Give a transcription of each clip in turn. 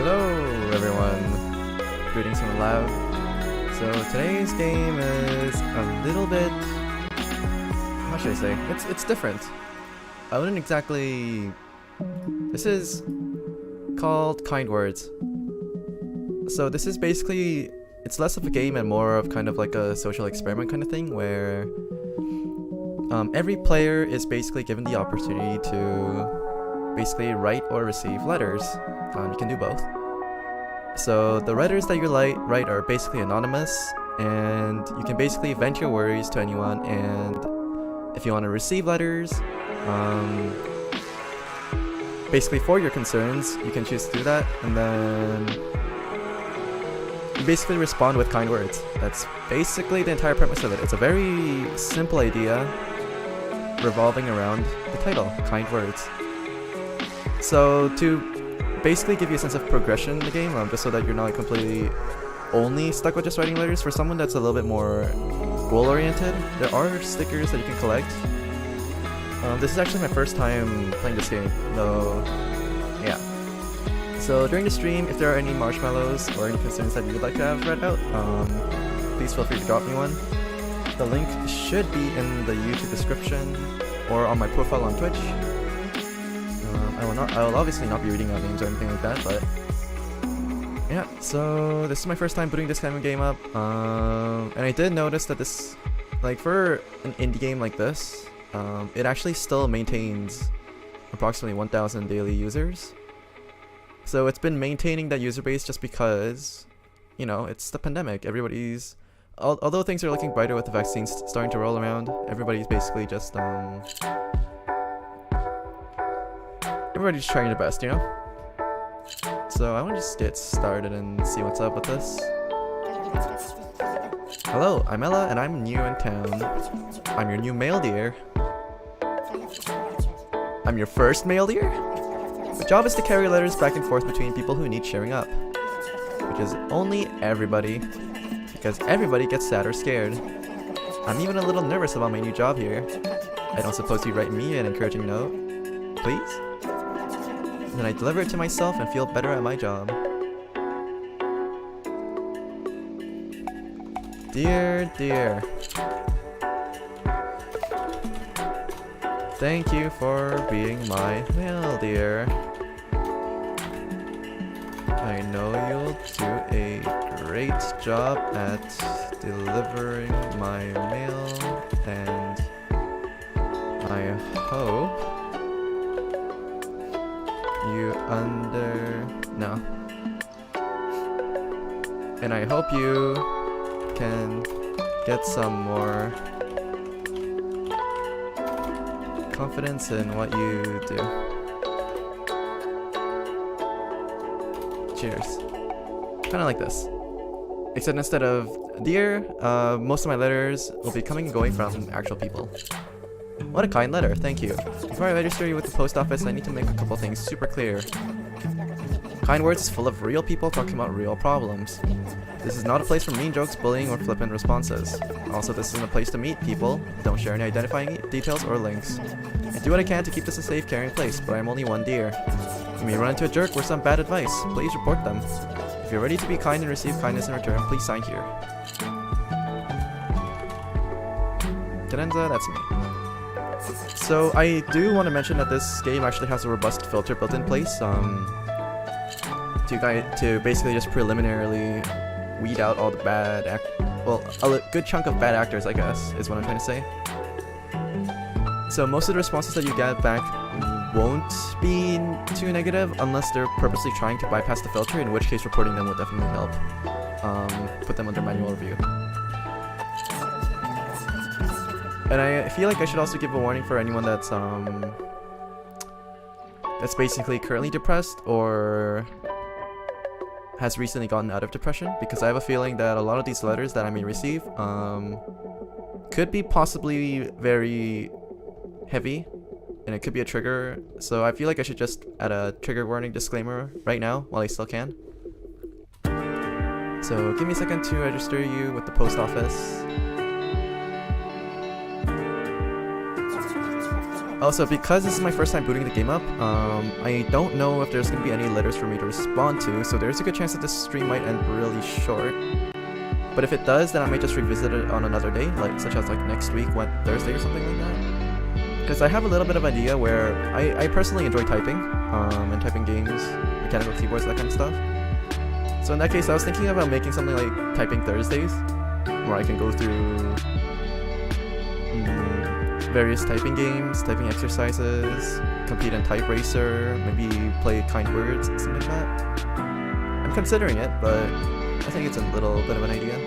Hello everyone, greetings from the lab. So today's game is a little bit, how should I say, it's different. I wouldn't exactly, this is called Kind Words. So this is basically, it's less of a game and more of kind of like a social experiment kind of thing where every player is basically given the opportunity to basically write or receive letters. You can do both. So the letters that you write are basically anonymous, and you can basically vent your worries to anyone. And if you want to receive letters, basically for your concerns, you can choose to do that, and then you basically respond with kind words. That's basically the entire premise of it. It's a very simple idea revolving around the title, Kind Words. So to basically give you a sense of progression in the game, just so that you're not completely only stuck with just writing letters. For someone that's a little bit more goal-oriented, there are stickers that you can collect. This is actually my first time playing this game, though, yeah. So during the stream, if there are any marshmallows or any concerns that you would like to have read out, please feel free to drop me one. The link should be in the YouTube description or on my profile on Twitch. I will obviously not be reading out names or anything like that, but yeah, so this is my first time booting this kind of game up, and I did notice that this, like for an indie game like this, it actually still maintains approximately 1,000 daily users. So it's been maintaining that user base just because, you know, it's the pandemic. Everybody's, although things are looking brighter with the vaccines starting to roll around, everybody's basically just everybody's trying their best, you know? So I want to just get started and see what's up with this. Hello, I'm Ella and I'm new in town. I'm your new mail deer. I'm your first mail deer? My job is to carry letters back and forth between people who need cheering up. Which is only everybody. Because everybody gets sad or scared. I'm even a little nervous about my new job here. I don't suppose you'd write me an encouraging note? Please? Then I deliver it to myself and feel better at my job. Dear, dear. Thank you for being my mail dear. I know you'll do a great job at delivering my mail, and I hope you and I hope you can get some more confidence in what you do. Cheers. Kinda like this. Except instead of dear, most of my letters will be coming and going from actual people. What a kind letter, thank you. Before I register you with the post office, I need to make a couple things super clear. Kind Words is full of real people talking about real problems. This is not a place for mean jokes, bullying, or flippant responses. Also, this isn't a place to meet people. Don't share any identifying details or links. I do what I can to keep this a safe, caring place, but I'm only one dear. You may run into a jerk or some bad advice. Please report them. If you're ready to be kind and receive kindness in return, please sign here. Cadenza, that's me. So I do want to mention that this game actually has a robust filter built in place to basically just preliminarily weed out all the bad a good chunk of bad actors, I guess, is what I'm trying to say. So most of the responses that you get back won't be too negative unless they're purposely trying to bypass the filter, in which case reporting them will definitely help. Put them under manual review. And I feel like I should also give a warning for anyone that's basically currently depressed or has recently gotten out of depression, because I have a feeling that a lot of these letters that I may receive could be possibly very heavy, and it could be a trigger. So I feel like I should just add a trigger warning disclaimer right now while I still can. So give me a second to register you with the post office. Also, because this is my first time booting the game up, I don't know if there's going to be any letters for me to respond to, so there's a good chance that this stream might end really short. But if it does, then I might just revisit it on another day, like such as like next week, Thursday or something like that. Because I have a little bit of idea where I personally enjoy typing, and typing games, mechanical keyboards, that kind of stuff. So in that case, I was thinking about making something like Typing Thursdays, where I can go through various typing games, typing exercises, compete in Type Racer, maybe play Kind Words, something like that. I'm considering it, but I think it's a little bit of an idea.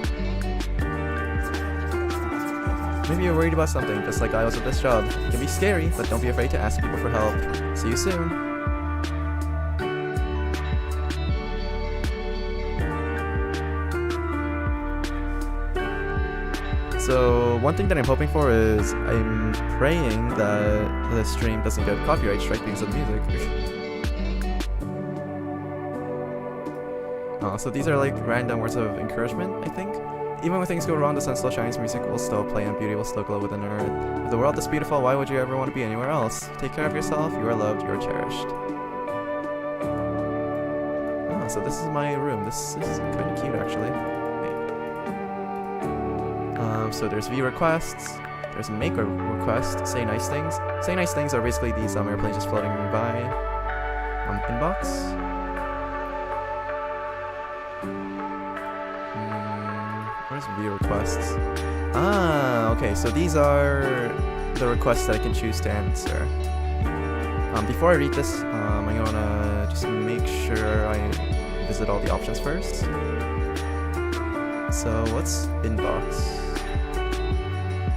Maybe you're worried about something, just like I was with this job. It can be scary, but don't be afraid to ask people for help. See you soon! So one thing that I'm hoping for is I'm praying that the stream doesn't get copyright strike because of the music. So these are like random words of encouragement, I think. Even when things go wrong, the sun still shines, music will still play, and beauty will still glow within earth. If the world is beautiful, why would you ever want to be anywhere else? Take care of yourself, you are loved, you are cherished. So this is my room. This is kind of cute, actually. So there's view requests, there's make a request, say nice things. Say nice things are basically these airplanes just floating by. Inbox. Where's view requests? Okay, so these are the requests that I can choose to answer. Before I read this, I'm gonna just make sure I visit all the options first. So what's inbox?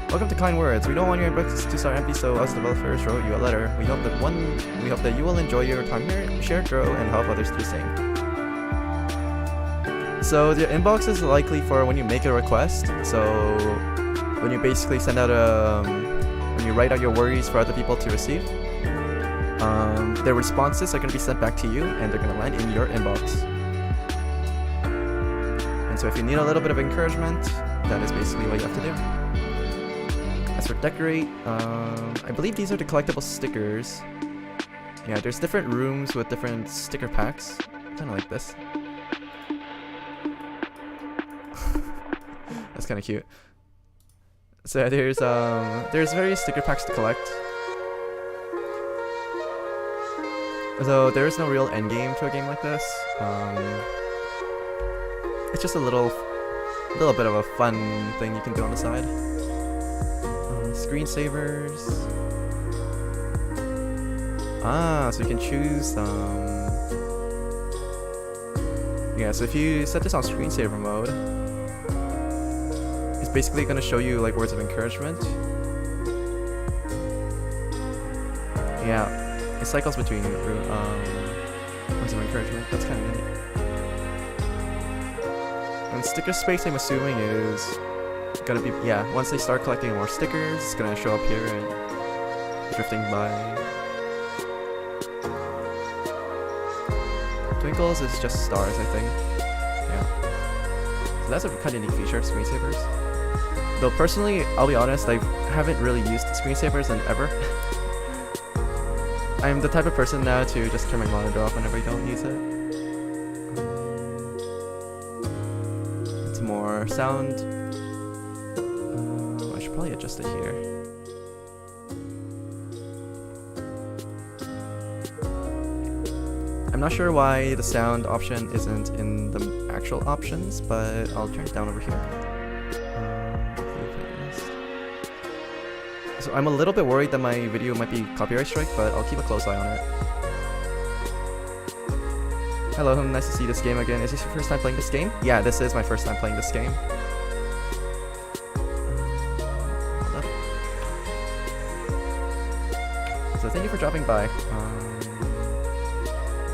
Welcome to Kind Words. We don't want your inbox to start empty, so us developers wrote you a letter. We hope that you will enjoy your time here, share, grow, and help others do the same. So the inbox is likely for when you make a request. So when you basically send out when you write out your worries for other people to receive, their responses are going to be sent back to you, and they're going to land in your inbox. And so if you need a little bit of encouragement, that is basically what you have to do. As for decorate, I believe these are the collectible stickers. Yeah, there's different rooms with different sticker packs. Kind of like this. That's kind of cute. So there's various sticker packs to collect. So there is no real end game to a game like this. It's just a little bit of a fun thing you can do on the side. Screensavers. So you can choose yeah, so if you set this on screensaver mode, it's basically going to show you like words of encouragement. Yeah, it cycles between words of encouragement. That's kind of neat. And sticker space, I'm assuming, is gonna be, yeah, once they start collecting more stickers, it's gonna show up here and drifting by. Twinkles is just stars, I think. Yeah. So that's a kind of neat feature of screensavers. Though personally, I'll be honest, I haven't really used screensavers in ever. I'm the type of person now to just turn my monitor off whenever I don't use it. It's more sound. I should probably adjust it here. I'm not sure why the sound option isn't in the actual options, but I'll turn it down over here. So I'm a little bit worried that my video might be copyright strike, but I'll keep a close eye on it. Hello, nice to see this game again. Is this your first time playing this game? Yeah, this is my first time playing this game. So thank you for dropping by.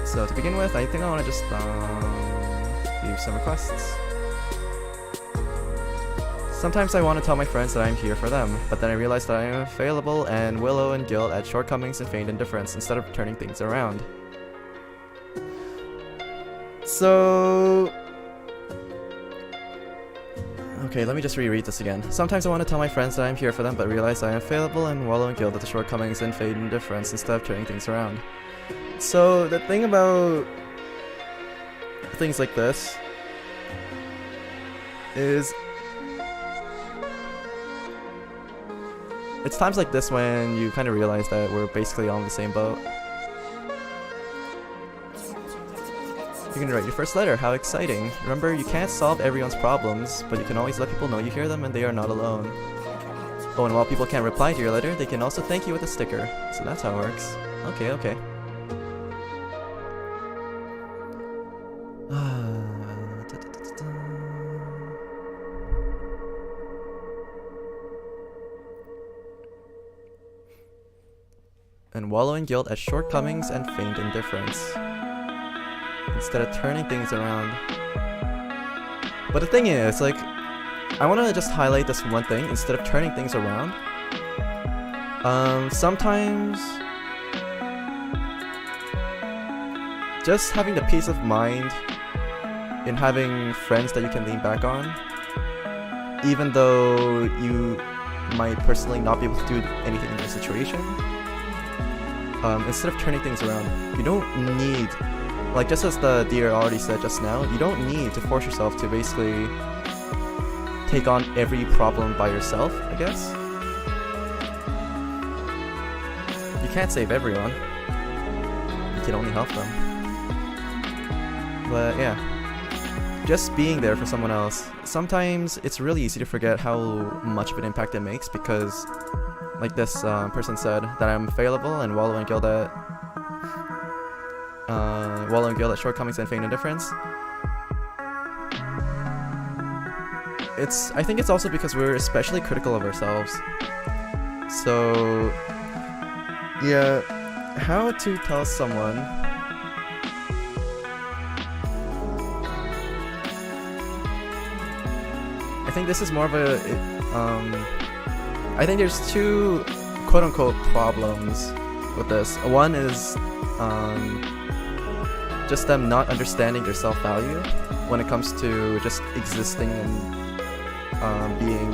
So to begin with, I think I want to just leave some requests. Sometimes I want to tell my friends that I'm here for them, but then I realize that I am available and willow and guilt at shortcomings and feigned indifference instead of turning things around. So Okay, let me just reread this again. Sometimes I want to tell my friends that I'm here for them, but realize I am failable and wallow in guilt at the shortcomings and fade indifference instead of turning things around. So, the thing about things like this is it's times like this when you kind of realize that we're basically all in the same boat. You're gonna write your first letter, how exciting. Remember, you can't solve everyone's problems, but you can always let people know you hear them and they are not alone. Oh, and while people can't reply to your letter, they can also thank you with a sticker. So that's how it works. Okay, okay. And wallow in guilt at shortcomings and feigned indifference instead of turning things around. But the thing is, like, I want to just highlight this one thing instead of turning things around. Sometimes just having the peace of mind in having friends that you can lean back on, even though you might personally not be able to do anything in your situation. Instead of turning things around, you don't need, like just as the deer already said just now, you don't need to force yourself to basically take on every problem by yourself, I guess. You can't save everyone. You can only help them. But yeah, just being there for someone else. Sometimes it's really easy to forget how much of an impact it makes because, like this person said, that I'm failable and wallow in guilt at shortcomings and feigned indifference. I think it's also because we're especially critical of ourselves. So yeah, how to tell someone I think this is more of a I think there's two quote-unquote problems with this. One is just them not understanding their self-value when it comes to just existing and being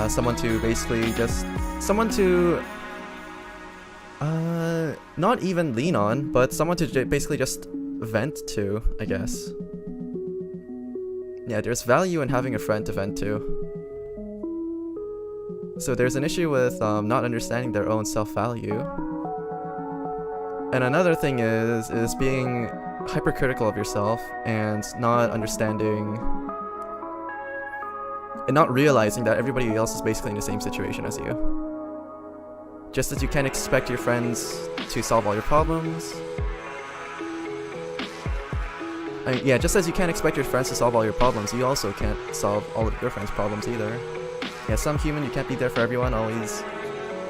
someone to basically just someone to not even lean on, but someone to basically just vent to, I guess. Yeah, there's value in having a friend to vent to. So there's an issue with not understanding their own self-value. And another thing is being hypercritical of yourself and not understanding and not realizing that everybody else is basically in the same situation as you. Just as you can't expect your friends to solve all your problems. Yeah, just as you can't expect your friends to solve all your problems, you also can't solve all of your friends' problems either. Yeah, some human, you can't be there for everyone, always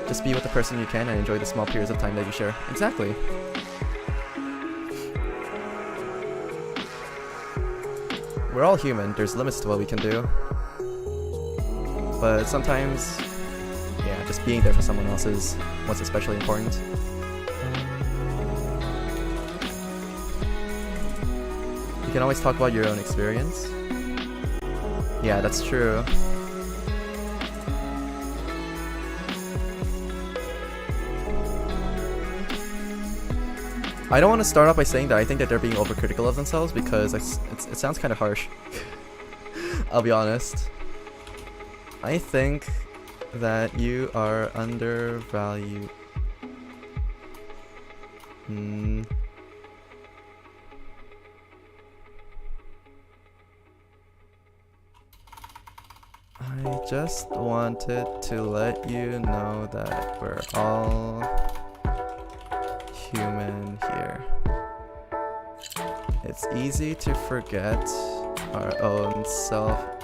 just be with the person you can and enjoy the small periods of time that you share. Exactly. We're all human, there's limits to what we can do. But sometimes, yeah, just being there for someone else is what's especially important. You can always talk about your own experience. Yeah, that's true. I don't want to start off by saying that I think that they're being overcritical of themselves because it sounds kind of harsh. I'll be honest. I think that you are undervalued. I just wanted to let you know that we're all human here. It's easy to forget our own self-value,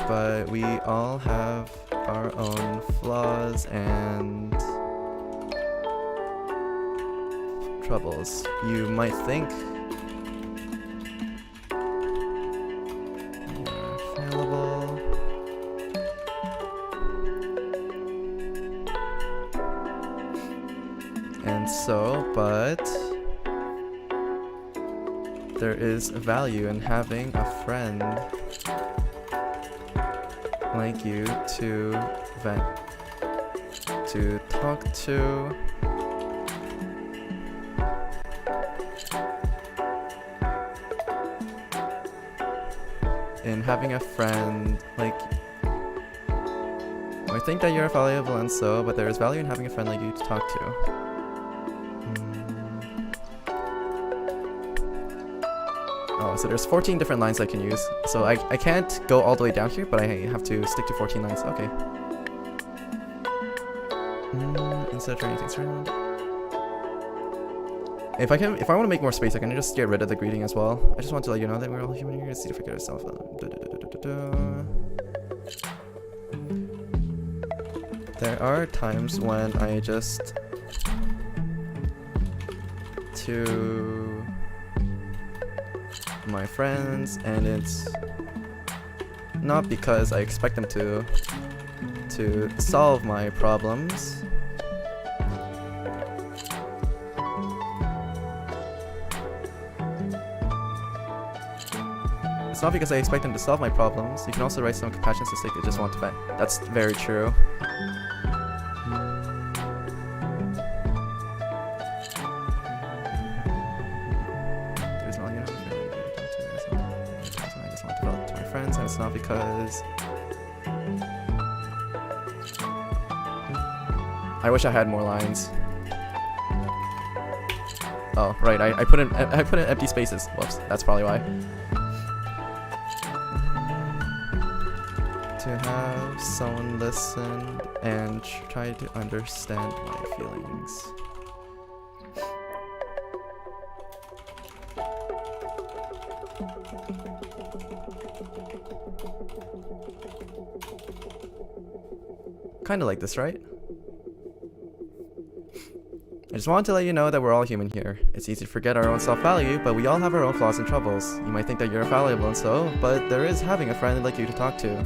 but we all have our own flaws and troubles. You might think you're fallible, and so, but there is value in having a friend like you to vent, to talk to, in having a friend like I think that you're valuable and so, but there is value in having a friend like you to talk to. Oh, so there's 14 different lines I can use. So I can't go all the way down here, but I have to stick to 14 lines. Okay. Instead of turning things around. If I want to make more space, I can just get rid of the greeting as well. I just want to let you know that we're all human here. It's easy to figure ourselves out. There are times when I just to my friends, and it's not because I expect them to solve my problems. It's not because I expect them to solve my problems. You can also write some compassion to they just want to vent. That's very true. There's no, I just want to develop to my friends, and it's not because I wish I had more lines. Oh, right. I put in empty spaces. Whoops. That's probably why. To have someone listen and try to understand my feelings. Kinda like this, right? I just wanted to let you know that we're all human here. It's easy to forget our own self-value, but we all have our own flaws and troubles. You might think that you're valuable and so, but there is having a friend like you to talk to.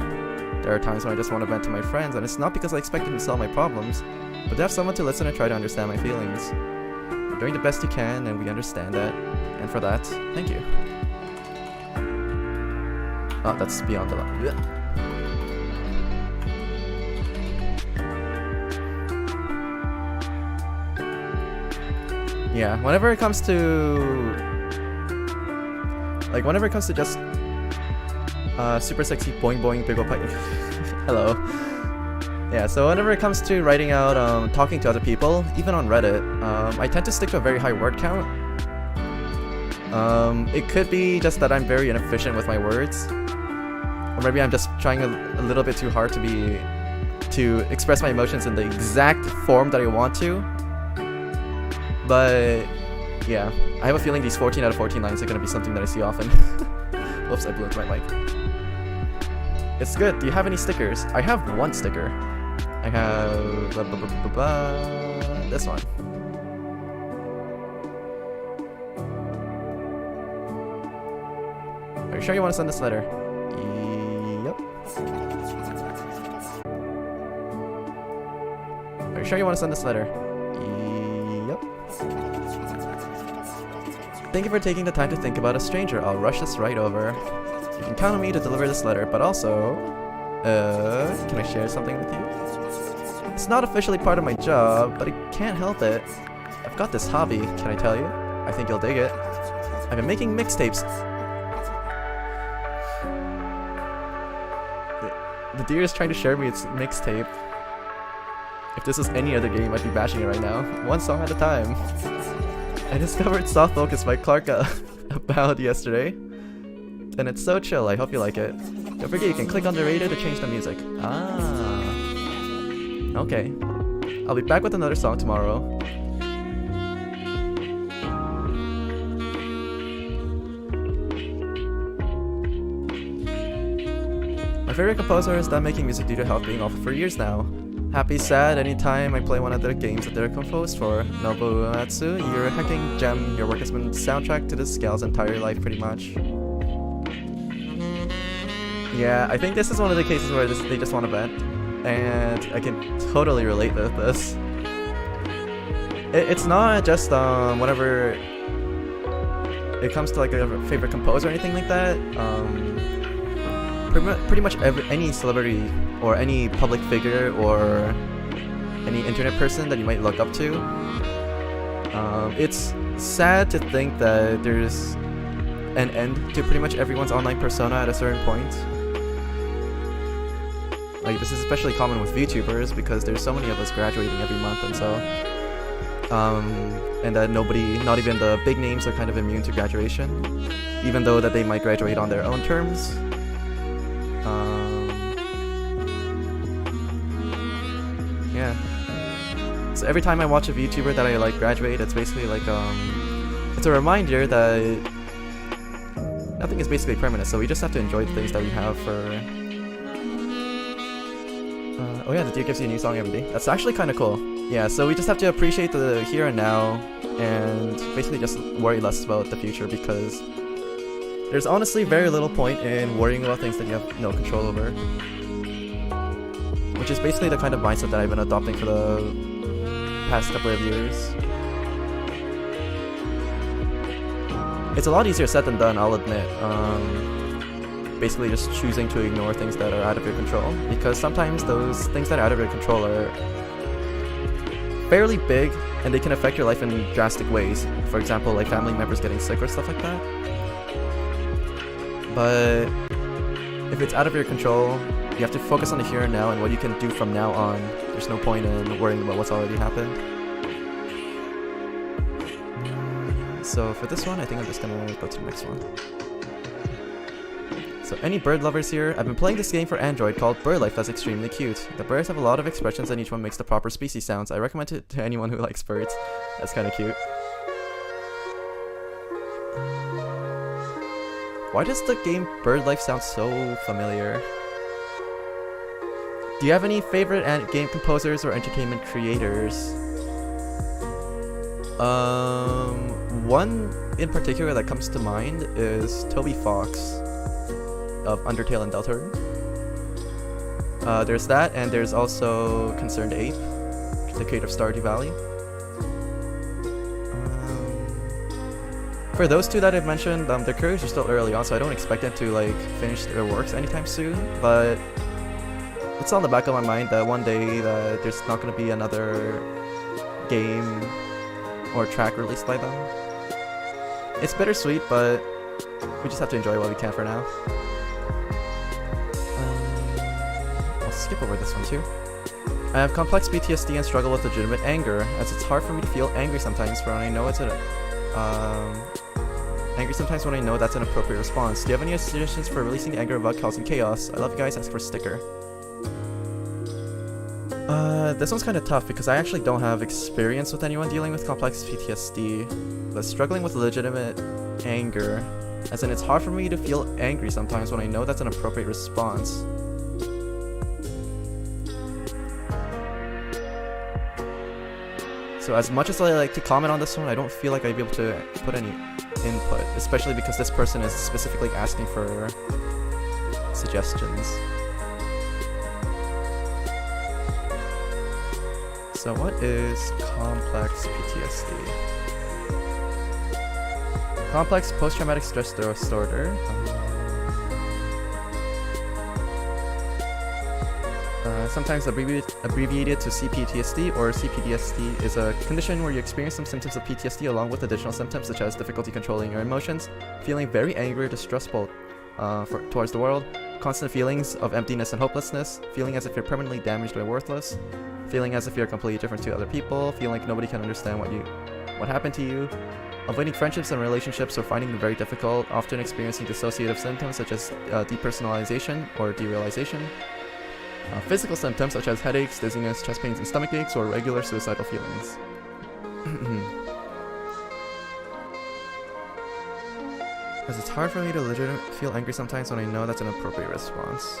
There are times when I just want to vent to my friends, and it's not because I expect them to solve my problems, but to have someone to listen and try to understand my feelings. You're doing the best you can, and we understand that. And for that, thank you. Oh, that's beyond the line. Yeah, whenever it comes to just super sexy boing boing big ol' pipe. Hello. Yeah, so whenever it comes to writing out, talking to other people, even on Reddit, I tend to stick to a very high word count. It could be just that I'm very inefficient with my words, or maybe I'm just trying a little bit too hard to express my emotions in the exact form that I want to. But yeah, I have a feeling these 14 out of 14 lines are gonna be something that I see often. Whoops, I blew into my mic. It's good. Do you have any stickers? I have one sticker. I have this one. Are you sure you want to send this letter? Yep. Are you sure you want to send this letter? Yep. Thank you for taking the time to think about a stranger. I'll rush this right over. You can count on me to deliver this letter, but also, can I share something with you? It's not officially part of my job, but I can't help it. I've got this hobby, can I tell you? I think you'll dig it. I've been making mixtapes. The deer is trying to share me its mixtape. If this was any other game, I'd be bashing it right now. One song at a time. I discovered Soft Focus by Clark about yesterday. And it's so chill, I hope you like it. Don't forget you can click on the radio to change the music. Ah. Okay. I'll be back with another song tomorrow. My favorite composer has done making music due to health being off for years now. Happy, sad, anytime I play one of their games that they're composed for. Nobuo Uematsu, you're a hecking gem. Your work has been soundtrack to this gal's entire life pretty much. Yeah, I think this is one of the cases where they just want to vent, and I can totally relate with this. It's not just whenever it comes to like a favorite composer or anything like that, pretty much any celebrity or any public figure or any internet person that you might look up to, it's sad to think that there's an end to pretty much everyone's online persona at a certain point. Like, this is especially common with VTubers because there's so many of us graduating every month, and so and that not even the big names are kind of immune to graduation, even though that they might graduate on their own terms. Yeah. So every time I watch a VTuber that I like graduate, it's basically like it's a reminder that nothing is basically permanent, so we just have to enjoy the things that we have for... oh yeah, the dude gives you a new song every day. That's actually kind of cool. Yeah, so we just have to appreciate the here and now, and basically just worry less about the future, because there's honestly very little point in worrying about things that you have no control over. Which is basically the kind of mindset that I've been adopting for the past couple of years. It's a lot easier said than done, I'll admit. Basically just choosing to ignore things that are out of your control, because sometimes those things that are out of your control are fairly big and they can affect your life in drastic ways. For example, like family members getting sick or stuff like that. But if it's out of your control, you have to focus on the here and now and what you can do from now on. There's no point in worrying about what's already happened. So for this one, I think I'm just gonna go to the next one. So any bird lovers here? I've been playing this game for Android called BirdLife that's extremely cute. The birds have a lot of expressions and each one makes the proper species sounds. I recommend it to anyone who likes birds. That's kind of cute. Why does the game BirdLife sound so familiar? Do you have any favorite game composers or entertainment creators? One in particular that comes to mind is Toby Fox of Undertale and Deltarune. There's that, and there's also Concerned Ape, the creator of Stardew Valley. For those two that I've mentioned, their careers are still early on, so I don't expect them to like finish their works anytime soon, but it's on the back of my mind that one day that there's not going to be another game or track released by them. It's bittersweet, but we just have to enjoy what we can for now. I'll skip over this one too. I have complex PTSD and struggle with legitimate anger, as it's hard for me to feel angry sometimes when I know it's when I know that's an appropriate response. Do you have any suggestions for releasing anger without causing chaos? I love you guys, ask for a sticker. This one's kind of tough because I actually don't have experience with anyone dealing with complex PTSD, but struggling with legitimate anger, as in it's hard for me to feel angry sometimes when I know that's an appropriate response. So as much as I like to comment on this one, I don't feel like I'd be able to put any input, especially because this person is specifically asking for suggestions. So what is complex PTSD? Complex post-traumatic stress disorder. Sometimes abbreviated to CPTSD or CPTSD, is a condition where you experience some symptoms of PTSD along with additional symptoms such as difficulty controlling your emotions, feeling very angry or distrustful towards the world, constant feelings of emptiness and hopelessness, feeling as if you're permanently damaged or worthless, feeling as if you're completely different to other people, feeling like nobody can understand what happened to you, avoiding friendships and relationships or finding them very difficult, often experiencing dissociative symptoms such as depersonalization or derealization, physical symptoms such as headaches, dizziness, chest pains, and stomach aches, or regular suicidal feelings. As it's hard for me to legitimately feel angry sometimes when I know that's an appropriate response.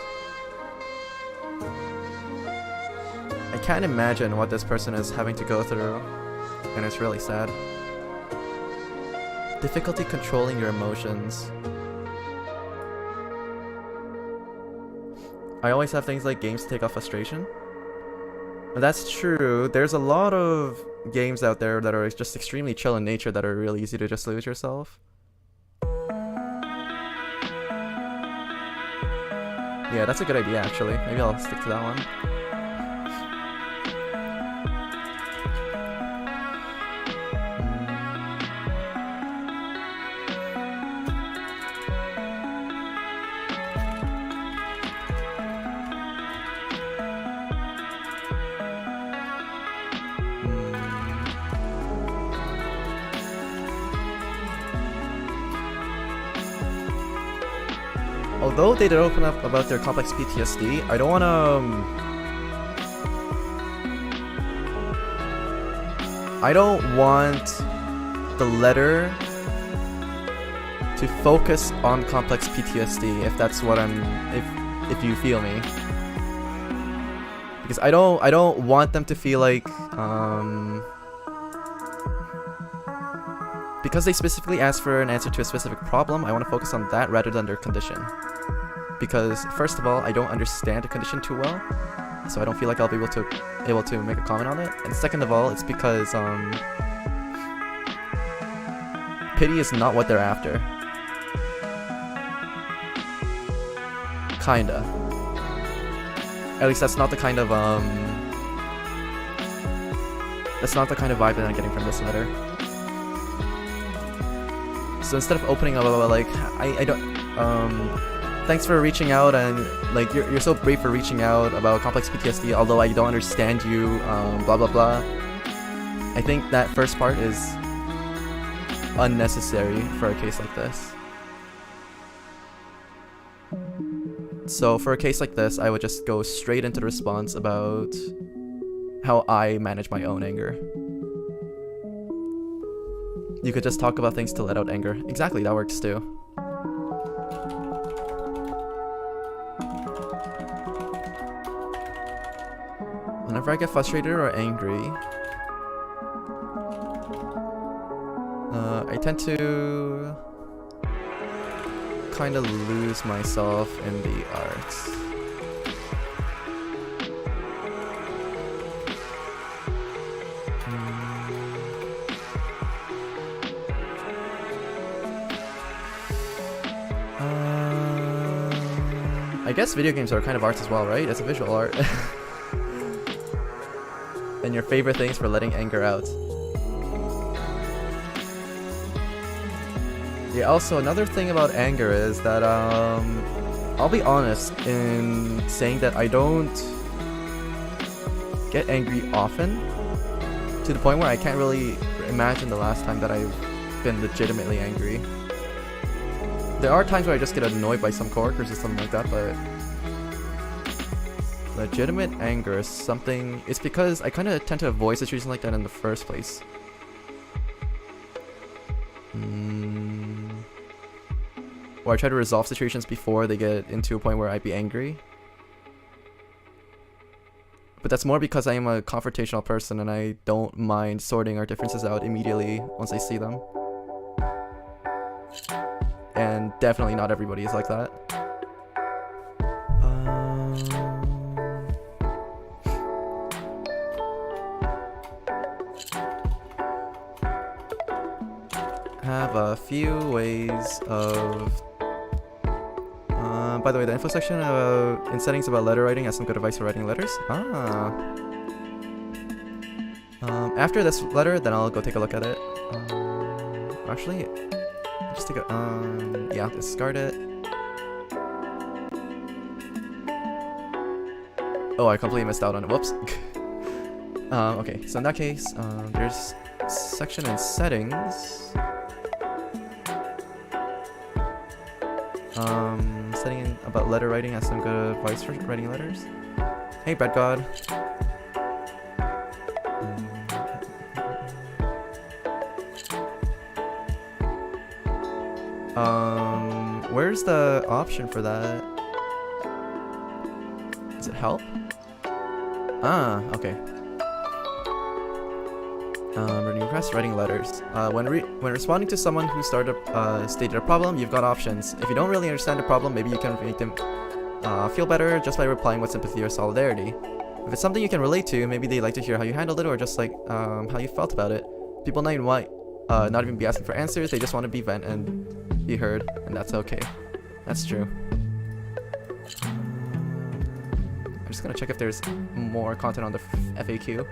I can't imagine what this person is having to go through, and it's really sad. Difficulty controlling your emotions. I always have things like games to take off frustration. And that's true. There's a lot of games out there that are just extremely chill in nature that are really easy to just lose yourself. Yeah, that's a good idea actually. Maybe I'll stick to that one. Although they did open up about their complex PTSD, I don't wanna I don't want the letter to focus on complex PTSD, if that's what if you feel me. Because I don't want them to feel like because they specifically asked for an answer to a specific problem, I want to focus on that rather than their condition. Because first of all, I don't understand the condition too well, so I don't feel like I'll be able to make a comment on it. And second of all, it's because pity is not what they're after. Kinda. At least that's not the kind of vibe that I'm getting from this letter. So instead of opening up like I don't thanks for reaching out, and like you're so brave for reaching out about complex PTSD, although I don't understand you, blah blah blah. I think that first part is unnecessary for a case like this. So for a case like this, I would just go straight into the response about how I manage my own anger. You could just talk about things to let out anger. Exactly, that works too. Whenever I get frustrated or angry, I tend to kind of lose myself in the arts. I guess video games are kind of arts as well, right? It's a visual art. And your favorite things for letting anger out. Yeah, also another thing about anger is that I'll be honest in saying that I don't get angry often, to the point where I can't really imagine the last time that I've been legitimately angry. There are times where I just get annoyed by some coworkers or something like that, but legitimate anger is something. It's because I kind of tend to avoid situations like that in the first place. Or I try to resolve situations before they get into a point where I'd be angry. But that's more because I am a confrontational person and I don't mind sorting our differences out immediately once I see them. And definitely not everybody is like that. Have a few ways of by the way, the info section in settings about letter writing has some good advice for writing letters. After this letter, then I'll go take a look at it. Actually, just take a yeah, discard it. Oh, I completely missed out on it. Whoops. Okay, so in that case, there's section in settings. Setting about letter writing has some good advice for writing letters. Hey, Bread God. Where's the option for that? Is it help? Ah, okay. Request writing letters. When responding to someone who stated a problem, you've got options. If you don't really understand the problem, maybe you can make them feel better just by replying with sympathy or solidarity. If it's something you can relate to, maybe they'd like to hear how you handled it or just like how you felt about it. People might not even be asking for answers, they just want to be vent and be heard, and that's okay. That's true. I'm just gonna check if there's more content on the FAQ.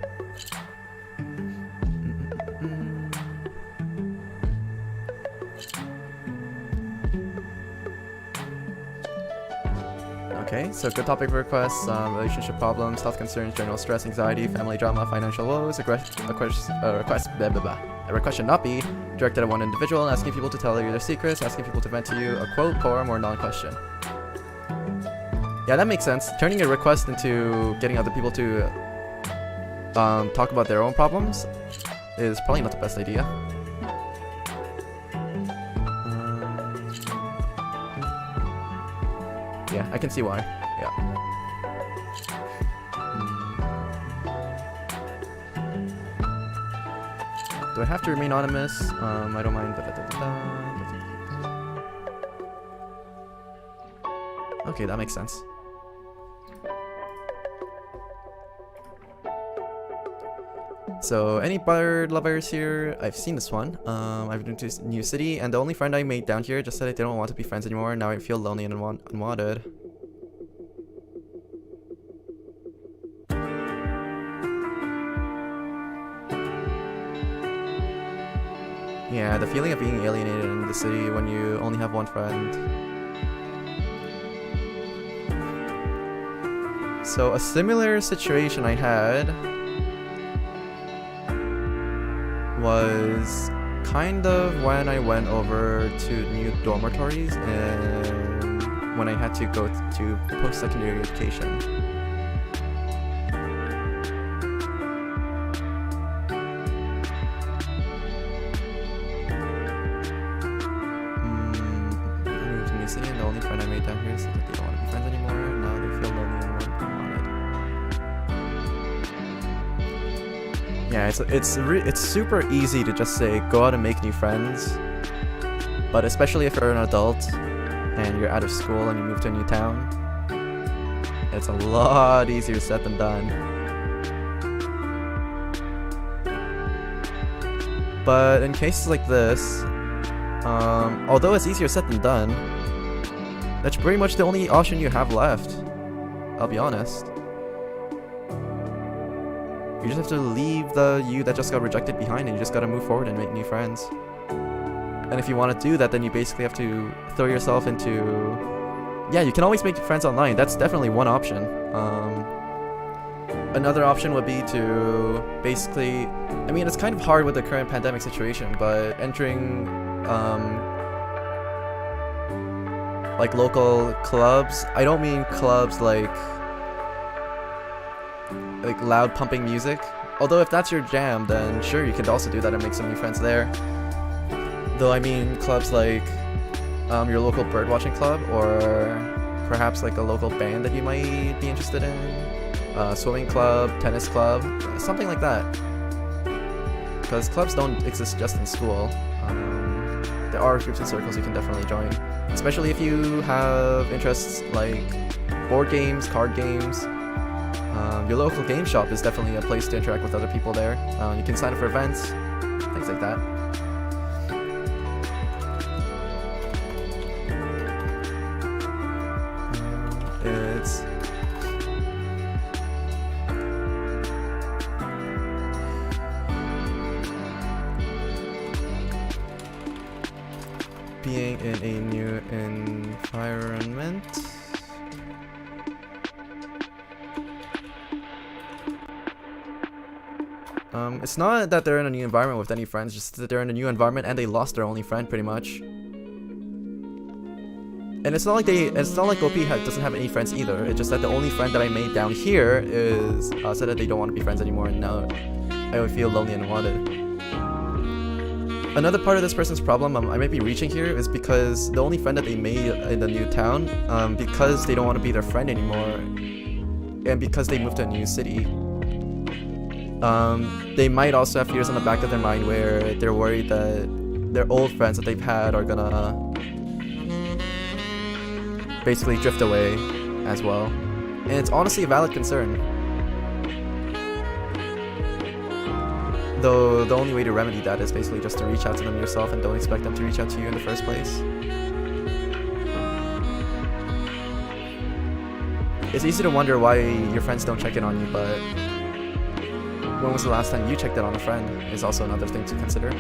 Okay, so good topic requests, relationship problems, health concerns, general stress, anxiety, family drama, financial woes. A request should not be directed at one individual, asking people to tell you their secrets, asking people to vent to you, a quote, poem, or non-question. Yeah, that makes sense. Turning a request into getting other people to talk about their own problems is probably not the best idea. Yeah, I can see why. Yeah. Do I have to remain anonymous? I don't mind. Okay, that makes sense. So, any bird lovers here? I've seen this one. I've been to a new city, and the only friend I made down here just said I didn't want to be friends anymore. Now I feel lonely and unwanted. Yeah, the feeling of being alienated in the city when you only have one friend. So, a similar situation I had was kind of when I went over to new dormitories and when I had to go to post-secondary education. I moved to a new city and the only friend I made down here said that they don't want to be friends anymore. Now they feel lonely and unwanted. Yeah, it's super easy to just say go out and make new friends, but especially if you're an adult and you're out of school and you move to a new town, it's a lot easier said than done. But in cases like this, although it's easier said than done, that's pretty much the only option you have left. I'll be honest. You just have to leave the you that just got rejected behind and you just gotta move forward and make new friends. And if you want to do that, then you basically have to throw yourself into... Yeah, you can always make friends online. That's definitely one option. Another option would be to basically... I mean, it's kind of hard with the current pandemic situation, but entering like local clubs. I don't mean clubs like loud pumping music. Although if that's your jam, then sure, you can also do that and make some new friends there. Though I mean clubs like your local birdwatching club, or perhaps like a local band that you might be interested in. Swimming club, tennis club, something like that. Because clubs don't exist just in school. There are groups and circles you can definitely join. Especially if you have interests like board games, card games. Your local game shop is definitely a place to interact with other people there. You can sign up for events, things like that. It's... being in a new environment. It's not that they're in a new environment with any friends, just that they're in a new environment and they lost their only friend pretty much. And it's not like OP doesn't have any friends either. It's just that the only friend that I made down here is said that they don't want to be friends anymore, and now I would feel lonely and unwanted. Another part of this person's problem I might be reaching here is because the only friend that they made in the new town, because they don't want to be their friend anymore, and because they moved to a new city, they might also have fears on the back of their mind where they're worried that their old friends that they've had are gonna basically drift away as well. And it's honestly a valid concern. Though the only way to remedy that is basically just to reach out to them yourself and don't expect them to reach out to you in the first place. it's easy to wonder why your friends don't check in on you, but when was the last time you checked in on a friend is also another thing to consider.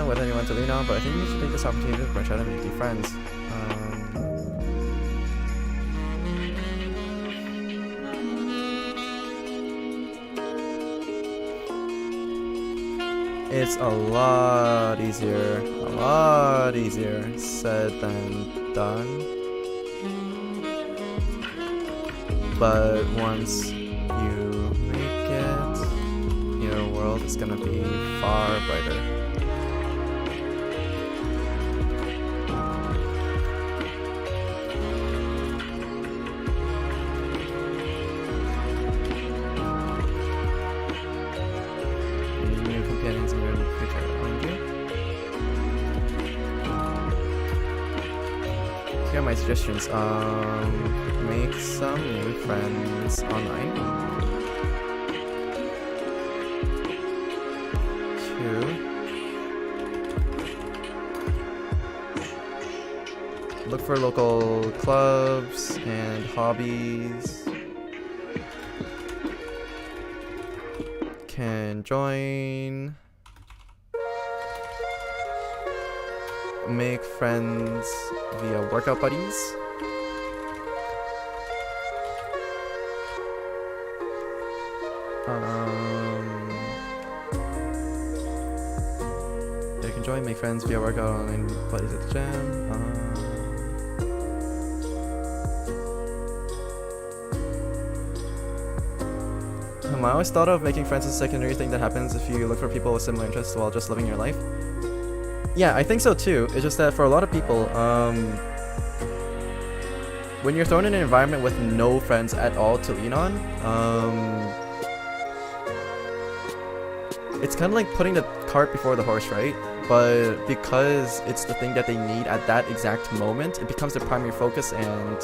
With anyone to lean on, but I think you should take this opportunity to try to make new friends. It's a lot easier said than done. But once you make it, your world is gonna be far brighter. Here are my suggestions. Make some new friends online. 2. Look for local clubs and hobbies. Can join. Make friends via workout buddies. They can join, make friends via workout online buddies at the gym. I always thought of making friends as a secondary thing that happens if you look for people with similar interests while just living your life. Yeah, I think so too. It's just that for a lot of people, when you're thrown in an environment with no friends at all to lean on, it's kind of like putting the cart before the horse, right? But because it's the thing that they need at that exact moment, it becomes their primary focus, and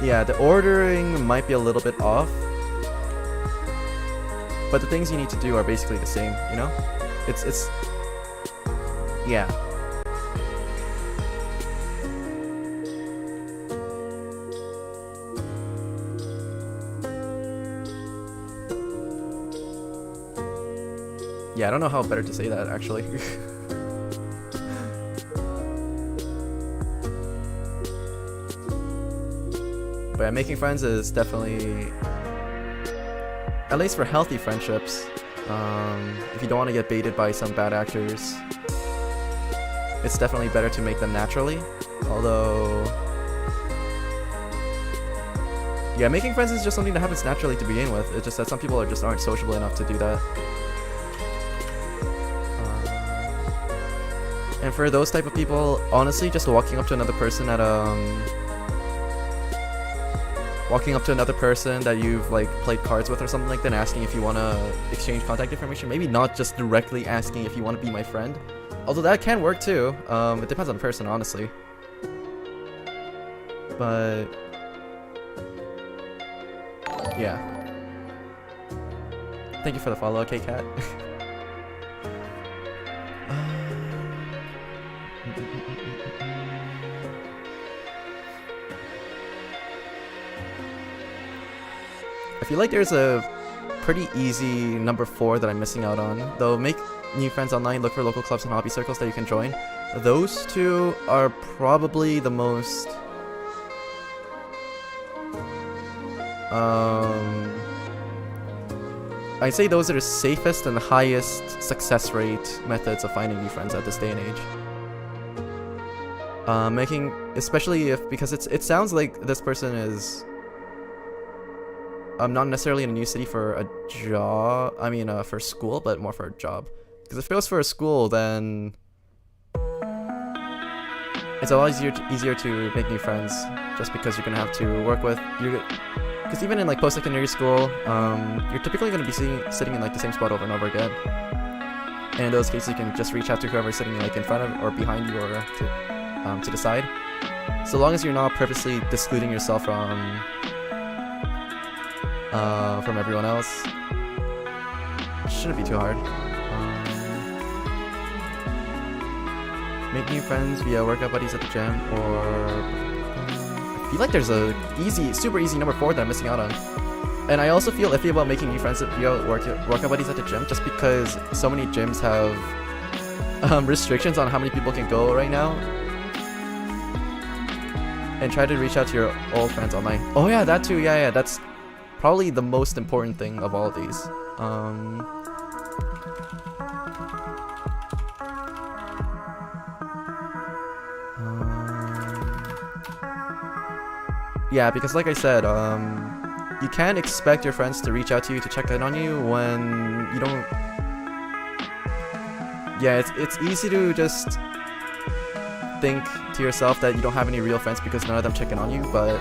yeah, the ordering might be a little bit off. But the things you need to do are basically the same, you know? It's yeah. Yeah, I don't know how better to say that, actually. But yeah, making friends is definitely, at least for healthy friendships, if you don't want to get baited by some bad actors, it's definitely better to make them naturally. Although, yeah, making friends is just something that happens naturally to begin with. It's just that some people aren't sociable enough to do that. And for those type of people, honestly, just walking up to another person that you've like played cards with or something like that, and asking if you want to exchange contact information. Maybe not just directly asking if you want to be my friend, although that can work too. It depends on the person, honestly. But yeah, thank you for the follow, K-Cat. I feel like there's a pretty easy number 4 that I'm missing out on. Though, make new friends online, look for local clubs and hobby circles that you can join. Those two are probably the most I'd say those are the safest and highest success rate methods of finding new friends at this day and age. Especially because it sounds like this person is not necessarily in a new city for a job. I mean, for school, but more for a job. Because if it was for a school, then it's a lot easier to make new friends. Just because you're gonna have to work with because even in like post-secondary school, you're typically going to be sitting in like the same spot over and over again. And in those cases, you can just reach out to whoever's sitting like in front of or behind you or to the side. So long as you're not purposely excluding yourself from everyone else, it shouldn't be too hard. Make new friends via workout buddies at the gym, or I feel like there's a super easy number 4 that I'm missing out on. And I also feel iffy about making new friends via workout buddies at the gym, just because so many gyms have restrictions on how many people can go right now. And try to reach out to your old friends online. Oh yeah, that too. Yeah, that's probably the most important thing of all of these. Yeah, because like I said, you can't expect your friends to reach out to you to check in on you when you don't... Yeah, it's easy to just think to yourself that you don't have any real friends because none of them check in on you, but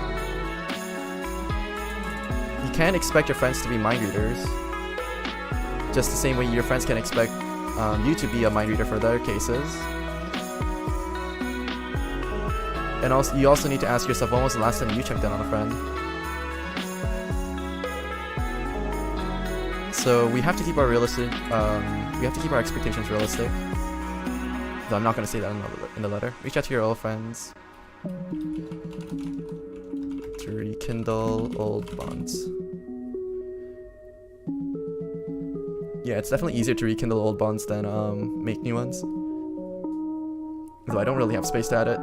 you can't expect your friends to be mind readers. Just the same way your friends can expect you to be a mind reader for their cases. And also, you also need to ask yourself, when was the last time you checked in on a friend? So we have to keep our expectations realistic. Though I'm not going to say that in the letter. Reach out to your old friends to rekindle old bonds. Yeah, it's definitely easier to rekindle old bonds than make new ones. Though I don't really have space to add it.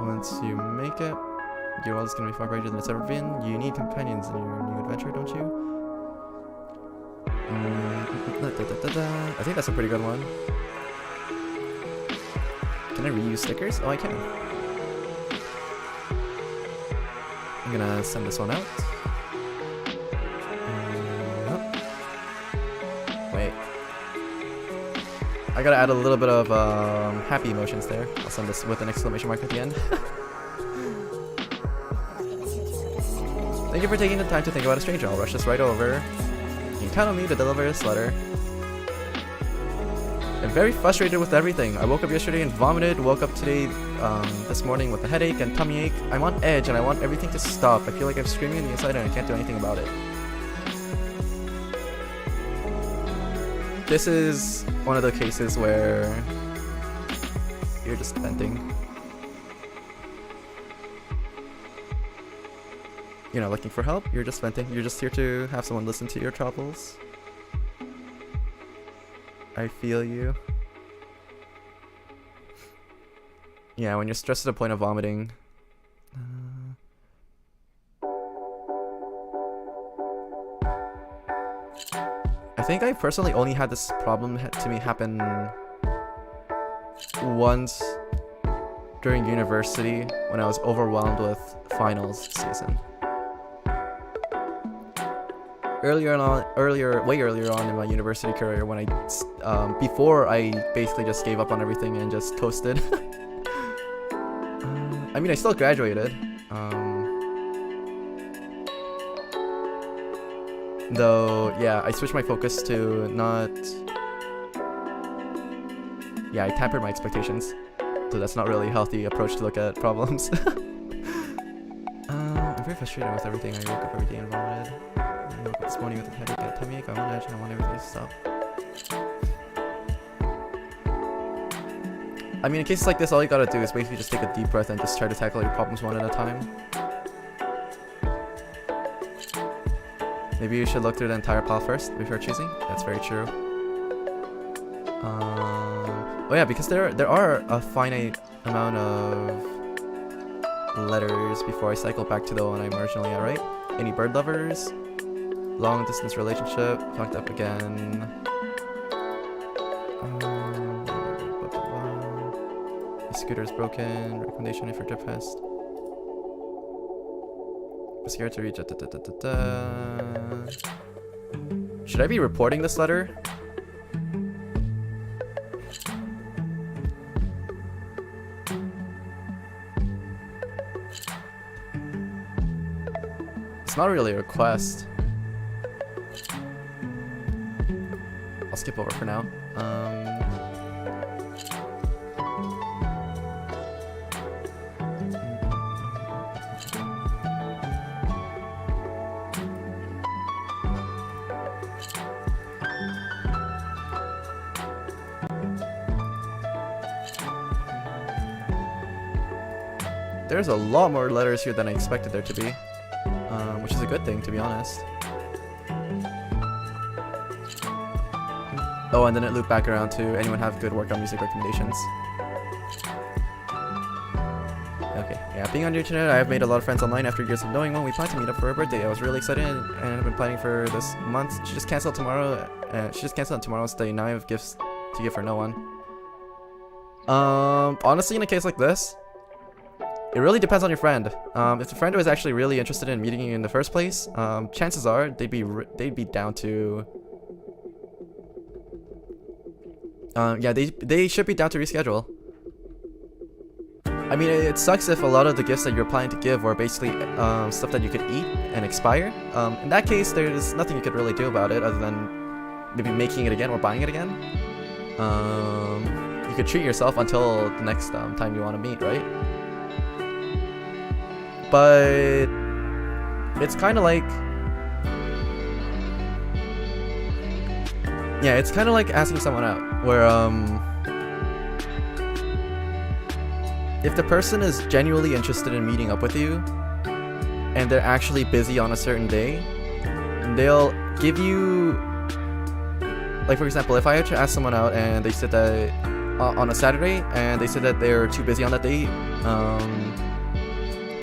Once you make it, your world is going to be far brighter than it's ever been. You need companions in your new adventure, don't you? I think that's a pretty good one. Can I reuse stickers? Oh, I can. I'm gonna send this one out. Wait. I gotta add a little bit of happy emotions there. I'll send this with an exclamation mark at the end. Thank you for taking the time to think about a stranger. I'll rush this right over. You can count on me to deliver this letter. I'm very frustrated with everything. I woke up yesterday and vomited, woke up today, this morning with a headache and tummy ache. I'm on edge and I want everything to stop. I feel like I'm screaming on the inside and I can't do anything about it. This is one of the cases where you're just venting. You're not looking for help, you're just venting. You're just here to have someone listen to your troubles. I feel you. Yeah, when you're stressed to the point of vomiting. I think I personally only had this problem to me happen once during university when I was overwhelmed with finals season. Way earlier on in my university career, when before I basically just gave up on everything and just coasted. I mean, I still graduated. Though, yeah, I switched my focus to not... Yeah, I tampered my expectations. So that's not really a healthy approach to look at problems. I'm very frustrated with everything. I woke up every day and vomited. I woke up this morning with a headache and a tummy ache. I'm on edge and I want everything to stop. I mean, in cases like this, all you gotta do is basically just take a deep breath and just try to tackle your problems one at a time. Maybe you should look through the entire pile first before choosing. That's very true. Oh yeah, because there are a finite amount of letters before I cycle back to the one I'm originally at, right? Any bird lovers? Long distance relationship. Fucked up again. My scooter is broken. Recommendation if you're depressed. Scared to reach. Should I be reporting this letter? It's not really a request. I'll skip over for now. There's a lot more letters here than I expected there to be, which is a good thing, to be honest. Oh, and then it looped back around to anyone have good workout music recommendations. Okay, yeah, being on the internet, I have made a lot of friends online after years of knowing one. We planned to meet up for her birthday. I was really excited and have been planning for this month. She just canceled tomorrow. She just canceled on tomorrow's day. Now I have gifts to give her no one. Honestly, in a case like this, it really depends on your friend. If the friend was actually really interested in meeting you in the first place, chances are they'd be down to. Yeah, they should be down to reschedule. I mean, it sucks if a lot of the gifts that you're planning to give were basically stuff that you could eat and expire. In that case, there's nothing you could really do about it other than maybe making it again or buying it again. You could treat yourself until the next time you want to meet, right? But it's kind of like, yeah, it's kind of like asking someone out, where if the person is genuinely interested in meeting up with you and they're actually busy on a certain day, they'll give you, like, for example, if I had to ask someone out and they said that on a Saturday and they said that they're too busy on that day,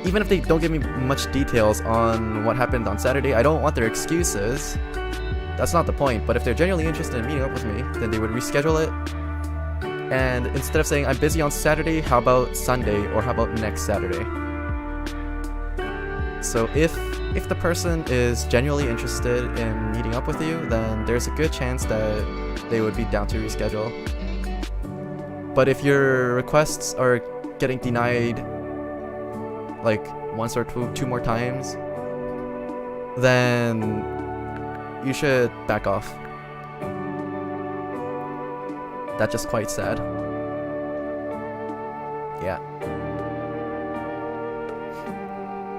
even if they don't give me much details on what happened on Saturday, I don't want their excuses. That's not the point. But if they're genuinely interested in meeting up with me, then they would reschedule it. And instead of saying, I'm busy on Saturday, how about Sunday, or how about next Saturday? So if the person is genuinely interested in meeting up with you, then there's a good chance that they would be down to reschedule. But if your requests are getting denied like once or two more times, then you should back off. That's just quite sad. Yeah.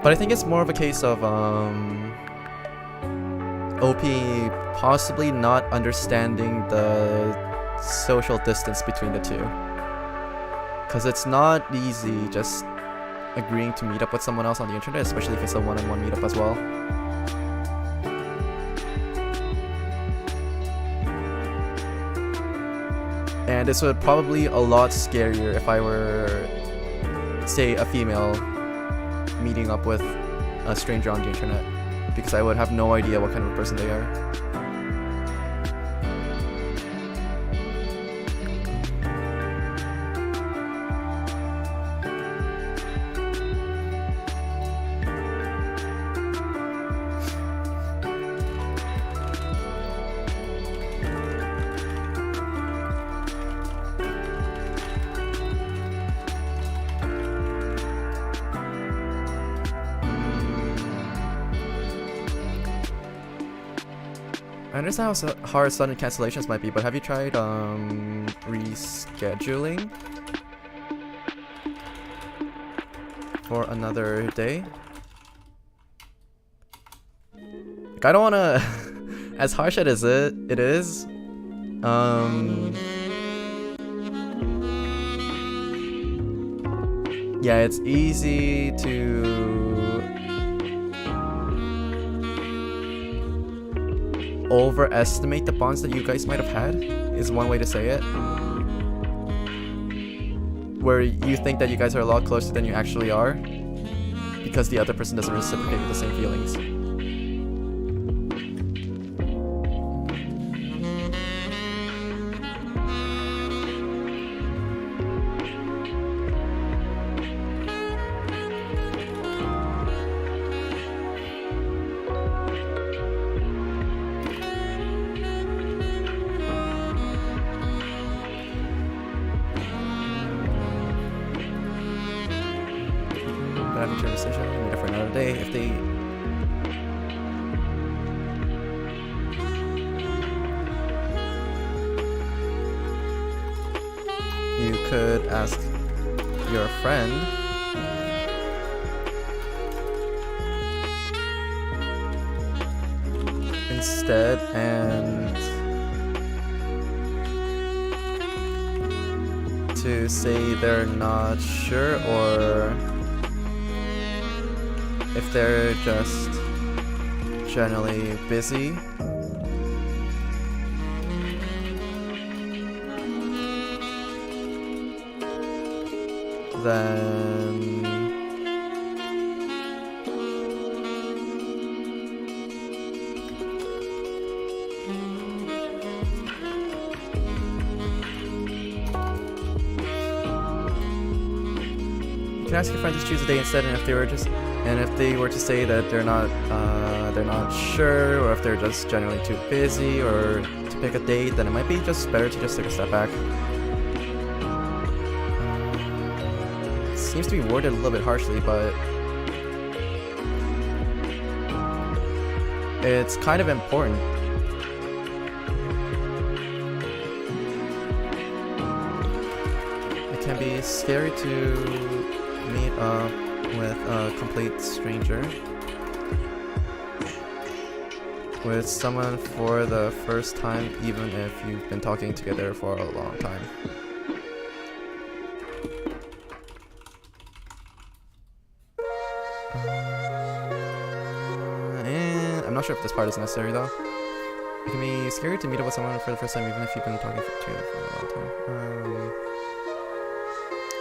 But I think it's more of a case of OP possibly not understanding the social distance between the two. Because it's not easy just agreeing to meet up with someone else on the internet, especially if it's a one-on-one meetup as well. And this would probably be a lot scarier if I were, say, a female meeting up with a stranger on the internet, because I would have no idea what kind of a person they are. I understand how hard sudden cancellations might be, but have you tried rescheduling for another day? Like, I don't wanna as harsh as it is, yeah, it's easy to overestimate the bonds that you guys might have had, is one way to say it. Where you think that you guys are a lot closer than you actually are, because the other person doesn't reciprocate with the same feelings. Have a decision, meet up for another day. If they could ask your friend instead and to say they're not sure, or if they're just generally busy. Then you can ask your friends to choose a day instead, and if they were to say that they're not sure, or if they're just generally too busy, or to pick a date, then it might be just better to just take a step back. Seems to be worded a little bit harshly, but it's kind of important. It can be scary to meet up with a complete stranger, with someone for the first time, even if you've been talking together for a long time. And I'm not sure if this part is necessary though. It can be scary to meet up with someone for the first time, even if you've been talking together for a long time.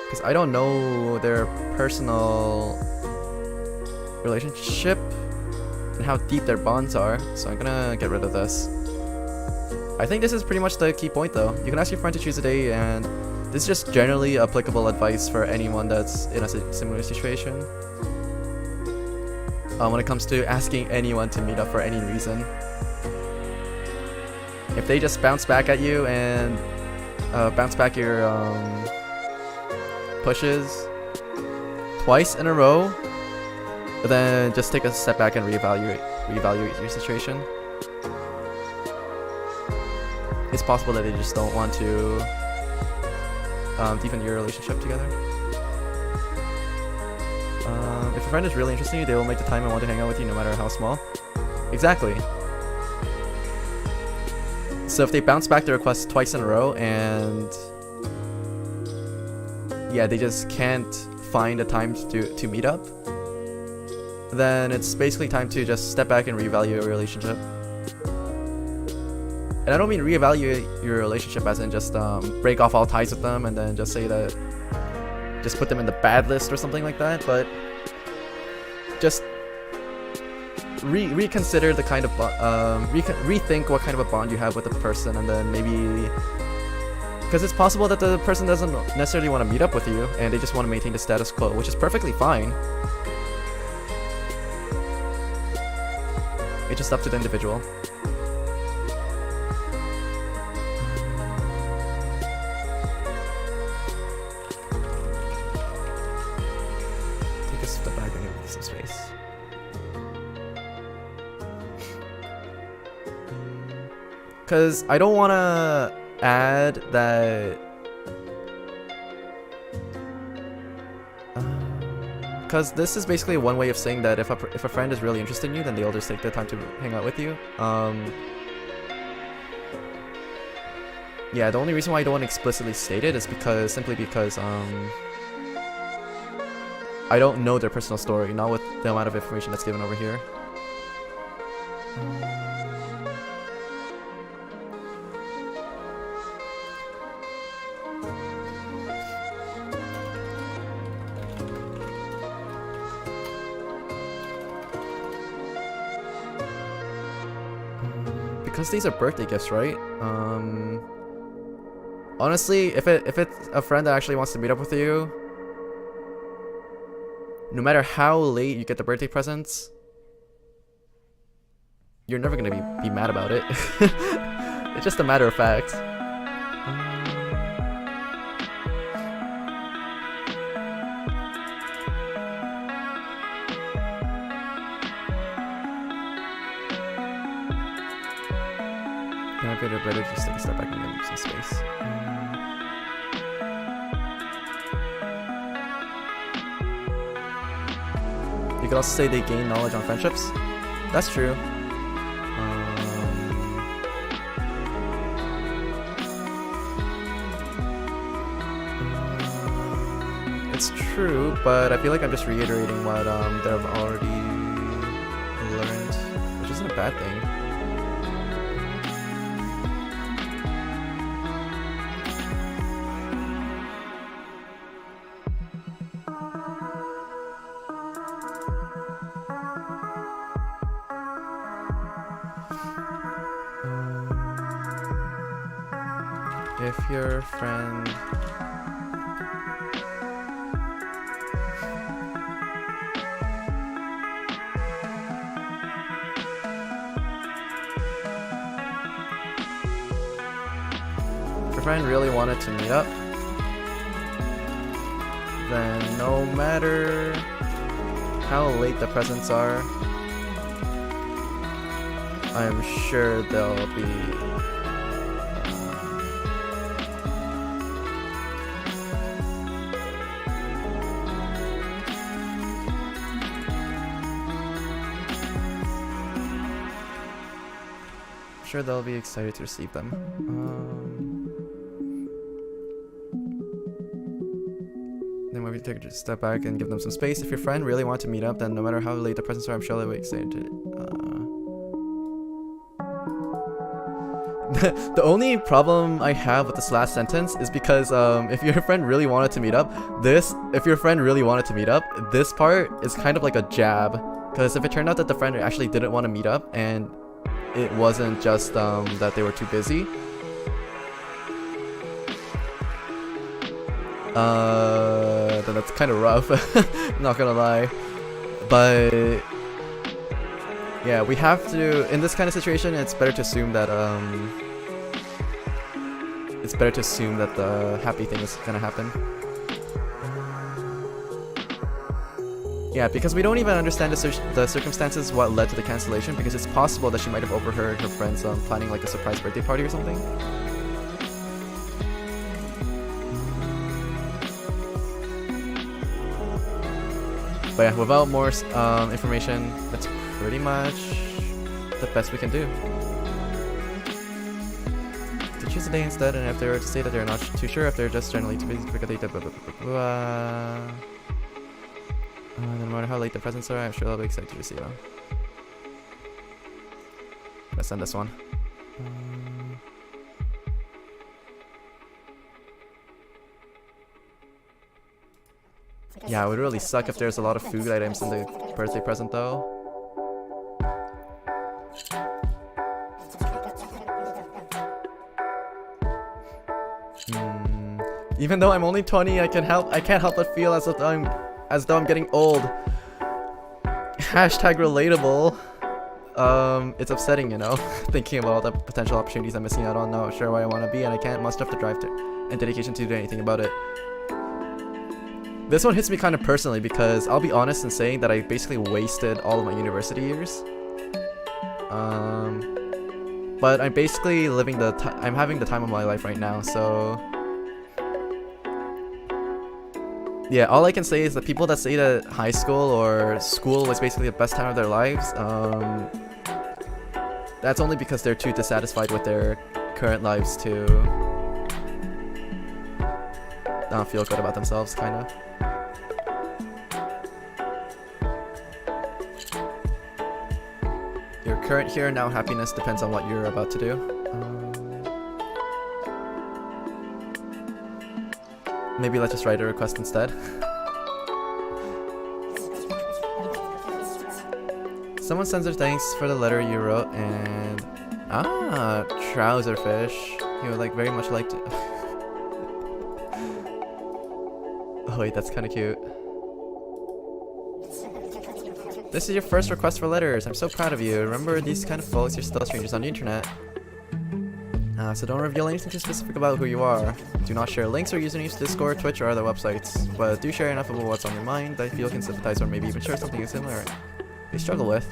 Because I don't know their personal relationship and how deep their bonds are, so I'm gonna get rid of this. I think this is pretty much the key point though. You can ask your friend to choose a day, and this is just generally applicable advice for anyone that's in a similar situation. When it comes to asking anyone to meet up for any reason. If they just bounce back at you and bounce back your pushes twice in a row, then just take a step back and reevaluate your situation. It's possible that they just don't want to deepen your relationship together. If a friend is really interested in you, they will make the time and want to hang out with you no matter how small. Exactly. So if they bounce back the request twice in a row and yeah, they just can't find a time to meet up, then it's basically time to just step back and reevaluate your relationship. And I don't mean reevaluate your relationship as in just break off all ties with them and then just say that, just put them in the bad list or something like that, but just reconsider the kind of rethink what kind of a bond you have with the person, and then maybe, because it's possible that the person doesn't necessarily want to meet up with you and they just want to maintain the status quo, which is perfectly fine. It's just up to the individual. Take a step back and give some space. Because I don't want to add that... Because this is basically one way of saying that if a friend is really interested in you, then they'll just take the time to hang out with you. Yeah, the only reason why I don't want to explicitly state it is simply because I don't know their personal story, not with the amount of information that's given over here. Because these are birthday gifts, right? Honestly, if it's a friend that actually wants to meet up with you, no matter how late you get the birthday presents, you're never gonna be mad about it. It's just a matter of fact. Better just take a step back and give them some space. You could also say they gain knowledge on friendships. That's true. It's true, but I feel like I'm just reiterating what they've already learned, which isn't a bad thing. If your friend really wanted to meet up, then no matter how late the presents are, I'm sure they'll be excited to receive them. Then maybe take a step back and give them some space. If your friend really wants to meet up, then no matter how late the presents are, I'm sure they'll be excited to. The only problem I have with this last sentence is because if your friend really wanted to meet up, this part is kind of like a jab. Because if it turned out that the friend actually didn't want to meet up and it wasn't just that they were too busy, then that's kind of rough. Not gonna lie. But yeah, we have to, in this kind of situation, it's better to assume that the happy thing is gonna happen. Yeah, because we don't even understand the circumstances what led to the cancellation, because it's possible that she might have overheard her friends planning like a surprise birthday party or something. But yeah, without more information, that's pretty much the best we can do. To choose a day instead, and if they were to say that they're not too sure, if they're just generally too busy to pick a date, no matter how late the presents are, I'm sure they'll be excited to receive them. Let's send this one. Yeah, it would really suck if there's a lot of food items in the birthday present though. Even though I'm only 20, I can't help but feel as though I'm getting old. Hashtag relatable. It's upsetting, you know, thinking about all the potential opportunities I'm missing out on. Not sure where I want to be, and I can't muster up the drive and dedication to do anything about it. This one hits me kind of personally because I'll be honest in saying that I basically wasted all of my university years. But I'm basically I'm having the time of my life right now, so yeah, all I can say is that people that say that high school or school was basically the best time of their lives, that's only because they're too dissatisfied with their current lives to not feel good about themselves, kinda. Your current here and now happiness depends on what you're about to do. Maybe let's just write a request instead. Someone sends their thanks for the letter you wrote, and trouser fish. He would very much like to. Oh wait, that's kind of cute. This is your first request for letters. I'm so proud of you. Remember, these kind of folks, you're still strangers on the internet. So don't reveal anything too specific about who you are. Do not share links or usernames to Discord, Twitch, or other websites. But do share enough about what's on your mind that you feel can sympathize, or maybe even share something similar you struggle with.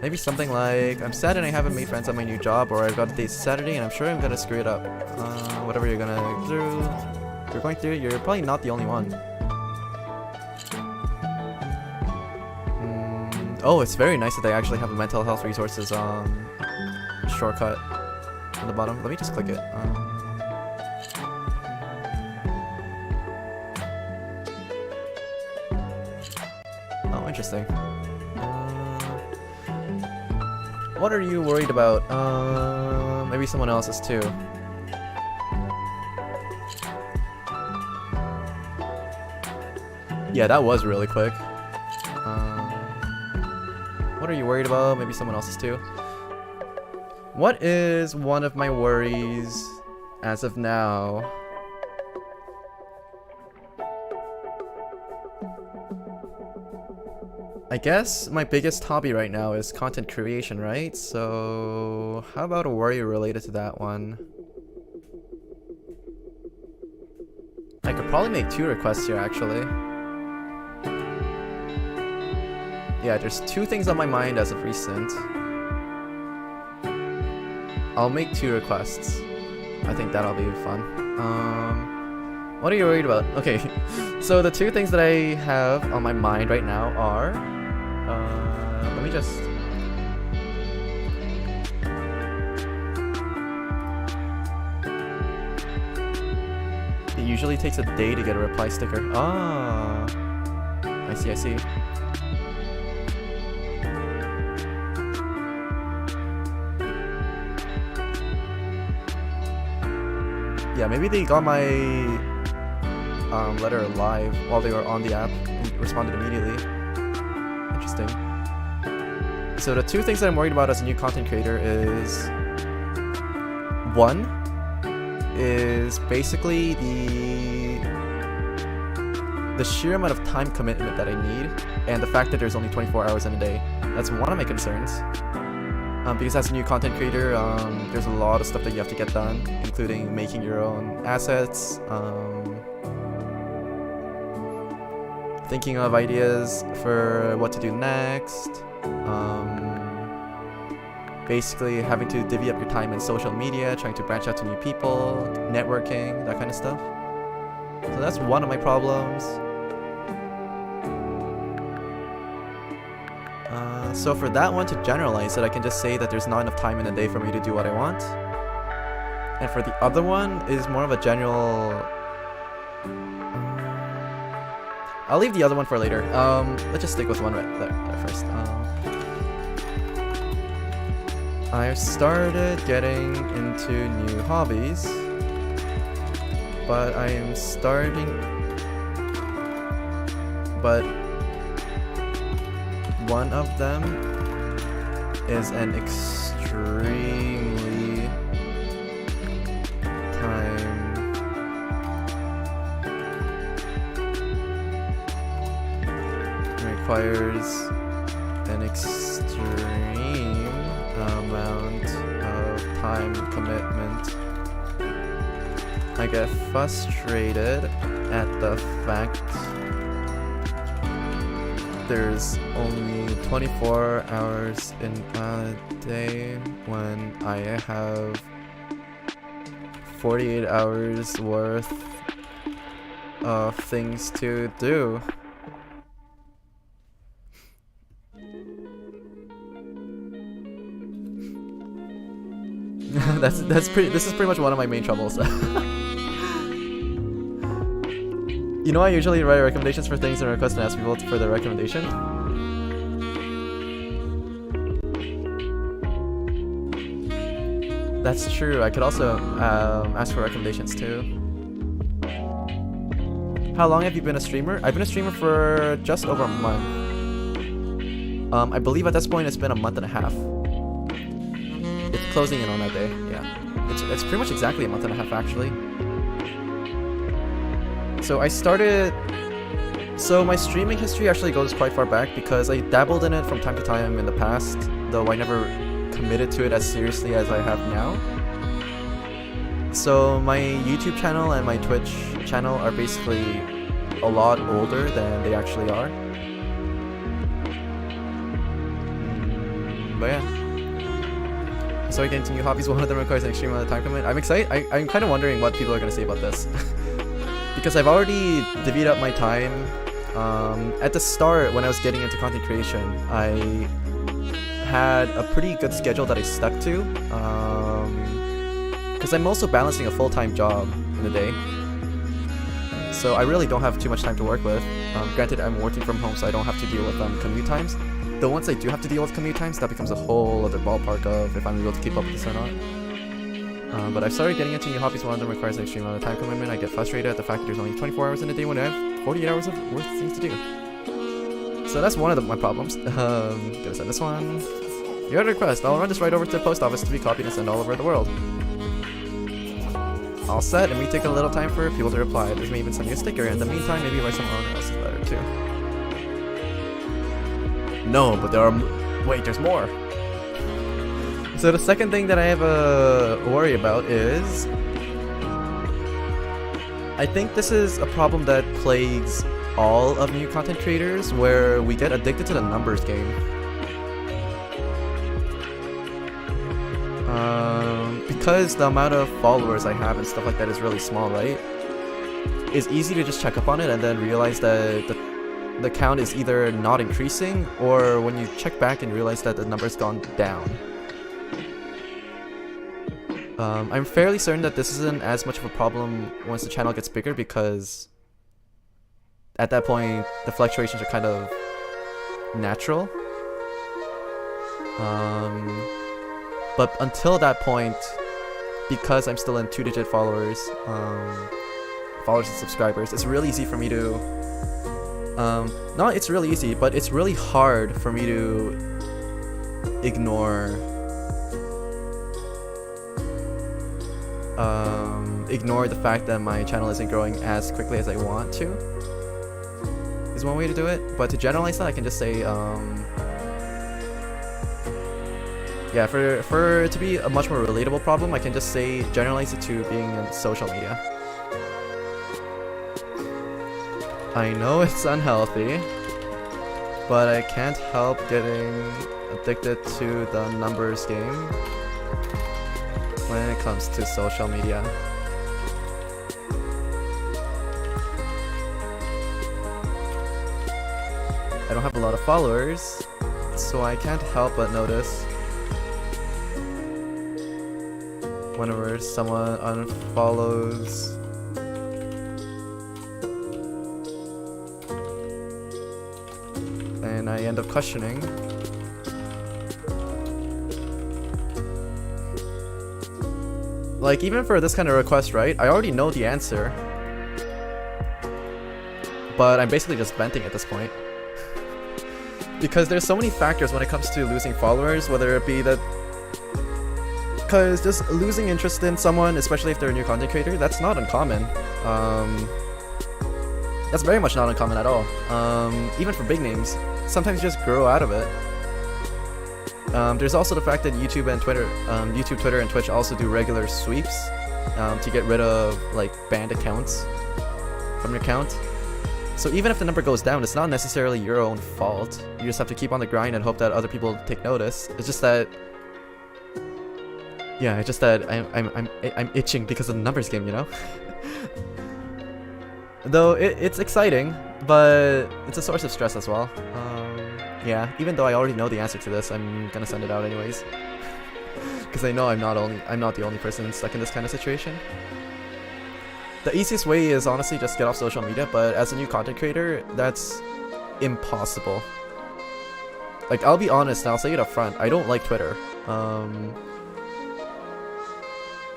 Maybe something like, I'm sad and I haven't made friends on my new job, or I've got a date Saturday and I'm sure I'm gonna screw it up. Whatever you're going through, you're probably not the only one. Oh, it's very nice that they actually have a mental health resources shortcut on the bottom. Let me just click it. Oh, interesting. What are you worried about? Maybe someone else is too. Yeah, that was really quick. What are you worried about? Maybe someone else is too. What is one of my worries as of now? I guess my biggest hobby right now is content creation, right? So how about a worry related to that one? I could probably make 2 requests here, actually. Yeah, there's 2 things on my mind as of recent. I'll make 2 requests. I think that'll be fun. What are you worried about? Okay, so the 2 things that I have on my mind right now are... let me just... It usually takes a day to get a reply sticker. Ah, I see, I see. Yeah, maybe they got my letter live while they were on the app and responded immediately. Interesting. So the 2 things that I'm worried about as a new content creator is... One is basically the sheer amount of time commitment that I need, and the fact that there's only 24 hours in a day. That's one of my concerns. Because as a new content creator, there's a lot of stuff that you have to get done, including making your own assets, thinking of ideas for what to do next, basically having to divvy up your time in social media, trying to branch out to new people, networking, that kind of stuff. So that's one of my problems. So for that one, to generalize it, I can just say that there's not enough time in a day for me to do what I want. And for the other one is more of a general... I'll leave the other one for later. Let's just stick with one right there first. I've started getting into new hobbies, but I'm starting... But one of them is an extremely requires an extreme amount of time commitment. I get frustrated at the fact there's only 24 hours in a day when I have 48 hours worth of things to do. This is pretty much one of my main troubles. You know, I usually write recommendations for things and request and ask people for their recommendation. That's true. I could also ask for recommendations too. How long have you been a streamer? I've been a streamer for just over a month. I believe at this point it's been a month and a half. It's closing in on that day. Yeah, it's pretty much exactly a month and a half actually. So I started... So my streaming history actually goes quite far back because I dabbled in it from time to time in the past, though I never committed to it as seriously as I have now. So my YouTube channel and my Twitch channel are basically a lot older than they actually are. But yeah. So I get into new hobbies, one of them requires an extreme amount of time commitment. I'm excited. I'm kind of wondering what people are going to say about this. Because I've already divvied up my time At the start, when I was getting into content creation, I had a pretty good schedule that I stuck to, because I'm also balancing a full-time job in the day, so I really don't have too much time to work with. Granted, I'm working from home, so I don't have to deal with commute times. Though once I do have to deal with commute times, that becomes a whole other ballpark of if I'm able to keep up with this or not. But I've started getting into new hobbies. One of them requires an extreme amount of time commitment. I get frustrated at the fact that there's only 24 hours in a day when I have 48 hours of worth of things to do. So that's one of my problems. Gonna send this one. You had a request. I'll run this right over to the post office to be copied and sent all over the world. All set, and we take a little time for people to reply. There's me even sending a sticker. In the meantime, maybe write someone else's letter too. No, but there are... Wait, there's more. So the second thing that I have a worry about is... I think this is a problem that plagues all of new content creators, where we get addicted to the numbers game. Because the amount of followers I have and stuff like that is really small, right? It's easy to just check up on it and then realize that the count is either not increasing, or when you check back and realize that the number's gone down. I'm fairly certain that this isn't as much of a problem once the channel gets bigger, because at that point the fluctuations are kind of natural. But until that point, because I'm still in 2-digit followers and subscribers, it's really easy for me to not it's really easy, but it's really hard for me to ignore the fact that my channel isn't growing as quickly as I want to, is one way to do it. But to generalize that, I can just say, yeah, for it to be a much more relatable problem, I can just say generalize it to being in social media. I know it's unhealthy, but I can't help getting addicted to the numbers game when it comes to social media. I don't have a lot of followers, so I can't help but notice whenever someone unfollows and I end up questioning. Like, even for this kind of request, right? I already know the answer, but I'm basically just venting at this point. Because there's so many factors when it comes to losing followers, whether it be that... Because just losing interest in someone, especially if they're a new content creator, that's not uncommon. That's very much not uncommon at all. Even for big names, sometimes you just grow out of it. There's also the fact that YouTube, Twitter, and Twitch also do regular sweeps to get rid of like banned accounts from your account. So even if the number goes down, it's not necessarily your own fault. You just have to keep on the grind and hope that other people take notice. It's just that, yeah, it's just that I'm itching because of the numbers game, you know. Though it's exciting, but it's a source of stress as well. Yeah, even though I already know the answer to this, I'm gonna send it out anyways, because I know I'm not the only person stuck in this kind of situation. The easiest way is honestly just get off social media, but as a new content creator, that's impossible. Like, I'll be honest and I'll say it up front, I don't like Twitter.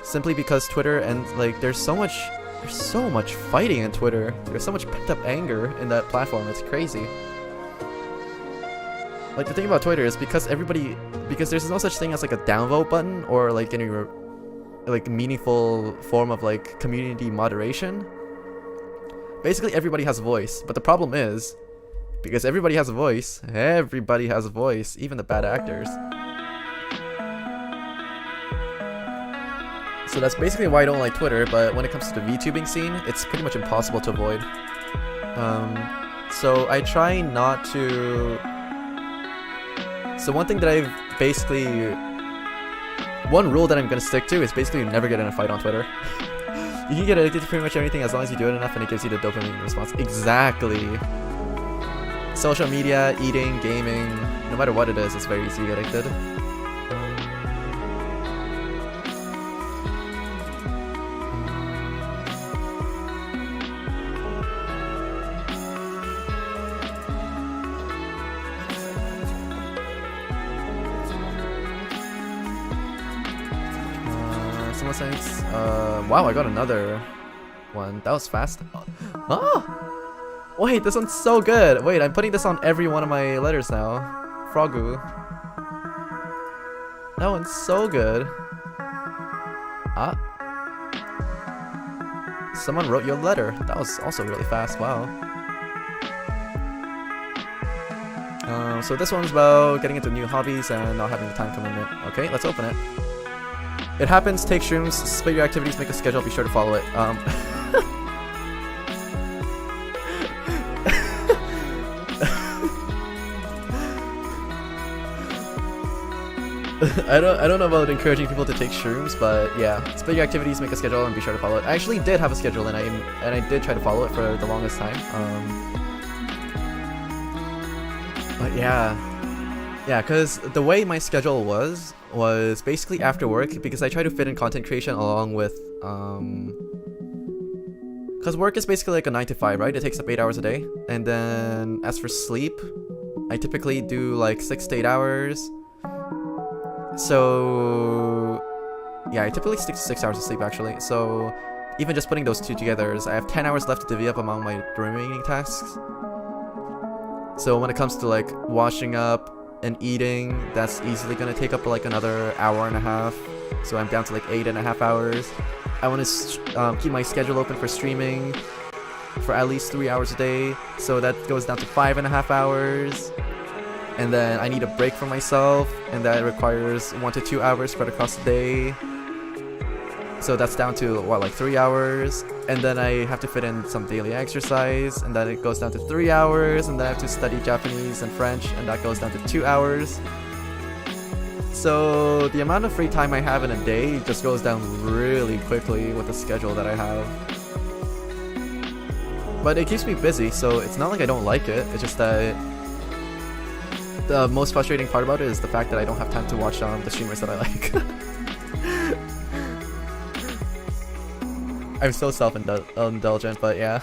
Simply because Twitter, and like there's so much fighting in Twitter. There's so much pent up anger in that platform. It's crazy. Like, the thing about Twitter is because there's no such thing as like a downvote button or like any like meaningful form of like community moderation. Basically everybody has a voice, but the problem is, because everybody has a voice, even the bad actors. So that's basically why I don't like Twitter, but when it comes to the VTubing scene, it's pretty much impossible to avoid. So I try not to... So one thing that one rule that I'm gonna stick to is basically never get in a fight on Twitter. You can get addicted to pretty much everything as long as you do it enough and it gives you the dopamine response. Exactly. social media, eating, gaming, no matter what it is, it's very easy to get addicted. Someone thinks, wow, I got another one. That was fast. Oh! Wait, this one's so good. Wait, I'm putting this on every one of my letters now. Frogu. That one's so good. Ah. Someone wrote you a letter. That was also really fast. Wow. So this one's about getting into new hobbies and not having the time commitment. Okay, let's open it. It happens, take shrooms, split your activities, make a schedule, be sure to follow it. I don't know about encouraging people to take shrooms, but yeah, split your activities, make a schedule, and be sure to follow it. I actually did have a schedule, and I did try to follow it for the longest time. But yeah, because the way my schedule was basically after work, because I try to fit in content creation along with because work is basically like a 9 to 5, right? It takes up 8 hours a day, and then as for sleep, I typically do like 6 to 8 hours. So yeah, I typically stick to 6 hours of sleep actually. So even just putting those two together, I have 10 hours left to divvy up among my remaining tasks. So when it comes to like washing up and eating, that's easily gonna take up like another hour and a half. So I'm down to like 8.5 hours. I want to keep my schedule open for streaming for at least 3 hours a day. So that goes down to 5.5 hours. And then I need a break for myself, and that requires 1 to 2 hours spread across the day. So that's down to what, like 3 hours, and then I have to fit in some daily exercise, and then it goes down to 3 hours, and then I have to study Japanese and French, and that goes down to 2 hours. So the amount of free time I have in a day just goes down really quickly with the schedule that I have. But it keeps me busy, so it's not like I don't like it, it's just that the most frustrating part about it is the fact that I don't have time to watch the streamers that I like. I'm so self-indulgent, but yeah.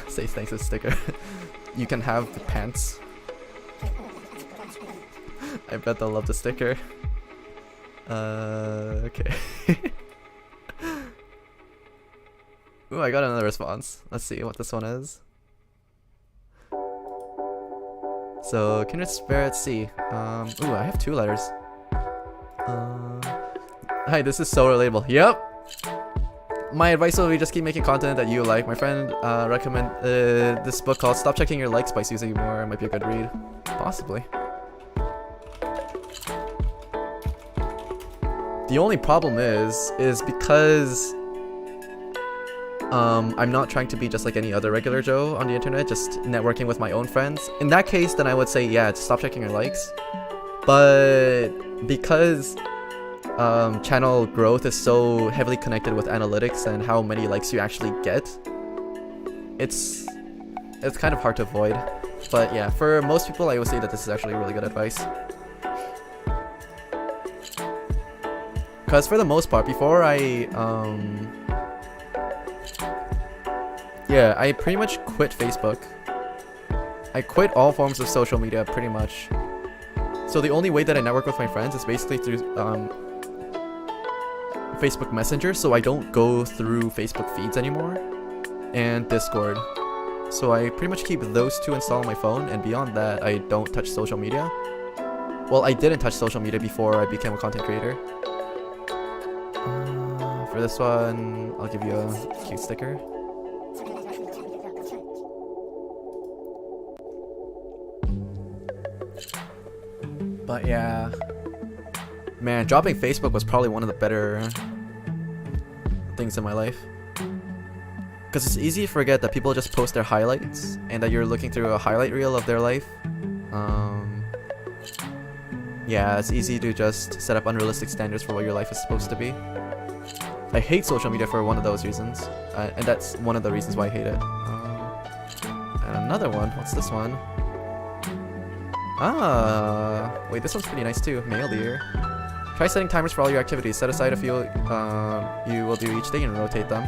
Say thanks to sticker. You can have the pants. I bet they'll love the sticker. Okay. Ooh, I got another response. Let's see what this one is. So, kindred spirit C. Ooh, I have 2 letters. Hi, this is so relatable. Yep! My advice will be just keep making content that you like. My friend recommended this book called Stop Checking Your Likes by Susie Moore. It might be a good read. Possibly. The only problem is because I'm not trying to be just like any other regular Joe on the internet, just networking with my own friends. In that case, then I would say, yeah, stop checking your likes. But because channel growth is so heavily connected with analytics and how many likes you actually get, it's kind of hard to avoid. But yeah, for most people, I would say that this is actually really good advice. Because for the most part, before I pretty much quit Facebook. I quit all forms of social media pretty much. So the only way that I network with my friends is basically through Facebook Messenger, so I don't go through Facebook feeds anymore, and Discord. So I pretty much keep those 2 installed on my phone, and beyond that, I don't touch social media. Well, I didn't touch social media before I became a content creator. For this one, I'll give you a cute sticker. But yeah, man, dropping Facebook was probably one of the better things in my life. Because it's easy to forget that people just post their highlights and that you're looking through a highlight reel of their life. Yeah, it's easy to just set up unrealistic standards for what your life is supposed to be. I hate social media for one of those reasons, and that's one of the reasons why I hate it. And another one, what's this one? Wait, this one's pretty nice too. Male deer. Try setting timers for all your activities. Set aside a few you will do each day and rotate them.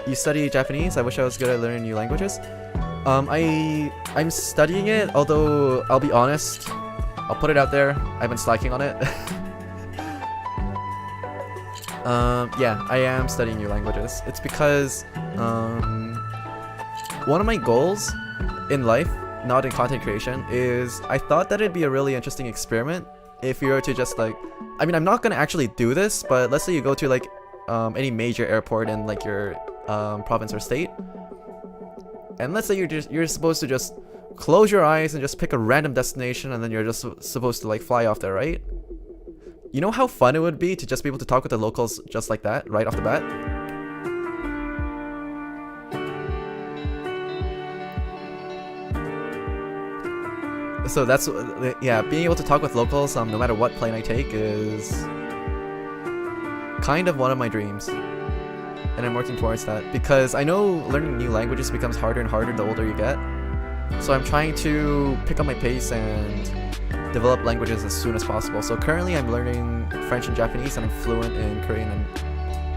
You study Japanese? I wish I was good at learning new languages. I'm studying it, although I'll be honest, I'll put it out there, I've been slacking on it. Yeah, I am studying new languages. It's because one of my goals in life, not in content creation, is I thought that it'd be a really interesting experiment if you were to just like, I mean, I'm not gonna actually do this, but let's say you go to like any major airport in like your province or state, and let's say you're supposed to just close your eyes and just pick a random destination, and then you're just supposed to like fly off there, right? You know how fun it would be to just be able to talk with the locals just like that, right off the bat? So that's, yeah, being able to talk with locals no matter what plane I take is kind of one of my dreams. And I'm working towards that because I know learning new languages becomes harder and harder the older you get. So I'm trying to pick up my pace and develop languages as soon as possible. So currently I'm learning French and Japanese, and I'm fluent in Korean and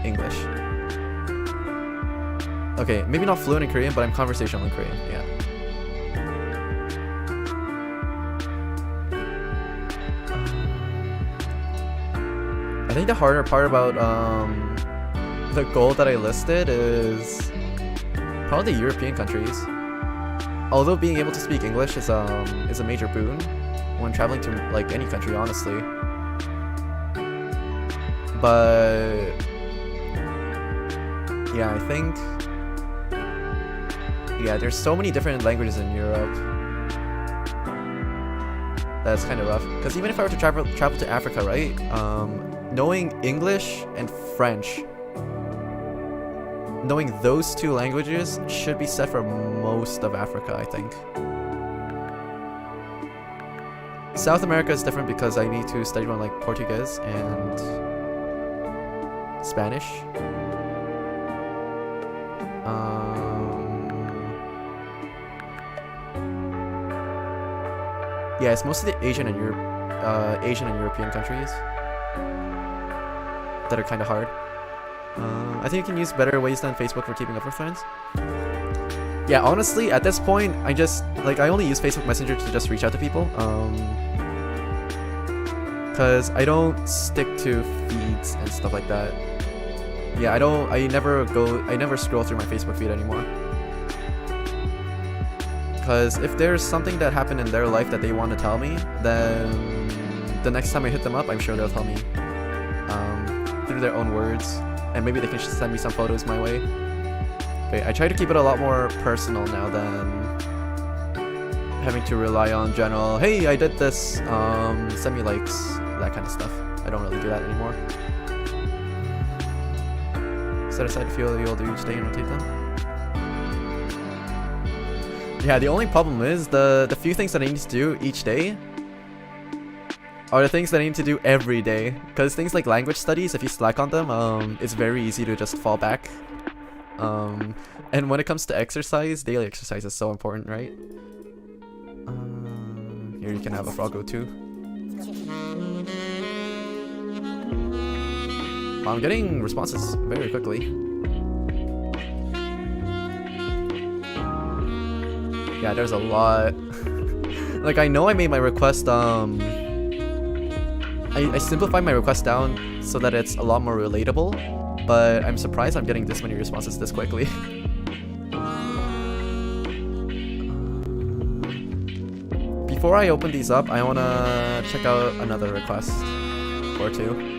English. Okay, maybe not fluent in Korean, but I'm conversational in Korean, yeah. I think the harder part about the goal that I listed is probably the European countries. Although being able to speak English is a major boon when traveling to like any country, honestly. But yeah, I think there's so many different languages in Europe. That's kind of rough. Because even if I were to travel to Africa, right? Knowing English and French, knowing those two languages should be set for most of Africa, I think. South America is different because I need to study one like Portuguese and Spanish. Yeah, it's mostly the Asian and European countries that are kind of hard. I think you can use better ways than Facebook for keeping up with friends. Yeah, honestly, at this point, I only use Facebook Messenger to just reach out to people. Cause I don't stick to feeds and stuff like that. Yeah, I never scroll through my Facebook feed anymore. Cause if there's something that happened in their life that they want to tell me, then the next time I hit them up, I'm sure they'll tell me through their own words, and maybe they can just send me some photos my way. Okay, I try to keep it a lot more personal now than having to rely on general, hey, I did this, send me likes, that kind of stuff. I don't really do that anymore. Set aside a few you'll do each day and rotate them. Yeah, the only problem is the few things that I need to do each day are the things that I need to do every day. Because things like language studies, if you slack on them, it's very easy to just fall back. And when it comes to exercise, daily exercise is so important, right? Here you can have a froggo too. I'm getting responses very quickly. Yeah, there's a lot. Like, I know I made my request, I simplified my request down so that it's a lot more relatable, but I'm surprised I'm getting this many responses this quickly. Before I open these up, I wanna check out another request or two.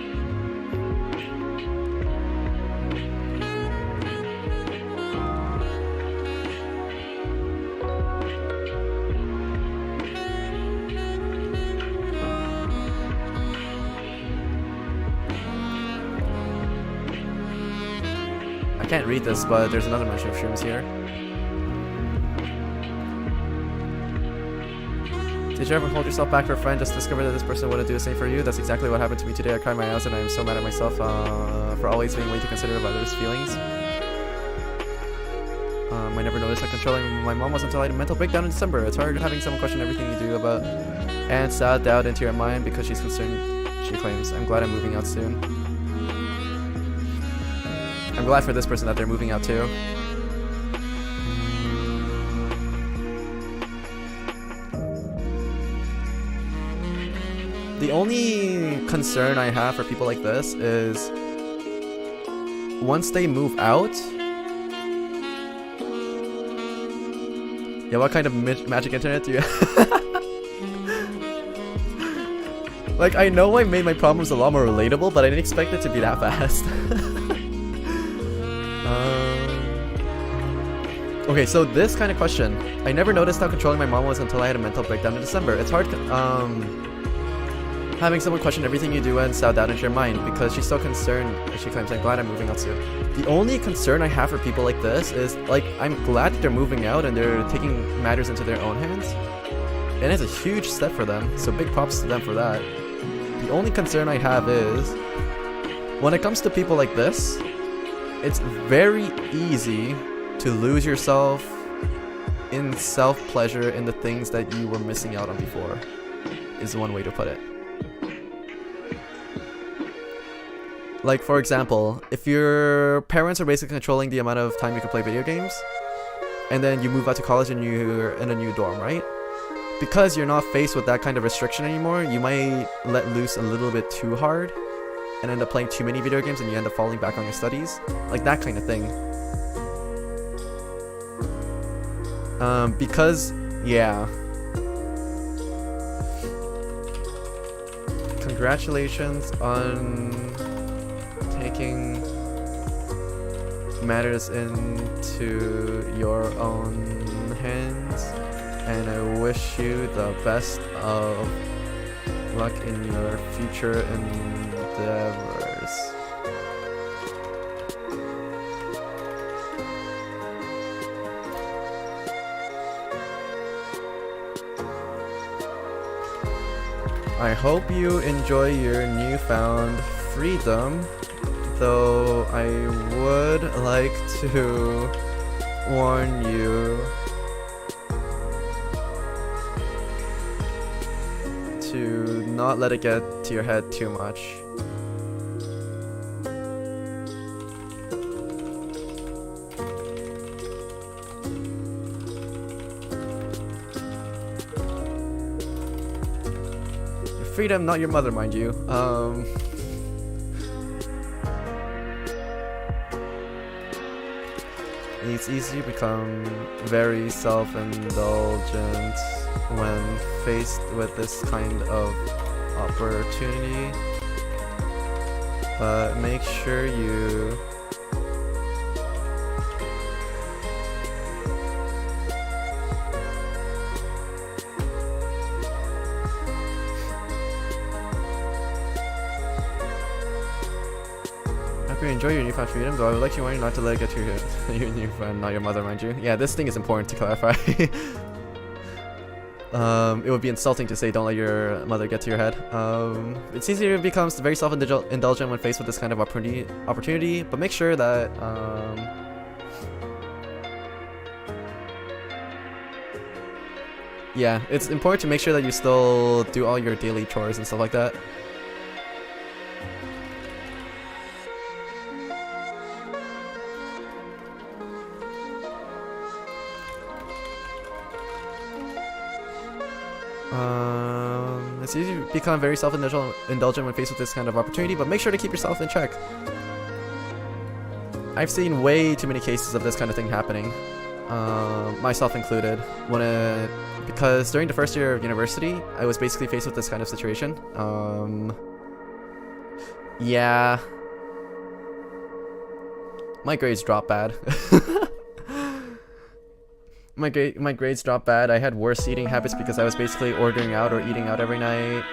I can't read this, but there's another mention of shrooms here. Did you ever hold yourself back for a friend, just discover that this person wouldn't do the same for you? That's exactly what happened to me today. I cried my eyes and I am so mad at myself for always being way too considerate of others' feelings. I never noticed how controlling my mom was until I had a mental breakdown in December. It's hard having someone question everything you do about and sad doubt into your mind because she's concerned, she claims. I'm glad I'm moving out soon. I'm glad for this person that they're moving out too. The only concern I have for people like this is once they move out. Yeah, what kind of magic internet do you have? Like, I know I made my problems a lot more relatable, but I didn't expect it to be that fast. Okay, so this kind of question. I never noticed how controlling my mom was until I had a mental breakdown in December. It's hard having someone question everything you do and sound down into your mind because she's so concerned, she claims. I'm glad I'm moving out soon. The only concern I have for people like this is, like, I'm glad that they're moving out and they're taking matters into their own hands. And it's a huge step for them, so big props to them for that. The only concern I have is, when it comes to people like this, it's very easy to lose yourself in self-pleasure in the things that you were missing out on before, is one way to put it. Like, for example, if your parents are basically controlling the amount of time you can play video games, and then you move out to college and you're in a new dorm, right? Because you're not faced with that kind of restriction anymore, you might let loose a little bit too hard and end up playing too many video games and you end up falling back on your studies. Like that kind of thing. Because, yeah. Congratulations on taking matters into your own hands, and I wish you the best of luck in your future endeavors. I hope you enjoy your newfound freedom, though I would like to warn you to not let it get to your head too much. Your freedom, not your mother, mind you. It's easy to become very self-indulgent when faced with this kind of opportunity, but make sure you enjoy your newfound freedom, though I would like you not to let it get to your new friend, not your mother, mind you. Yeah, this thing is important to clarify. It would be insulting to say don't let your mother get to your head. It's easier to become very self-indulgent when faced with this kind of opportunity, but make sure that yeah, it's important to make sure that you still do all your daily chores and stuff like that. It's easy to become very self-indulgent when faced with this kind of opportunity, but make sure to keep yourself in check. I've seen way too many cases of this kind of thing happening, myself included, because during the first year of university, I was basically faced with this kind of situation. Yeah. My grades dropped bad. My grades dropped bad. I had worse eating habits because I was basically ordering out or eating out every night.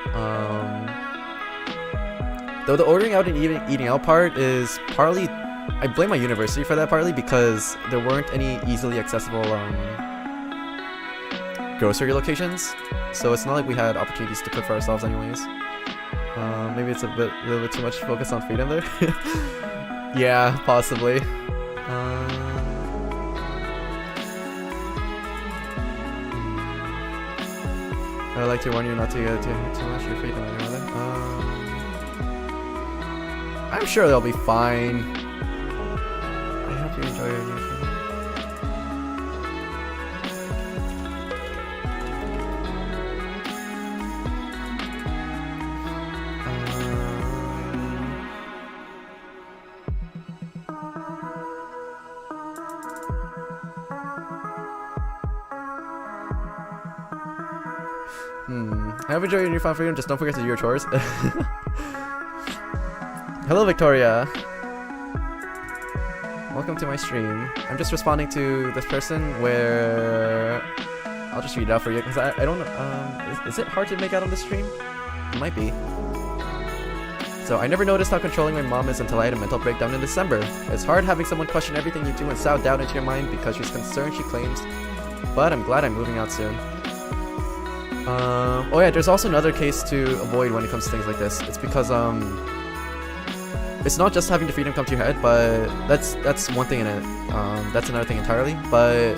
Though the ordering out and eating out part is partly, I blame my university for that partly because there weren't any easily accessible grocery locations. So it's not like we had opportunities to cook for ourselves anyways. Maybe it's a little bit too much focus on freedom there. Yeah, possibly. I would like to warn you not to get too much your freedom on your mother. I'm sure they'll be fine. I hope you enjoy your new freedom. I hope you enjoy your newfound freedom, just don't forget to do your chores. Hello, Victoria. Welcome to my stream. I'm just responding to this person where... I'll just read it out for you, because I don't know, is it hard to make out on the stream? It might be. So, I never noticed how controlling my mom is until I had a mental breakdown in December. It's hard having someone question everything you do and sow doubt into your mind because she's concerned, she claims. But I'm glad I'm moving out soon. Oh yeah, there's also another case to avoid when it comes to things like this. It's because, it's not just having the freedom come to your head, but that's one thing in it. That's another thing entirely, but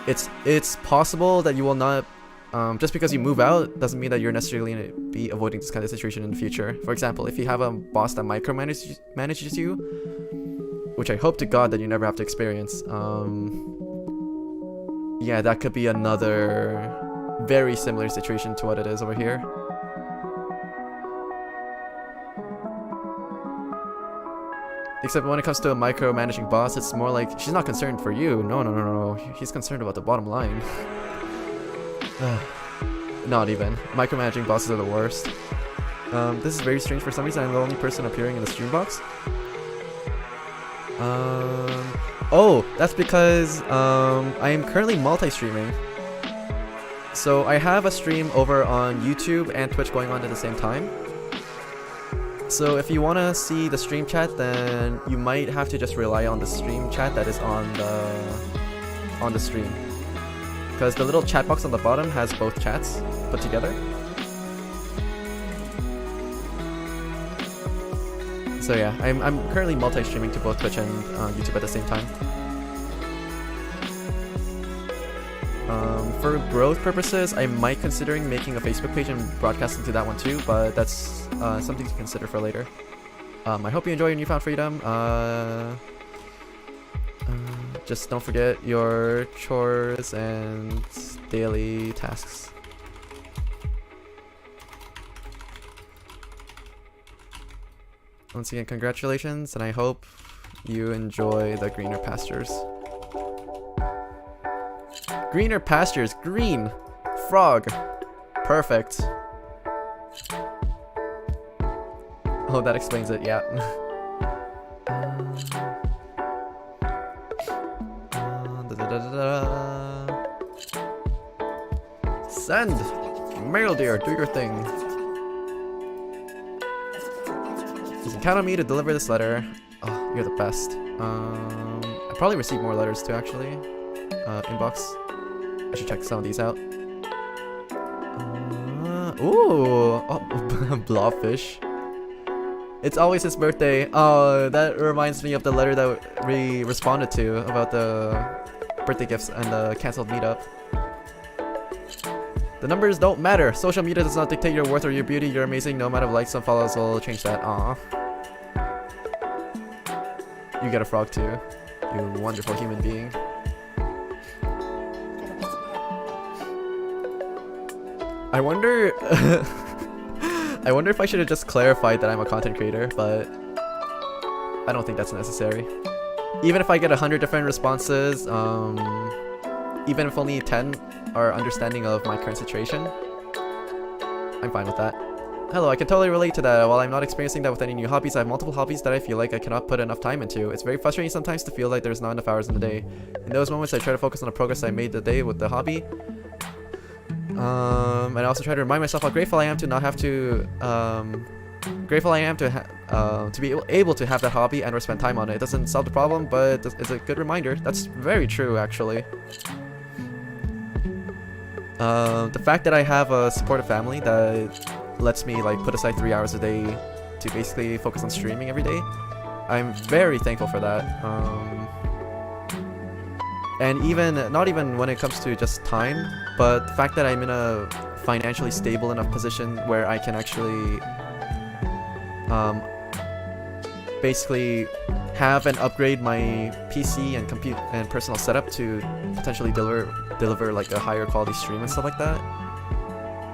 it's possible that you will not, just because you move out doesn't mean that you're necessarily going to be avoiding this kind of situation in the future. For example, if you have a boss that micromanages you, which I hope to God that you never have to experience, yeah, that could be another very similar situation to what it is over here. Except when it comes to a micromanaging boss, it's more like she's not concerned for you. No. She's concerned about the bottom line. Not even. Micromanaging bosses are the worst. This is very strange. For some reason, I'm the only person appearing in the stream box. Oh, that's because I am currently multi-streaming. So I have a stream over on YouTube and Twitch going on at the same time. So if you want to see the stream chat, then you might have to just rely on the stream chat that is on the stream. Because the little chat box on the bottom has both chats put together. So yeah, I'm currently multi-streaming to both Twitch and YouTube at the same time. For growth purposes, I might considering making a Facebook page and broadcasting to that one too, but that's something to consider for later. I hope you enjoy your newfound freedom. Just don't forget your chores and daily tasks. Once again, congratulations, and I hope you enjoy the greener pastures. Greener pastures, green, frog, perfect. Oh, that explains it, yeah. Send! Mail dear, do your thing. You can count on me to deliver this letter. Oh, you're the best. I probably received more letters too, actually. Inbox. I should check some of these out. Ooh! Oh, blobfish. It's always his birthday. Oh, that reminds me of the letter that we responded to about the birthday gifts and the cancelled meetup. The numbers don't matter. Social media does not dictate your worth or your beauty. You're amazing. No amount of likes and follows will change that. Aww. You get a frog too. You wonderful human being. I wonder... I wonder if I should have just clarified that I'm a content creator, but I don't think that's necessary. Even if I get 100 different responses, even if only 10 are understanding of my current situation, I'm fine with that. Hello, I can totally relate to that. While I'm not experiencing that with any new hobbies, I have multiple hobbies that I feel like I cannot put enough time into. It's very frustrating sometimes to feel like there's not enough hours in the day. In those moments, I try to focus on the progress I made the day with the hobby. And I also try to remind myself how grateful I am to not have to, to be able to have that hobby and or spend time on it. It doesn't solve the problem, but it's a good reminder. That's very true, actually. The fact that I have a supportive family that lets me like put aside 3 hours a day to basically focus on streaming every day, I'm very thankful for that. And even not even when it comes to just time, but the fact that I'm in a financially stable enough position where I can actually basically have and upgrade my PC and compute and personal setup to potentially deliver like a higher quality stream and stuff like that.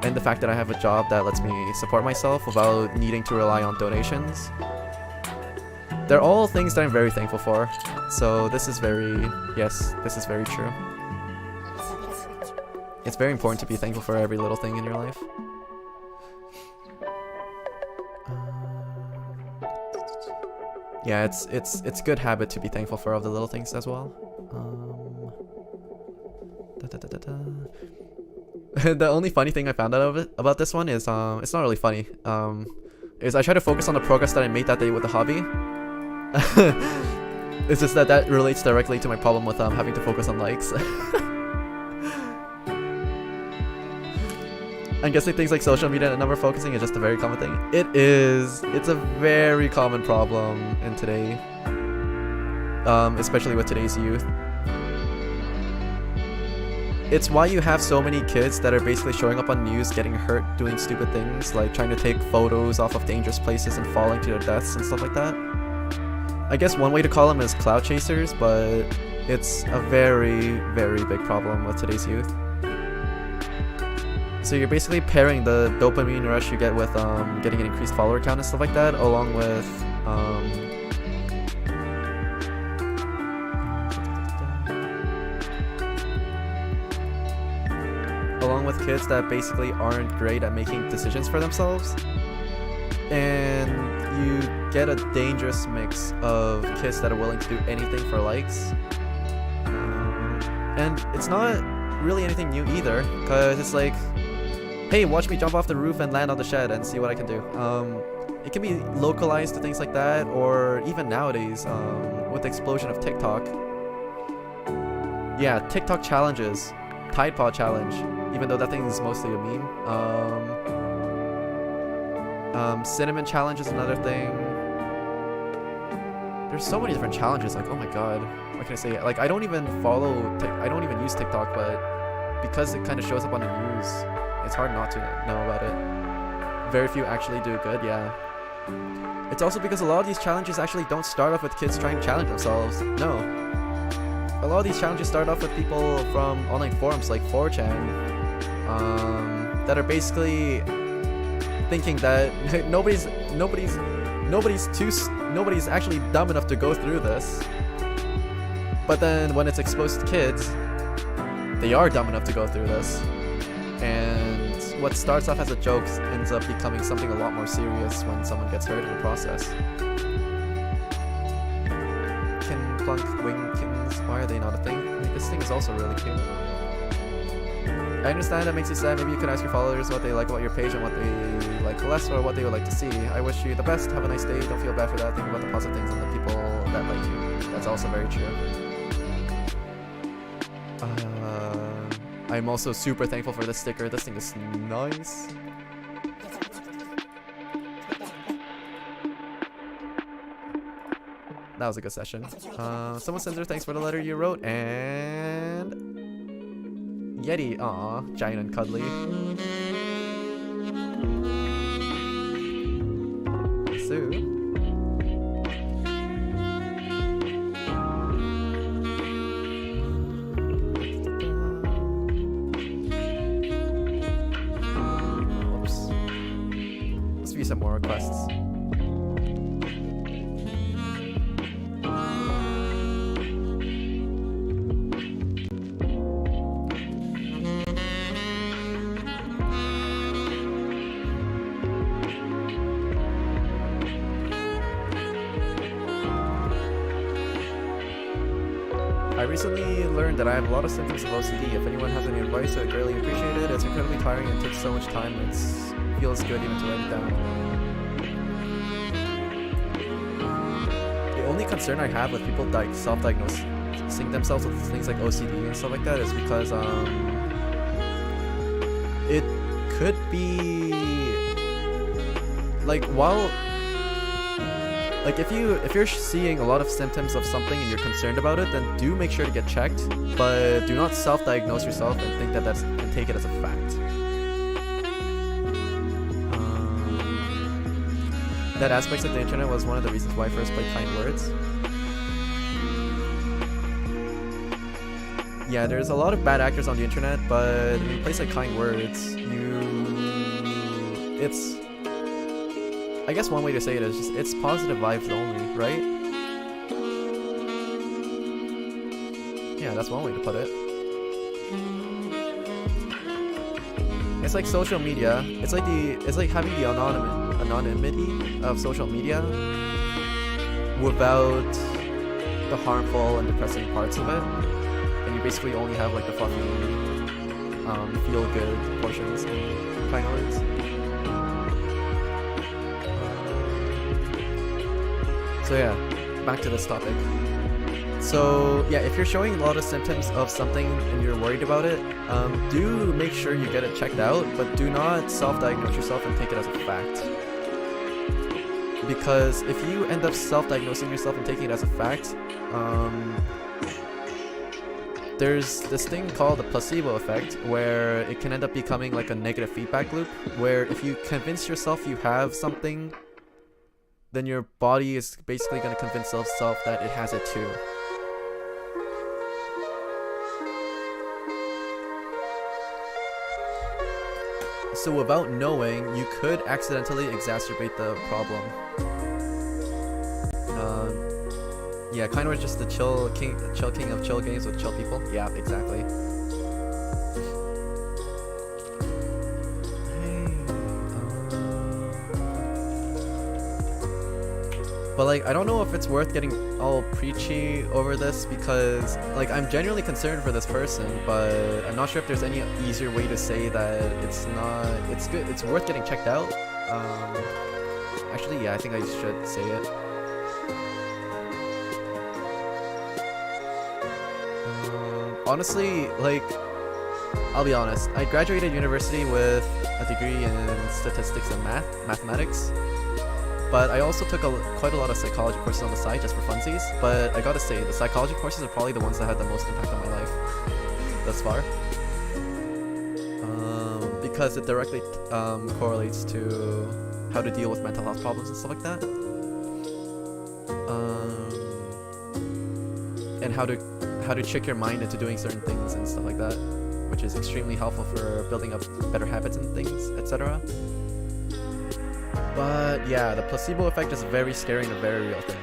And the fact that I have a job that lets me support myself without needing to rely on donations. They're all things that I'm very thankful for. So this is very, yes, this is very true. It's very important to be thankful for every little thing in your life. Yeah, it's good habit to be thankful for all the little things as well. The only funny thing I found out of it about this one is it's not really funny. Is I try to focus on the progress that I made that day with the hobby. It's just that relates directly to my problem with having to focus on likes. I'm guessing things like social media and number focusing is just a very common thing. It is. It's a very common problem in today, especially with today's youth. It's why you have so many kids that are basically showing up on news getting hurt doing stupid things, like trying to take photos off of dangerous places and falling to their deaths and stuff like that. I guess one way to call them is cloud chasers, but it's a very, very big problem with today's youth. So you're basically pairing the dopamine rush you get with getting an increased follower count and stuff like that, along with kids that basically aren't great at making decisions for themselves. And you get a dangerous mix of kids that are willing to do anything for likes. And it's not really anything new either, because it's like, hey, watch me jump off the roof and land on the shed and see what I can do. It can be localized to things like that, or even nowadays, with the explosion of TikTok. Yeah, TikTok challenges. Tide Pod challenge, even though that thing is mostly a meme. Cinnamon challenge is another thing. There's so many different challenges, like, oh my god, what can I say? Like, I don't even use TikTok, but because it kind of shows up on the news, it's hard not to know about it. Very few actually do good, yeah. It's also because a lot of these challenges actually don't start off with kids trying to challenge themselves. No. A lot of these challenges start off with people from online forums like 4chan, that are basically thinking that nobody's actually dumb enough to go through this. But then when it's exposed to kids, they are dumb enough to go through this. And what starts off as a joke ends up becoming something a lot more serious when someone gets hurt in the process. Kin Plunk Wingkins, why are they not a thing? I mean, this thing is also really cute. I understand that makes you sad. Maybe you could ask your followers what they like about your page and what they like less, or what they would like to see. I wish you the best. Have a nice day. Don't feel bad for that. Think about the positive things and the people that like you. That's also very true. I'm also super thankful for this sticker. This thing is nice. That was a good session. Someone sends her thanks for the letter you wrote, and Yeti, aw, giant and cuddly. Sue. Some more requests. I recently learned that I have a lot of symptoms of OCD. If anyone has any advice, I'd greatly appreciate it. It's incredibly tiring and takes so much time. It feels good even to write it down. The only concern I have with people self-diagnosing themselves with things like OCD and stuff like that is because it could be like, while like if you're seeing a lot of symptoms of something and you're concerned about it, then do make sure to get checked, but do not self-diagnose yourself and think and take it as a fact. That aspects of the internet was one of the reasons why I first played Kind Words. Yeah, there's a lot of bad actors on the internet, but in a place like Kind Words, it's, I guess one way to say it is just, it's positive vibes only, right? Yeah, that's one way to put it. It's like social media. It's like having the anonymity of social media without the harmful and depressing parts of it, and you basically only have like the fluffy, feel-good portions in Kind Words. So yeah, back to this topic. So yeah, if you're showing a lot of symptoms of something and you're worried about it, do make sure you get it checked out, but do not self-diagnose yourself and take it as a fact. Because if you end up self-diagnosing yourself and taking it as a fact, there's this thing called the placebo effect, where it can end up becoming like a negative feedback loop, where if you convince yourself you have something, then your body is basically going to convince itself that it has it too. So without knowing, you could accidentally exacerbate the problem. Yeah, kind of just the chill king of chill games with chill people. Yeah, exactly. But like, I don't know if it's worth getting all preachy over this, because like, I'm genuinely concerned for this person, but I'm not sure if there's any easier way to say that it's good, it's worth getting checked out. Actually, yeah, I think I should say it. Honestly, like, I'll be honest, I graduated university with a degree in statistics and mathematics. But I also took quite a lot of psychology courses on the side just for funsies. But I gotta say, the psychology courses are probably the ones that had the most impact on my life thus far. Because it directly correlates to how to deal with mental health problems and stuff like that. And how to trick your mind into doing certain things and stuff like that, which is extremely helpful for building up better habits and things, etc. But yeah, the placebo effect is very scary and a very real thing.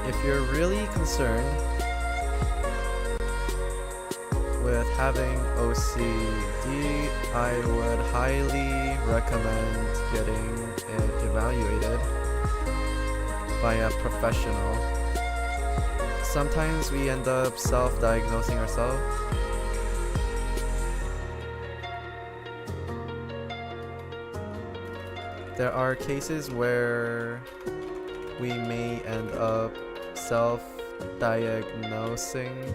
If you're really concerned with having OCD, I would highly recommend getting it evaluated by a professional. Sometimes we end up self-diagnosing ourselves. There are cases where we may end up self-diagnosing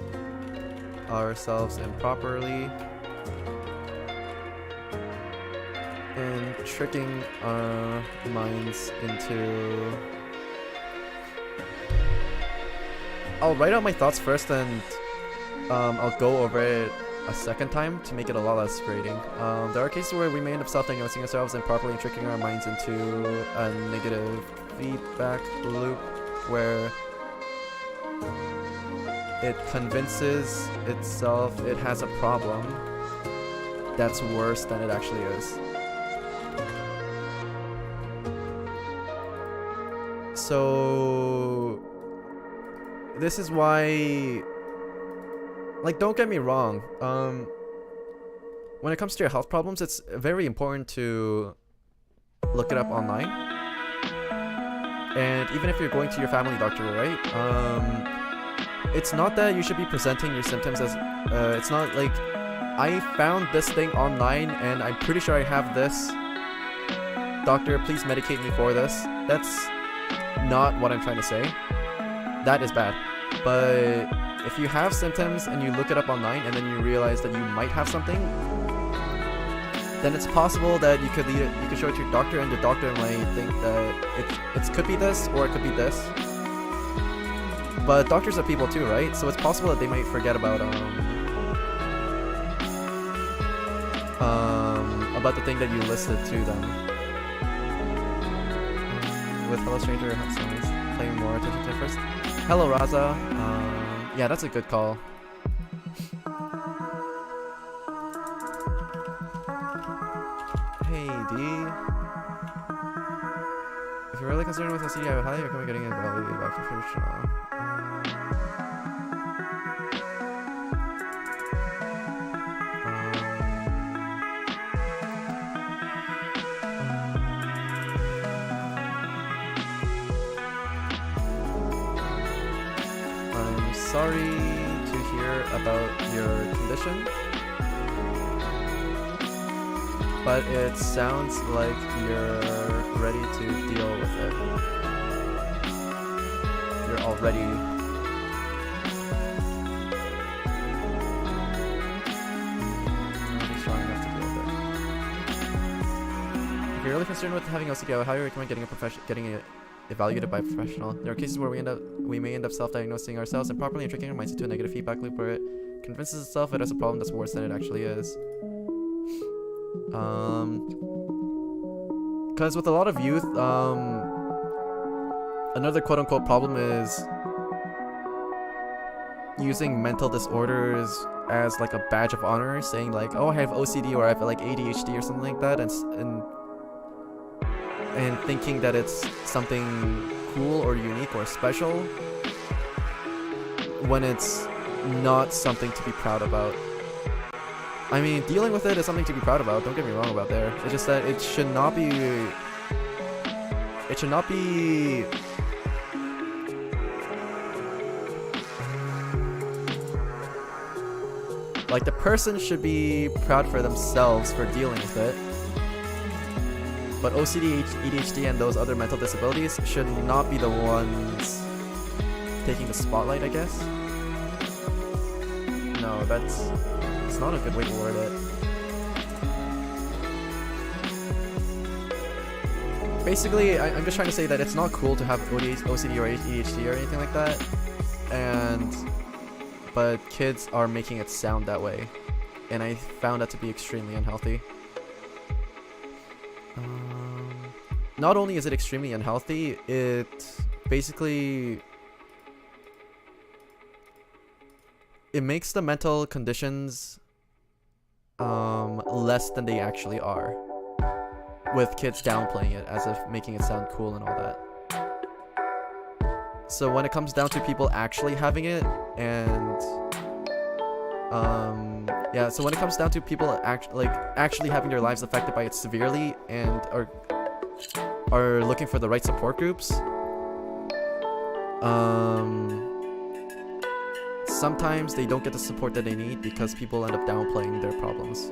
ourselves improperly and tricking our minds into... I'll write out my thoughts first, and I'll go over it a second time to make it a lot less grating. There are cases where we may end up self-diagnosing ourselves improperly and tricking our minds into a negative feedback loop where it convinces itself it has a problem that's worse than it actually is. So this is why, like, don't get me wrong, when it comes to your health problems, it's very important to look it up online. And even if you're going to your family doctor, right, it's not that you should be presenting your symptoms as, it's not like, I found this thing online and I'm pretty sure I have this. Doctor, please medicate me for this. That's not what I'm trying to say. That is bad. But If you have symptoms and you look it up online and then you realize that you might have something, then it's possible that you could show it to your doctor, and the doctor might think that it could be this or it could be this. But doctors are people too, right? So it's possible that they might forget about the thing that you listed to them. With Hello Stranger, that's nice. Paying more attention to first. Hello Raza. Yeah, that's a good call. Hey D. If you're really concerned with OCD, I would highly recommend getting it evaluated by a professional. I'm sorry to hear about your condition, but it sounds like you're ready to deal with it. You're already strong enough to deal with it. If you're really concerned with having OCD, I would highly recommend getting it evaluated by a professional. There are cases where we may end up self-diagnosing ourselves improperly and tricking our minds into a negative feedback loop where it convinces itself it has a problem that's worse than it actually is. Because with a lot of youth, another quote-unquote problem is using mental disorders as like a badge of honor, saying like, oh, I have OCD or I have like ADHD or something like that, and thinking that it's something cool or unique or special when it's not something to be proud about. I mean, dealing with it is something to be proud about, don't get me wrong about there. It's just that it should not be like, the person should be proud for themselves for dealing with it. But OCD, ADHD, and those other mental disabilities should not be the ones taking the spotlight, I guess. No, it's not a good way to word it. Basically, I'm just trying to say that it's not cool to have OCD or ADHD or anything like that, but kids are making it sound that way, and I found that to be extremely unhealthy. Not only is it extremely unhealthy, it basically makes the mental conditions less than they actually are, with kids downplaying it as if making it sound cool and all that. So when it comes down to people actually having it, and so when it comes down to people actually having their lives affected by it severely and are looking for the right support groups, sometimes they don't get the support that they need because people end up downplaying their problems.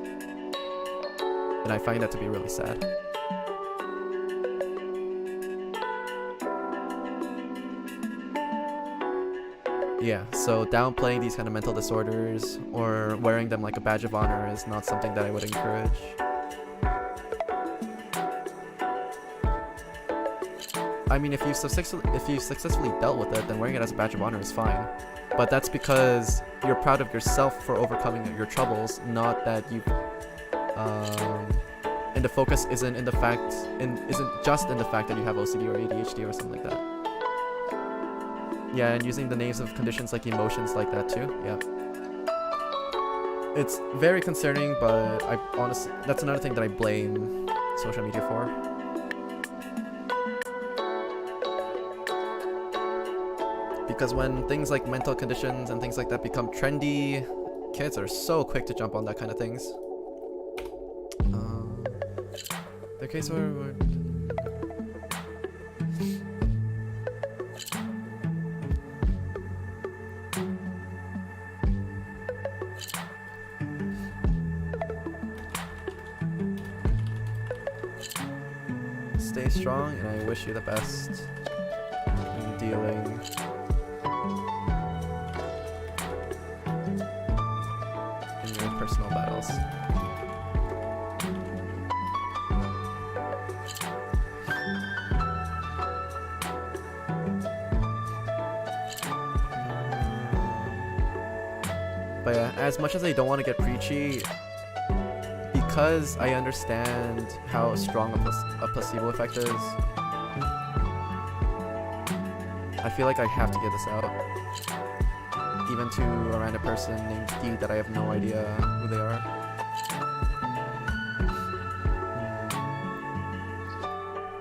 And I find that to be really sad. Yeah, so downplaying these kind of mental disorders or wearing them like a badge of honor is not something that I would encourage. I mean, if you successfully dealt with it, then wearing it as a badge of honor is fine. But that's because you're proud of yourself for overcoming your troubles, not that you and the focus isn't just in the fact that you have OCD or ADHD or something like that. Yeah, and using the names of conditions like emotions like that too. Yeah. It's very concerning, but I honestly, that's another thing that I blame social media for. Because when things like mental conditions and things like that become trendy, kids are so quick to jump on that kind of things. The case where stay strong, and I wish you the best in dealing But yeah, as much as I don't want to get preachy, because I understand how strong a placebo effect is, I feel like I have to get this out. Even to a random person named D that I have no idea who they are.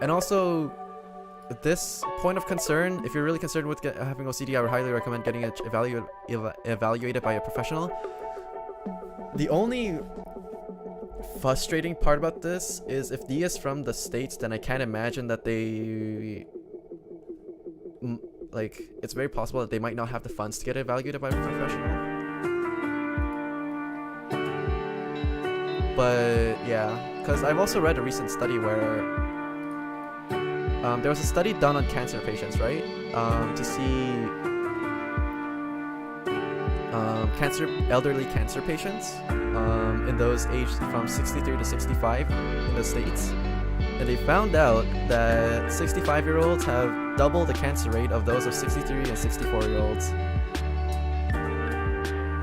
And also, this point of concern, if you're really concerned with having OCD, I would highly recommend getting it evaluated by a professional. The only frustrating part about this is if D is from the States, then I can't imagine that they... like, it's very possible that they might not have the funds to get evaluated by a professional. But yeah, because I've also read a recent study where there was a study done on cancer patients, right? To see elderly cancer patients in those aged from 63 to 65 in the States. And they found out that 65-year-olds have double the cancer rate of those of 63 and 64-year-olds.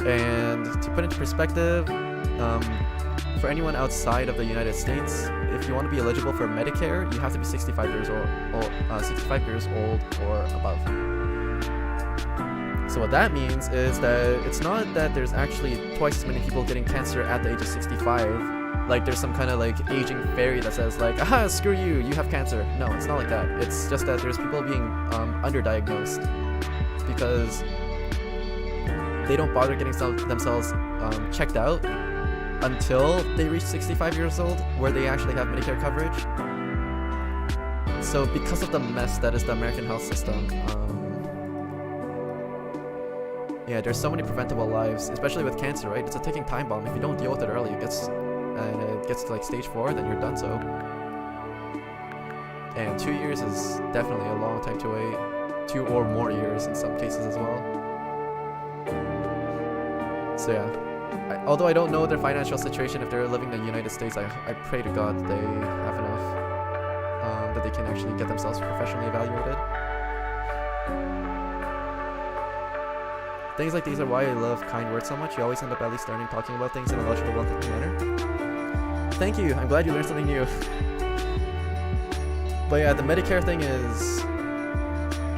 And to put into perspective, for anyone outside of the United States, if you want to be eligible for Medicare, you have to be 65 years old or above. So what that means is that it's not that there's actually twice as many people getting cancer at the age of 65. Like there's some kind of like aging fairy that says like, aha, screw you, you have cancer. No, it's not like that. It's just that there's people being underdiagnosed because they don't bother getting themselves checked out until they reach 65 years old, where they actually have Medicare coverage. So because of the mess that is the American health system, yeah, there's so many preventable lives, especially with cancer, right? It's a ticking time bomb. If you don't deal with it early, it gets to like stage 4, then you're done so. And 2 years is definitely a long time to wait. 2 or more years in some cases as well. So yeah, although I don't know their financial situation, if they're living in the United States, I pray to God they have enough that they can actually get themselves professionally evaluated. Things like these are why I love kind words so much. You always end up at least learning, talking about things in a logical, well-thinking manner. Thank you. I'm glad you learned something new. But yeah, the Medicare thing is...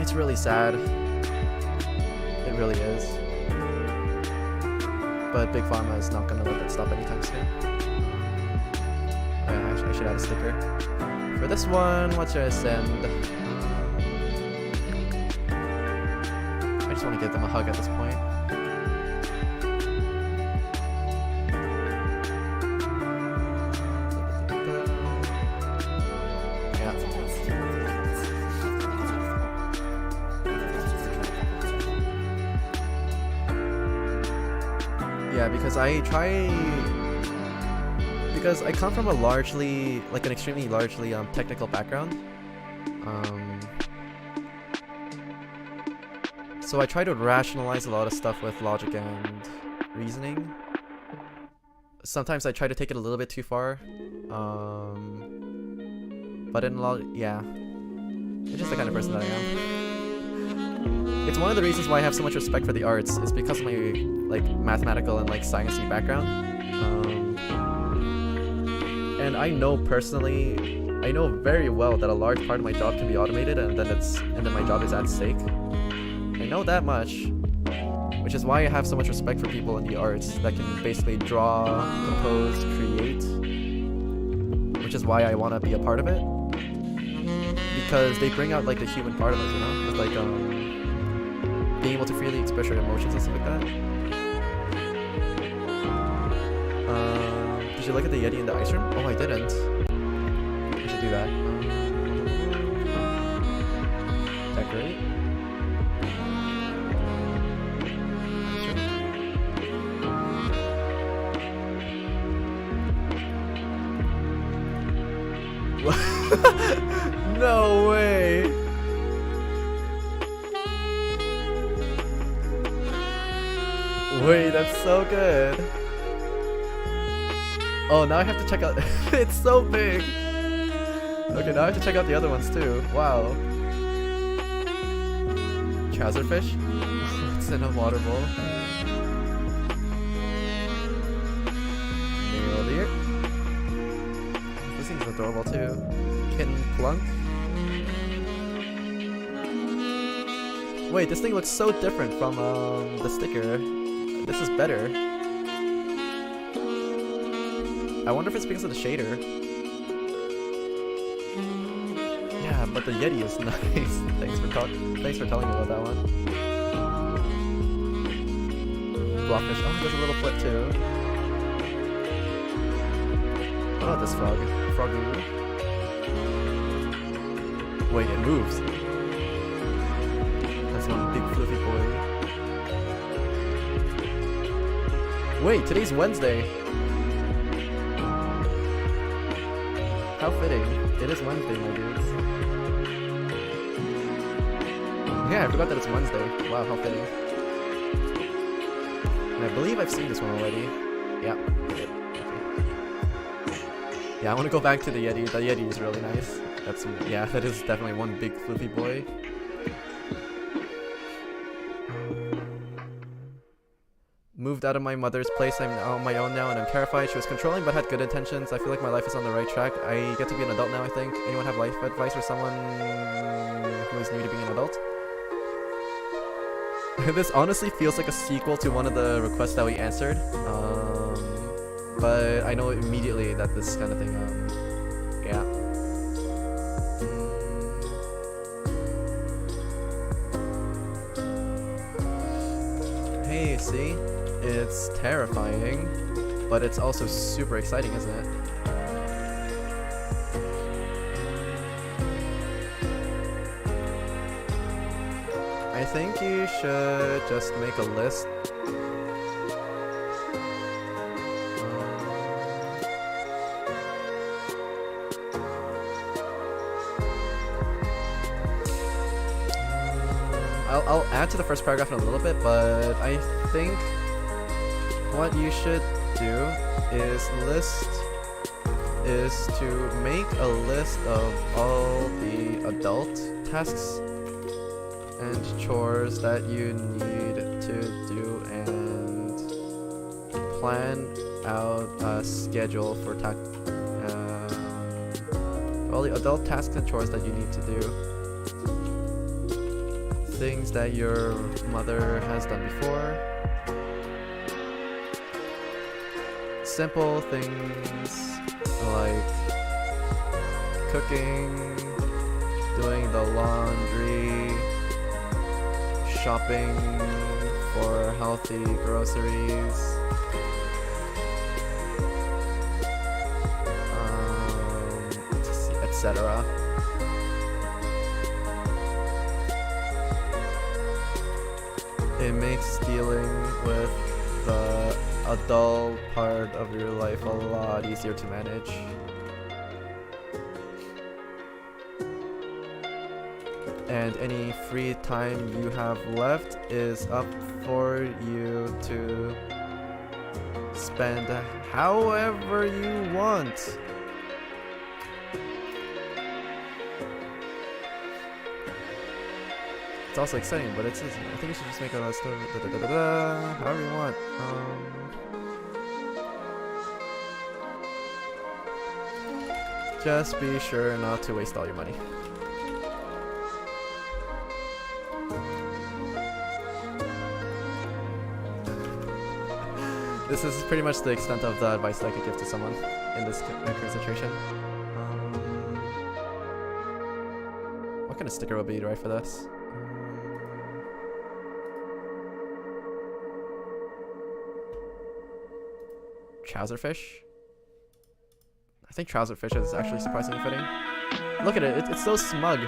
it's really sad. It really is. But Big Pharma is not going to let that stop anytime soon. I should add a sticker. For this one, what should I send? I just want to give them a hug at this point. Yeah, because I come from a largely, like an extremely largely technical background. So I try to rationalize a lot of stuff with logic and reasoning. Sometimes I try to take it a little bit too far. But in a lot, yeah. It's just the kind of person that I am. It's one of the reasons why I have so much respect for the arts, is because of my like mathematical and like sciencey background. And I know personally, I know very well that a large part of my job can be automated, and then my job is at stake. I know that much, which is why I have so much respect for people in the arts that can basically draw, compose, create, which is why I want to be a part of it, because they bring out like the human part of it, you know, with like being able to freely express your emotions and stuff like that. Did you look at the Yeti in the ice room? Oh, I didn't. I should do that. Decorate. No way! Wait, that's so good. Oh, now I have to check out. It's so big. Okay, now I have to check out the other ones too. Wow. Trouserfish? It's in a water bowl. earlier. This thing's adorable too. Kitten Plunk. Wait, this thing looks so different from the sticker. This is better. I wonder if it's because of the shader. Yeah, but the Yeti is nice. Thanks for telling me about that one. Blockfish. Oh, there's a little flip too. What about this frog? Froggy. Wait, it moves. That's one big fluffy boy. Wait, today's Wednesday. How fitting. It is Wednesday, my dudes. Yeah, I forgot that it's Wednesday. Wow, how fitting. And I believe I've seen this one already. Yeah, I did. Okay. Yeah, I want to go back to the Yeti. The Yeti is really nice. Yeah, that is definitely one big floofy boy. Moved out of my mother's place. I'm on my own now and I'm terrified. She was controlling but had good intentions. I feel like my life is on the right track. I get to be an adult now, I think. Anyone have life advice for someone who is new to being an adult? This honestly feels like a sequel to one of the requests that we answered. But I know immediately that this kind of thing, yeah. Hey, see? It's terrifying, but it's also super exciting, isn't it? I think you should just make a list. I'll add to the first paragraph in a little bit, but I think what you should do is to make a list of all the adult tasks and chores that you need to do and plan out a schedule for all the adult tasks and chores that you need to do. Things that your mother has done before. Simple things like cooking, doing the laundry, shopping for healthy groceries, etc. It makes dealing with the adult part of your life a lot easier to manage. And any free time you have left is up for you to spend however you want. It's also exciting, but I think you should just make a list of however you want. Just be sure not to waste all your money. This is pretty much the extent of the advice that I could give to someone in this current situation. What kind of sticker would be right for this? Trouserfish? I think trouserfish is actually surprisingly fitting. Look at it, it's so smug.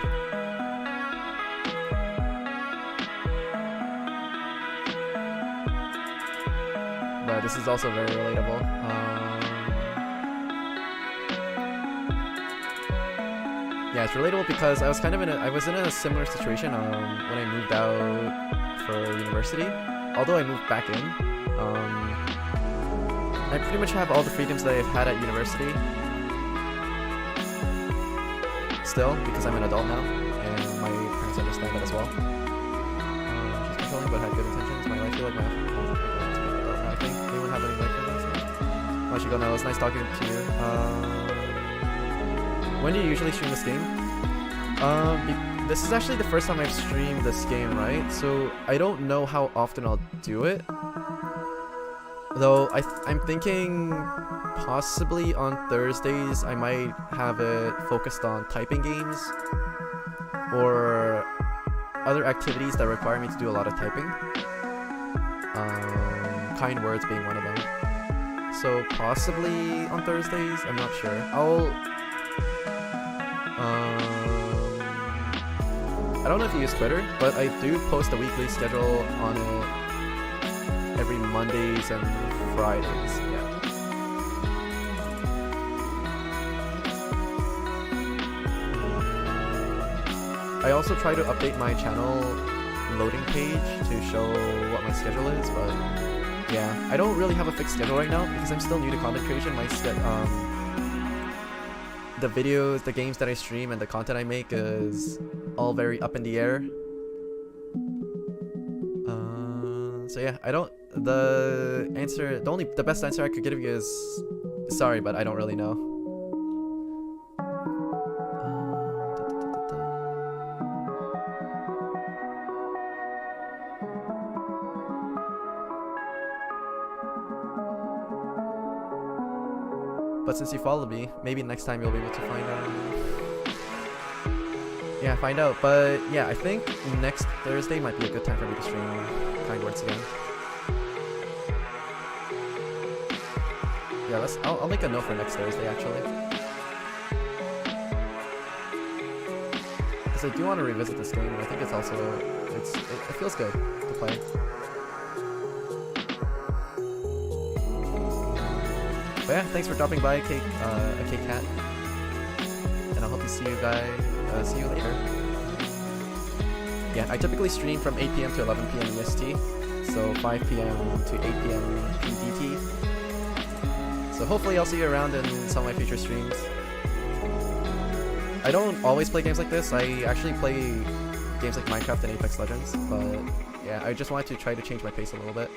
But this is also very relatable. Yeah, it's relatable because I was kind of in a similar situation when I moved out for university. Although I moved back in, I pretty much have all the freedoms that I've had at university still, because I'm an adult now, and my parents understand that as well. She's controlling but had good intentions. I feel like my I think anyone have any life for this? My Mashigona. It was nice talking to you. When do you usually stream this game? This is actually the first time I've streamed this game, right? So I don't know how often I'll do it. Though I'm thinking possibly on Thursdays I might have it focused on typing games or other activities that require me to do a lot of typing. Kind words being one of them. So possibly on Thursdays, I'm not sure. I don't know if you use Twitter, but I do post a weekly schedule on it every Mondays and Fridays. Yeah. I also try to update my channel loading page to show what my schedule is, but yeah, I don't really have a fixed schedule right now because I'm still new to content creation. The videos, the games that I stream, and the content I make is all very up in the air. So yeah, the best answer I could give you is sorry, but I don't really know. But since you follow me, maybe next time you'll be able to find out. Yeah, find out. But yeah, I think next Thursday might be a good time for me to stream Kind Words again. Yeah, I'll make a note for next Thursday actually. Because I do want to revisit this game, and I think it's also it feels good to play. But yeah, thanks for dropping by, Cat, and I hope to see you later. Yeah, I typically stream from 8 PM to 11 PM EST, so 5 PM to 8 PM PDT. So hopefully I'll see you around in some of my future streams. I don't always play games like this. I actually play games like Minecraft and Apex Legends, but yeah, I just wanted to try to change my pace a little bit.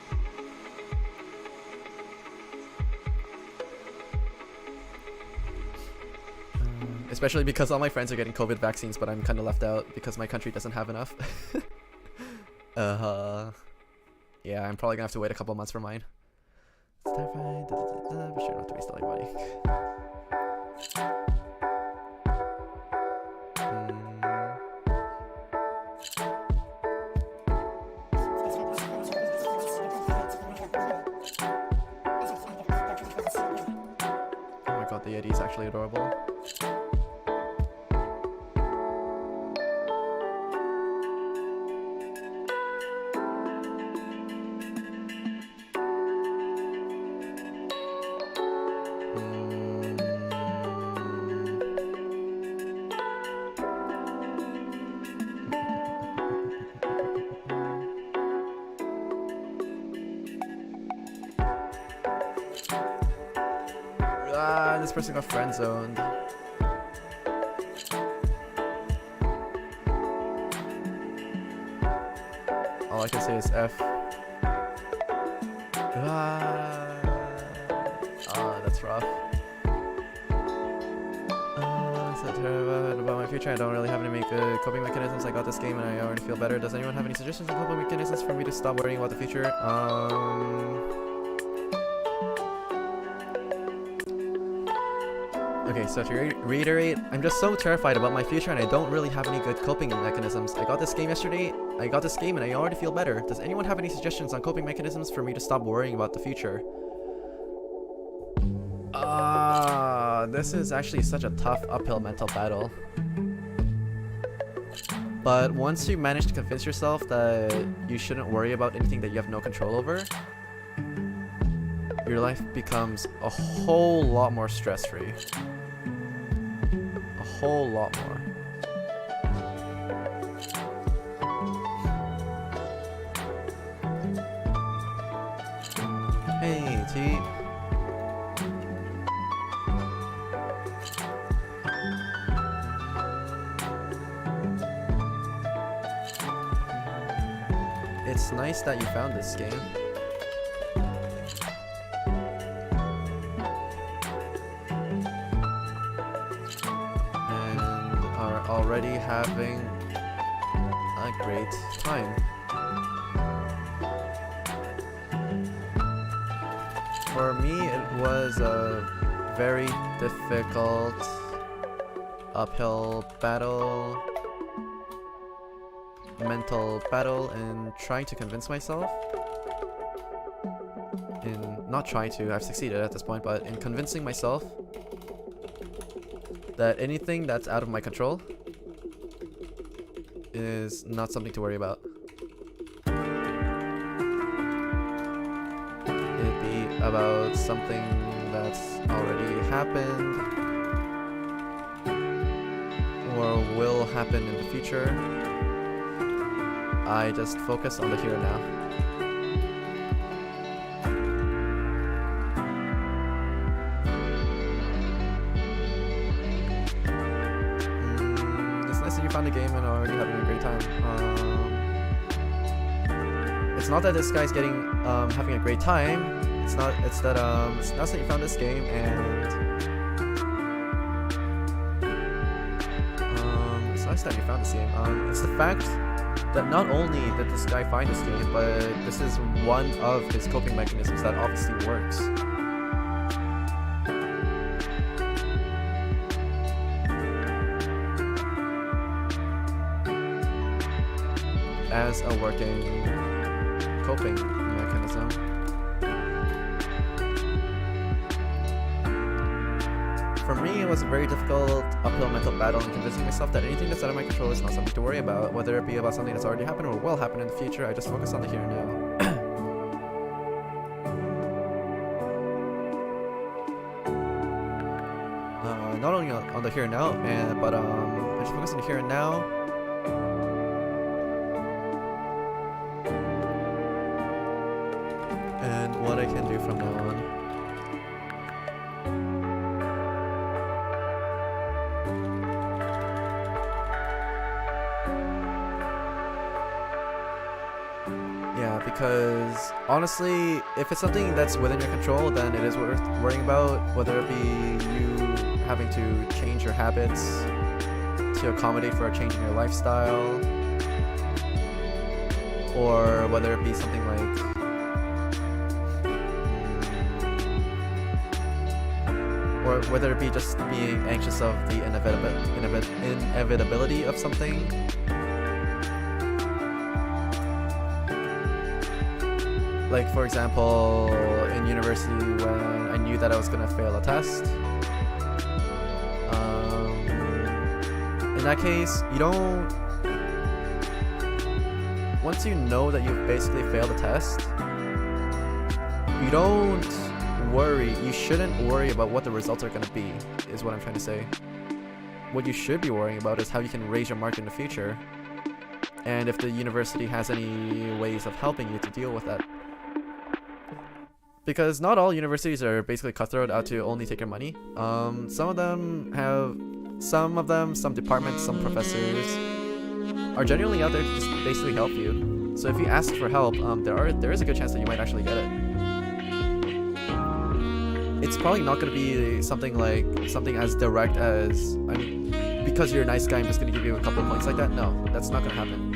Especially because all my friends are getting COVID vaccines, but I'm kind of left out because my country doesn't have enough. Yeah, I'm probably gonna have to wait a couple months for mine. Be sure not to waste all your money. Oh my god, the Yeti is actually adorable. This person got friend zoned. All I can say is F. That's rough. About my future, I don't really have any coping mechanisms. I got this game and I already feel better. Does anyone have any suggestions on coping mechanisms for me to stop worrying about the future? Okay, so to reiterate, I'm just so terrified about my future and I don't really have any good coping mechanisms. I got this game yesterday, and I already feel better. Does anyone have any suggestions on coping mechanisms for me to stop worrying about the future? This is actually such a tough uphill mental battle. But once you manage to convince yourself that you shouldn't worry about anything that you have no control over, your life becomes a whole lot more stress-free. A whole lot more. Hey, T. It's nice that you found this game. already having a great time. For me, it was a very difficult uphill battle, mental battle, in trying to convince myself, not trying to, I've succeeded at this point, but in convincing myself that anything that's out of my control is not something to worry about. It'd be about something that's already happened or will happen in the future. I just focus on the here and now. It's nice that you found the game and are already having a great time. It's not that this guy's having a great time. It's nice that you found this game, and it's nice that you found this game. It's the fact that not only did this guy find this game, but this is one of his coping mechanisms that obviously works. As a working coping mechanism. For me, it was a very difficult uphill mental battle in convincing myself that anything that's out of my control is not something to worry about, whether it be about something that's already happened or will happen in the future. I just focus on the here and now. Not only on the here and now, but I just focus on the here and now. And what I can do from now on. Yeah, because honestly, if it's something that's within your control, then it is worth worrying about, whether it be you having to change your habits to accommodate for a change in your lifestyle, or whether it be something like or whether it be just being anxious of the inevitability of something. Like, for example, in university when I knew that I was gonna fail a test. In that case, once you know that you've basically failed a test, you don't worry. You shouldn't worry about what the results are gonna be, is what I'm trying to say. What you should be worrying about is how you can raise your mark in the future, and if the university has any ways of helping you to deal with that. Because not all universities are basically cutthroat out to only take your money. Some departments, some professors are genuinely out there to just basically help you. So if you ask for help, there is a good chance that you might actually get it. It's probably not going to be something as direct as, I mean, because you're a nice guy, I'm just going to give you a couple of points like that. No, that's not going to happen.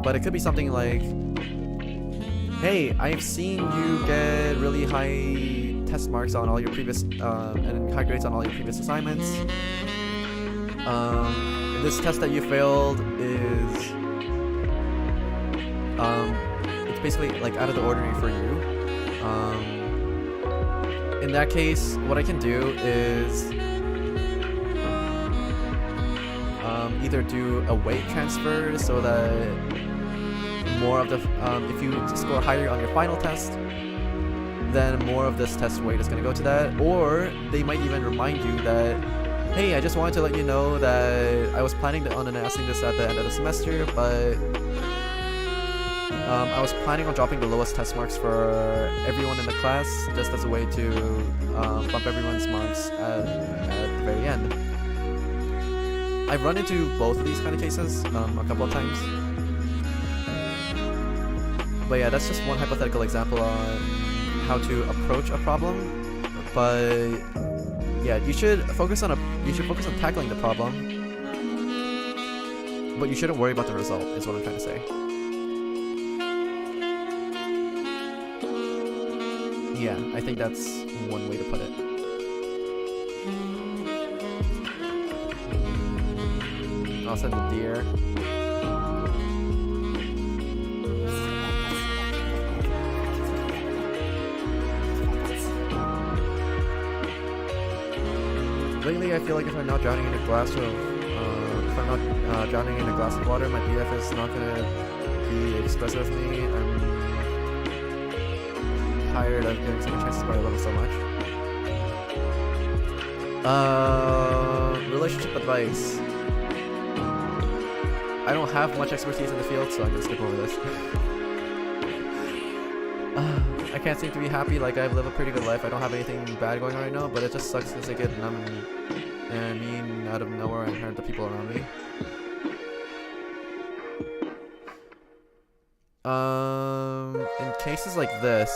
But it could be something like, hey, I've seen you get really high test marks on all your previous, and high grades on all your previous assignments. This test that you failed is, it's basically like out of the ordinary for you. In that case, what I can do is either do a weight transfer so that more of the if you score higher on your final test, then more of this test weight is going to go to that. Or they might even remind you that, hey, I just wanted to let you know that I was planning on announcing this at the end of the semester, but I was planning on dropping the lowest test marks for everyone in the class, just as a way to bump everyone's marks at the very end. I've run into both of these kind of cases a couple of times. But yeah, that's just one hypothetical example on how to approach a problem. But yeah, you should focus on tackling the problem But you shouldn't worry about the result, is what I'm trying to say. Yeah, I think that's one way to put it. I'll send the deer. Lately, I feel like if I'm not drowning in a glass of, water, my BF is not gonna be expressive with me. I'm tired of getting second chances, but I love it so much. Relationship advice. I don't have much expertise in the field, so I'm gonna skip over this. I can't seem to be happy. Like, I live a pretty good life. I don't have anything bad going on right now, but it just sucks because I get numb and mean out of nowhere and hurt the people around me. In cases like this,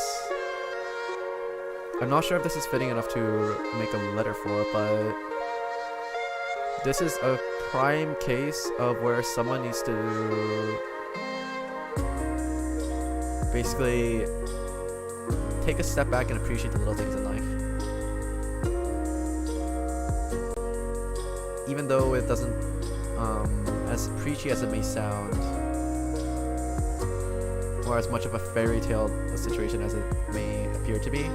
I'm not sure if this is fitting enough to make a letter for, but this is a prime case of where someone needs to basically take a step back and appreciate the little things in life. Even though it doesn't, as preachy as it may sound, or as much of a fairy tale situation as it may appear to be,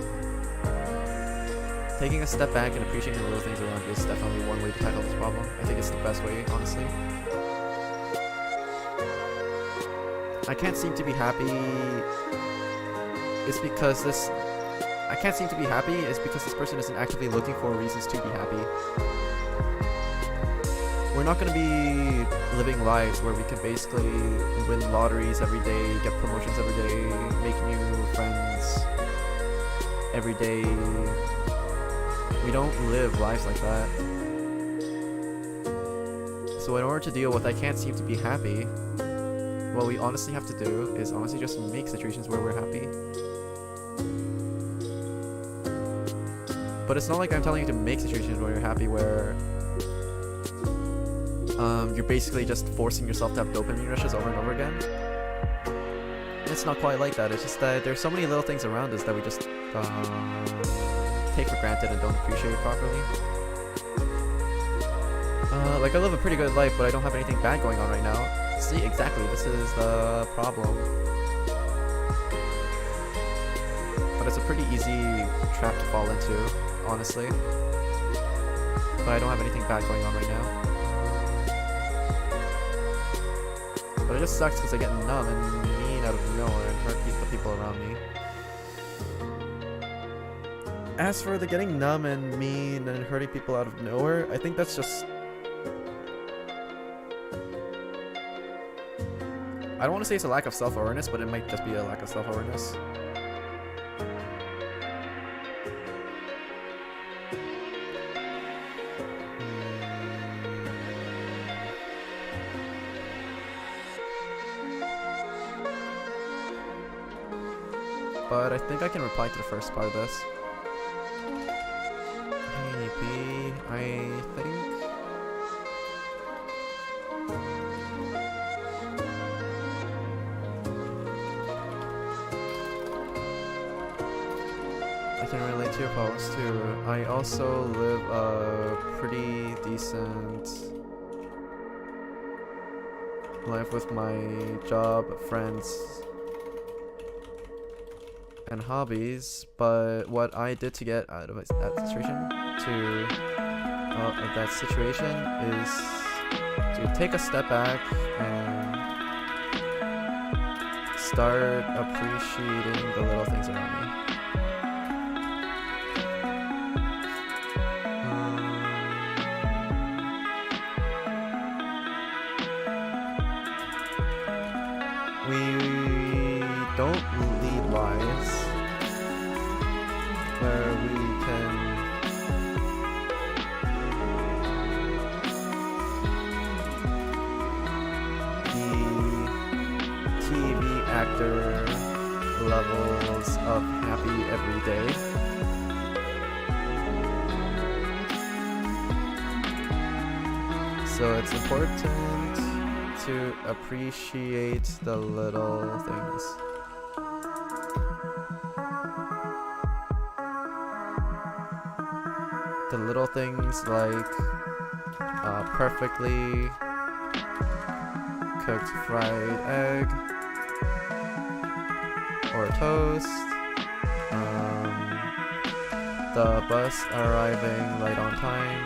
taking a step back and appreciating the little things around you is definitely one way to tackle this problem. I think it's the best way, honestly. I can't seem to be happy. It's because this person isn't actively looking for reasons to be happy. We're not going to be living lives where we can basically win lotteries every day, get promotions every day, make new friends every day. We don't live lives like that. So in order to deal with I can't seem to be happy, what we honestly have to do is honestly just make situations where we're happy. But it's not like I'm telling you to make situations where you're happy where you're basically just forcing yourself to have dopamine rushes over and over again. It's not quite like that. It's just that there's so many little things around us that we just take for granted and don't appreciate properly. Like I live a pretty good life, but I don't have anything bad going on right now. See, exactly, this is the problem. But it's a pretty easy trap to fall into, honestly. But I don't have anything bad going on right now. But it just sucks because I get numb and mean out of nowhere and hurt the people around me. As for the getting numb and mean and hurting people out of nowhere, I think that's just... I don't want to say it's a lack of self-awareness, but it might just be a lack of self-awareness. But I think I can reply to the first part of this. Hey B, I think... I can relate to your post too. I also live a pretty decent life with my job, friends, and hobbies, but what I did to get out of that situation is to take a step back and start appreciating the little things around me. We don't lead lives where we can be TV actor levels of happy every day. So it's important to appreciate the little things. The little things like perfectly cooked fried egg or toast. The bus arriving right on time.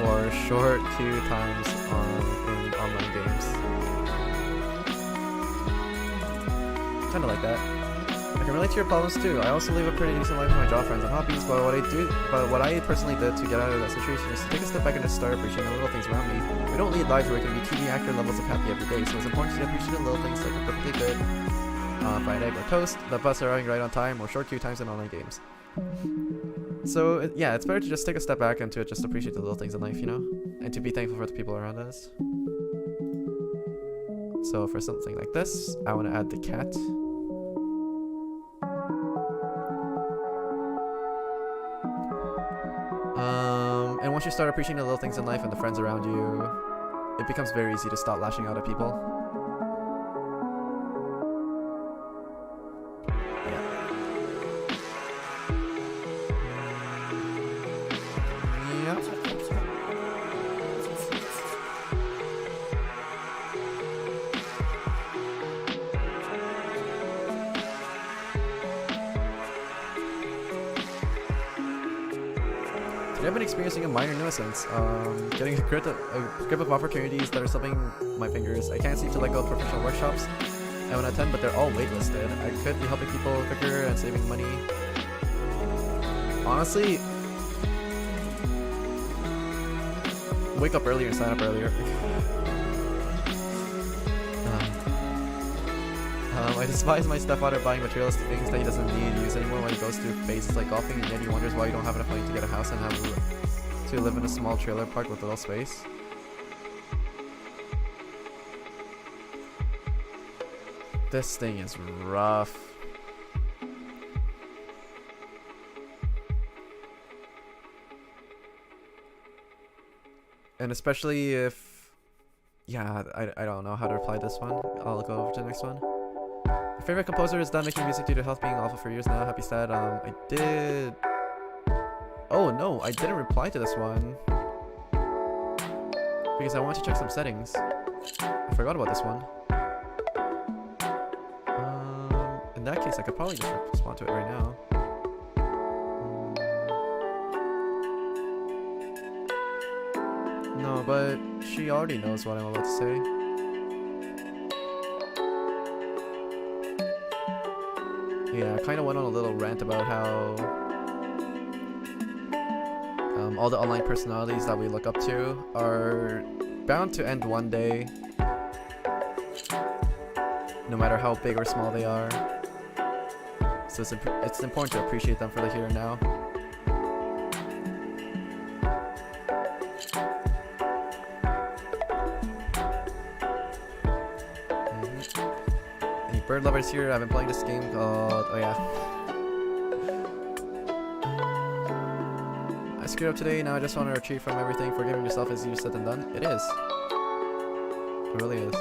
Or short queue times in online games. Kinda like that. I can relate to your problems too. I also live a pretty decent life with my job friends and hobbies, but what I personally did to get out of that situation is to take a step back and just start appreciating the little things around me. We don't lead lives where we can be TV actor levels of happy every day, so it's important to appreciate the little things like a perfectly good fried egg or toast, the bus arriving right on time, or short queue times in online games. So yeah, it's better to just take a step back and to just appreciate the little things in life, you know? And to be thankful for the people around us. So for something like this, I want to add the cat. And once you start appreciating the little things in life and the friends around you, it becomes very easy to stop lashing out at people. I've been experiencing a minor nuisance, getting a grip of opportunities that are slipping my fingers. I can't seem to let go of professional workshops I want to attend, but they're all waitlisted. I could be helping people quicker and saving money. Honestly, wake up earlier and sign up earlier. I despise my stepfather buying materialistic things that he doesn't need to use anymore when he goes through phases like golfing, and yet he wonders why you don't have enough money to get a house and have to live in a small trailer park with little space. This thing is rough. And especially if... yeah, I don't know how to reply this one. I'll go over to the next one. My favorite composer is done making music due to health being awful for years now. Happy sad. I did... oh no, I didn't reply to this one. Because I wanted to check some settings. I forgot about this one. In that case, I could probably just respond to it right now. No, but she already knows what I'm about to say. Yeah, I kind of went on a little rant about how all the online personalities that we look up to are bound to end one day, no matter how big or small they are. So it's important to appreciate them for the here and now. Bird lovers here, I've been playing this game called... oh yeah. I screwed up today, now I just want to retreat from everything. Forgiving yourself is easier said than done. It is. It really is.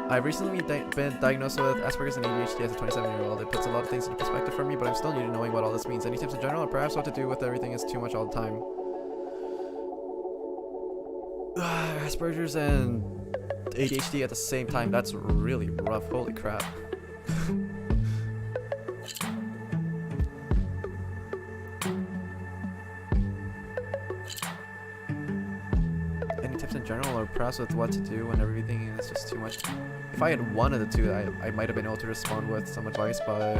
I've recently been diagnosed with Asperger's and ADHD as a 27-year-old. It puts a lot of things into perspective for me, but I'm still new to knowing what all this means. Any tips in general, or perhaps what to do with everything is too much all the time? Asperger's and ADHD at the same time, that's really rough. Holy crap. Any tips in general, or perhaps with what to do when everything is just too much? If I had one of the two, I might have been able to respond with some advice, but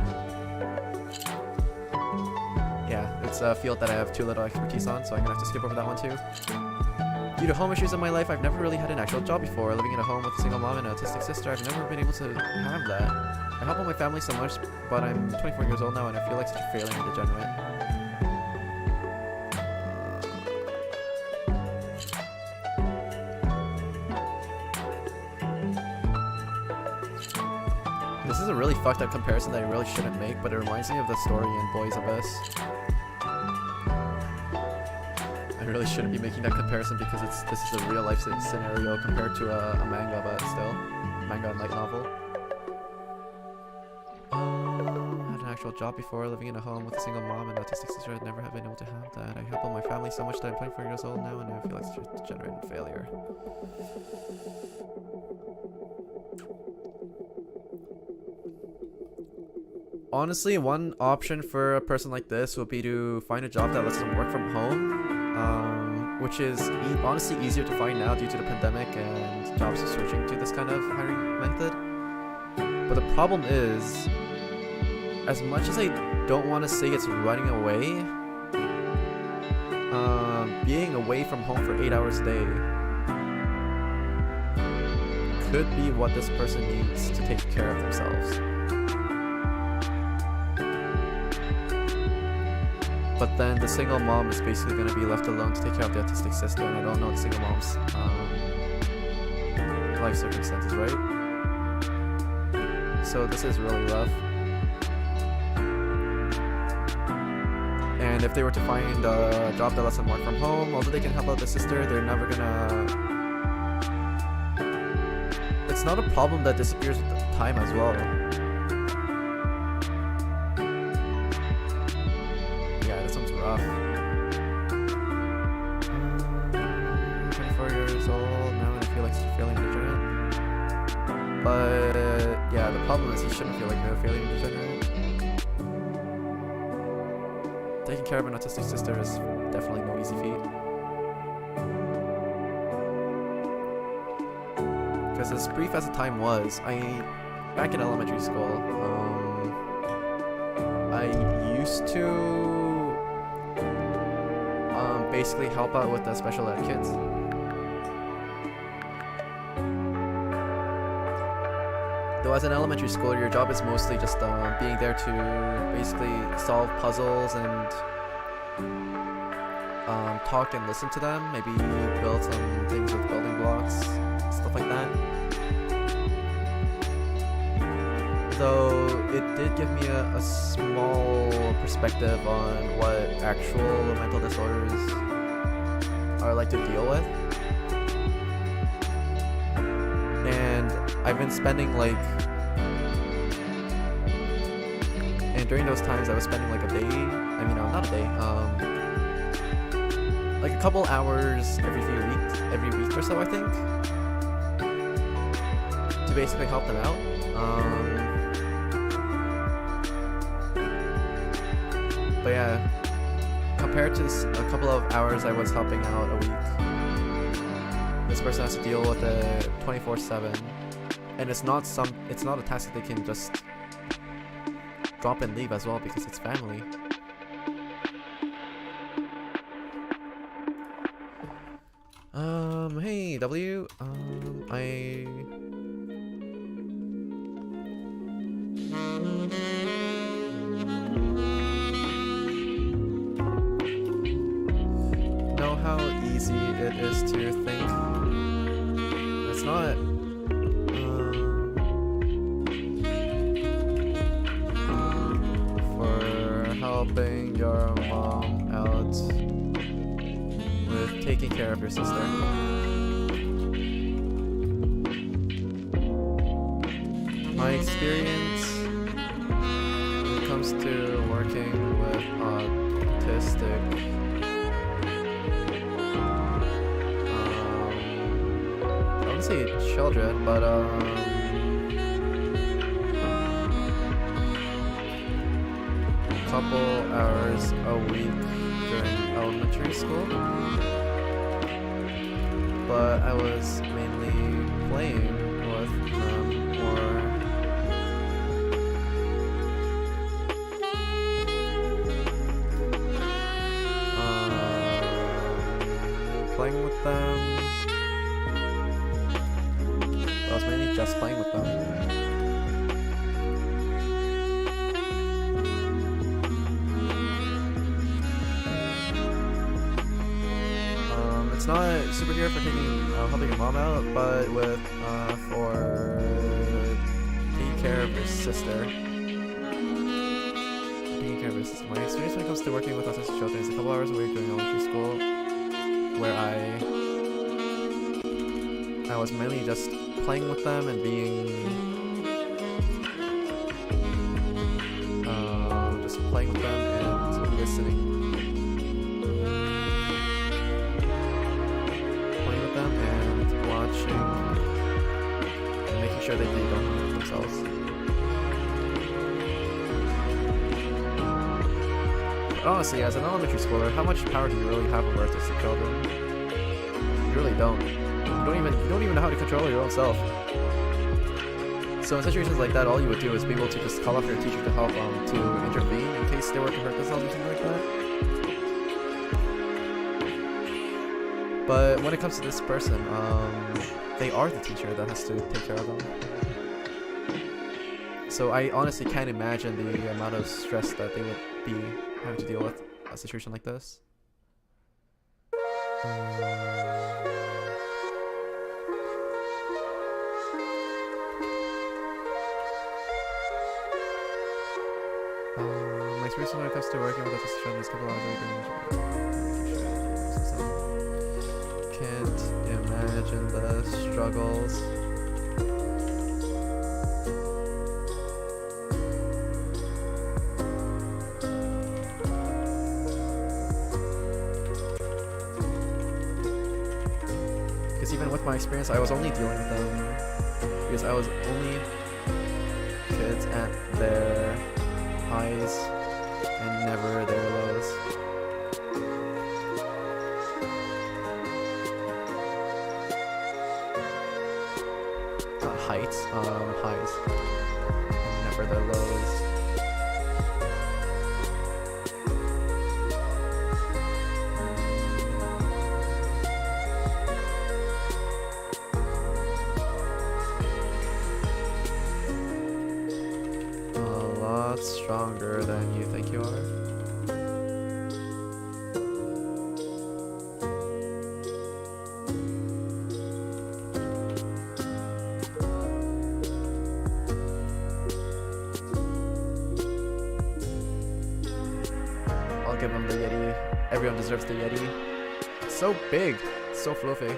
yeah, it's a field that I have too little expertise on, so I'm gonna have to skip over that one too. Due to home issues in my life, I've never really had an actual job before. Living in a home with a single mom and an autistic sister, I've never been able to have that. I help out my family so much, but I'm 24 years old now and I feel like such a failure and degenerate. This is a really fucked up comparison that I really shouldn't make, but it reminds me of the story in Boys of Us. I really shouldn't be making that comparison because this is a real life scenario compared to a manga, but still, manga and light novel. Had an actual job before, living in a home with a single mom and autistic sister. I'd never have been able to have that. I help out my family so much that I'm 24 years old now and I feel like such a degenerate failure. Honestly, one option for a person like this would be to find a job that lets them work from home, which is honestly easier to find now due to the pandemic and jobs are switching to this kind of hiring method. But the problem is, as much as I don't want to say it's running away, being away from home for 8 hours a day could be what this person needs to take care of themselves. But then the single mom is basically going to be left alone to take care of the autistic sister, and I don't know the single mom's life circumstances, right? So this is really rough. And if they were to find a job that lets them work from home, although they can help out the sister, they're never gonna... It's not a problem that disappears with time as well. Yeah, this one's rough. 24 years old now, and I feel like he's feeling degenerate. But yeah, the problem is he shouldn't feel like they're feeling degenerate. Taking care of an autistic sister is definitely no easy feat. Because as brief as the time was, back in elementary school, I used to basically help out with the special ed kids. Though as an elementary schooler, your job is mostly just being there to basically solve puzzles and talk and listen to them, maybe build some things with building blocks, stuff like that. Though it did give me a small perspective on what actual mental disorders are like to deal with. And I've been spending and during those times I was spending like a day, not a day, like a couple hours every week or so, I think, to basically help them out. But yeah, compared to a couple of hours I was helping out a week, this person has to deal with it 24/7, and it's not a task that they can just drop and leave as well because it's family. Hey W, I know how easy it is to think. It's not. For helping your mom out with taking care of your sister. My experience when it comes to working with autistic I wouldn't say children, but couple hours a week during elementary school, but I was mainly playing with them or playing with them. I was mainly just playing with them. It's not superhero for helping your mom out, but for taking care of your sister. My experience when it comes to working with autistic children is a couple hours a week during elementary school, where I was mainly just playing with them and being just playing with them and listening. Playing with them and watching and making sure that they don't hurt themselves. But honestly, as an elementary schooler, how much power do you really have over autistic children? You really don't. You don't even know how to control your own self. So in situations like that, all you would do is be able to just call up your teacher to help to intervene in case they were to hurt themselves or something like that. But when it comes to this person, they are the teacher that has to take care of them. So I honestly can't imagine the amount of stress that they would be having to deal with a situation like this. My experience when it comes to working with autistic children is a couple hours a week. Can't imagine the struggles. Because even with my experience, I was only dealing with them because I was only kids at their highs and never their lows. Not heights, highs. Never their lows. Stronger than you think you are. I'll give him the Yeti. Everyone deserves the Yeti. It's so big. It's so fluffy.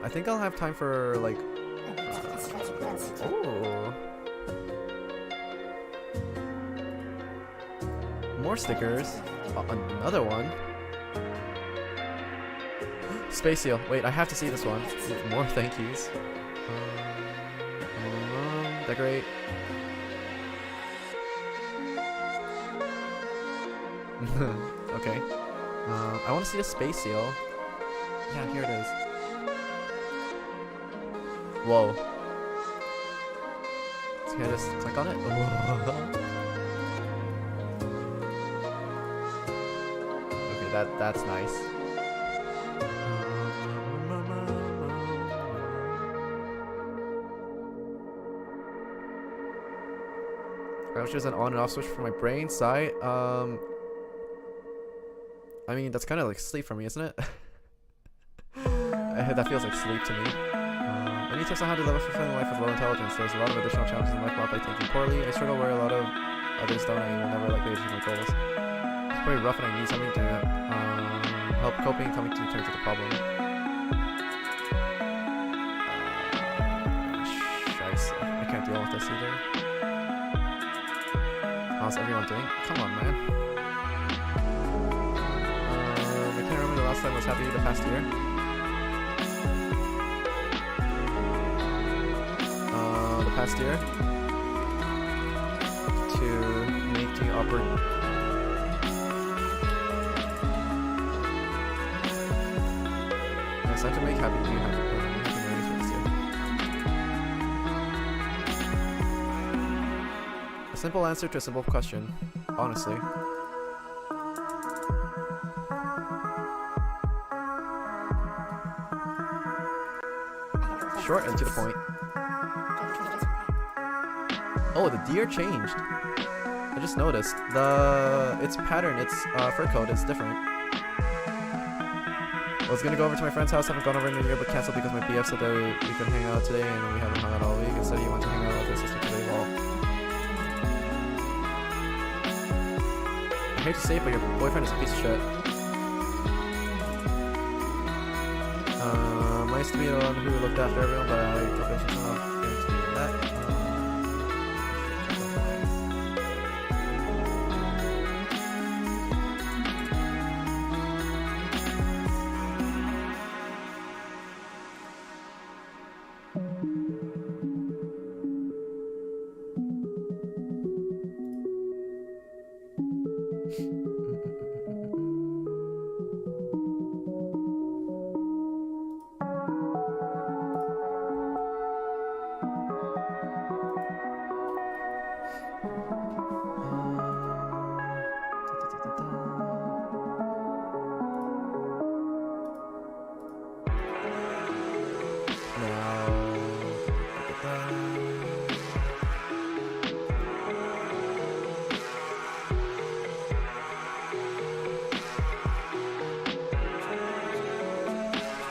I think I'll have time for like oh, more stickers. Another one. Space seal. Wait, I have to see this one. More thank yous. Decorate. Okay. I want to see a space seal. Yeah, here it is. Whoa. So can I just click on it? Okay, that's nice. Which is an on and off switch for my brain side. I mean, that's kind of like sleep for me, isn't it? That feels like sleep to me. Any tips on how to live a fulfilling life with low intelligence? There's a lot of additional challenges in life while by thinking poorly. I struggle where a lot of others don't. I will never likely achieve my goals. It's pretty rough and I need something to help coping and coming to terms with the problem. Scheiße. I can't deal with this either. How's everyone doing? Come on, man. I can't remember the last time I was happy the past year. The past year to making it's time to make happy new happy this year. A simple answer to a simple question, honestly. short and to the point. Oh, the deer changed. I just noticed. Its pattern, its fur coat is different. I was gonna go over to my friend's house, haven't gone over in a year, but canceled because my BF said that we could hang out today, and we haven't hung out all week, and so he went to hang out with his sister today. Well, I hate to say it, but your boyfriend is a piece of shit. I used to be the one who looked after everyone, but I took it for someone else to do that.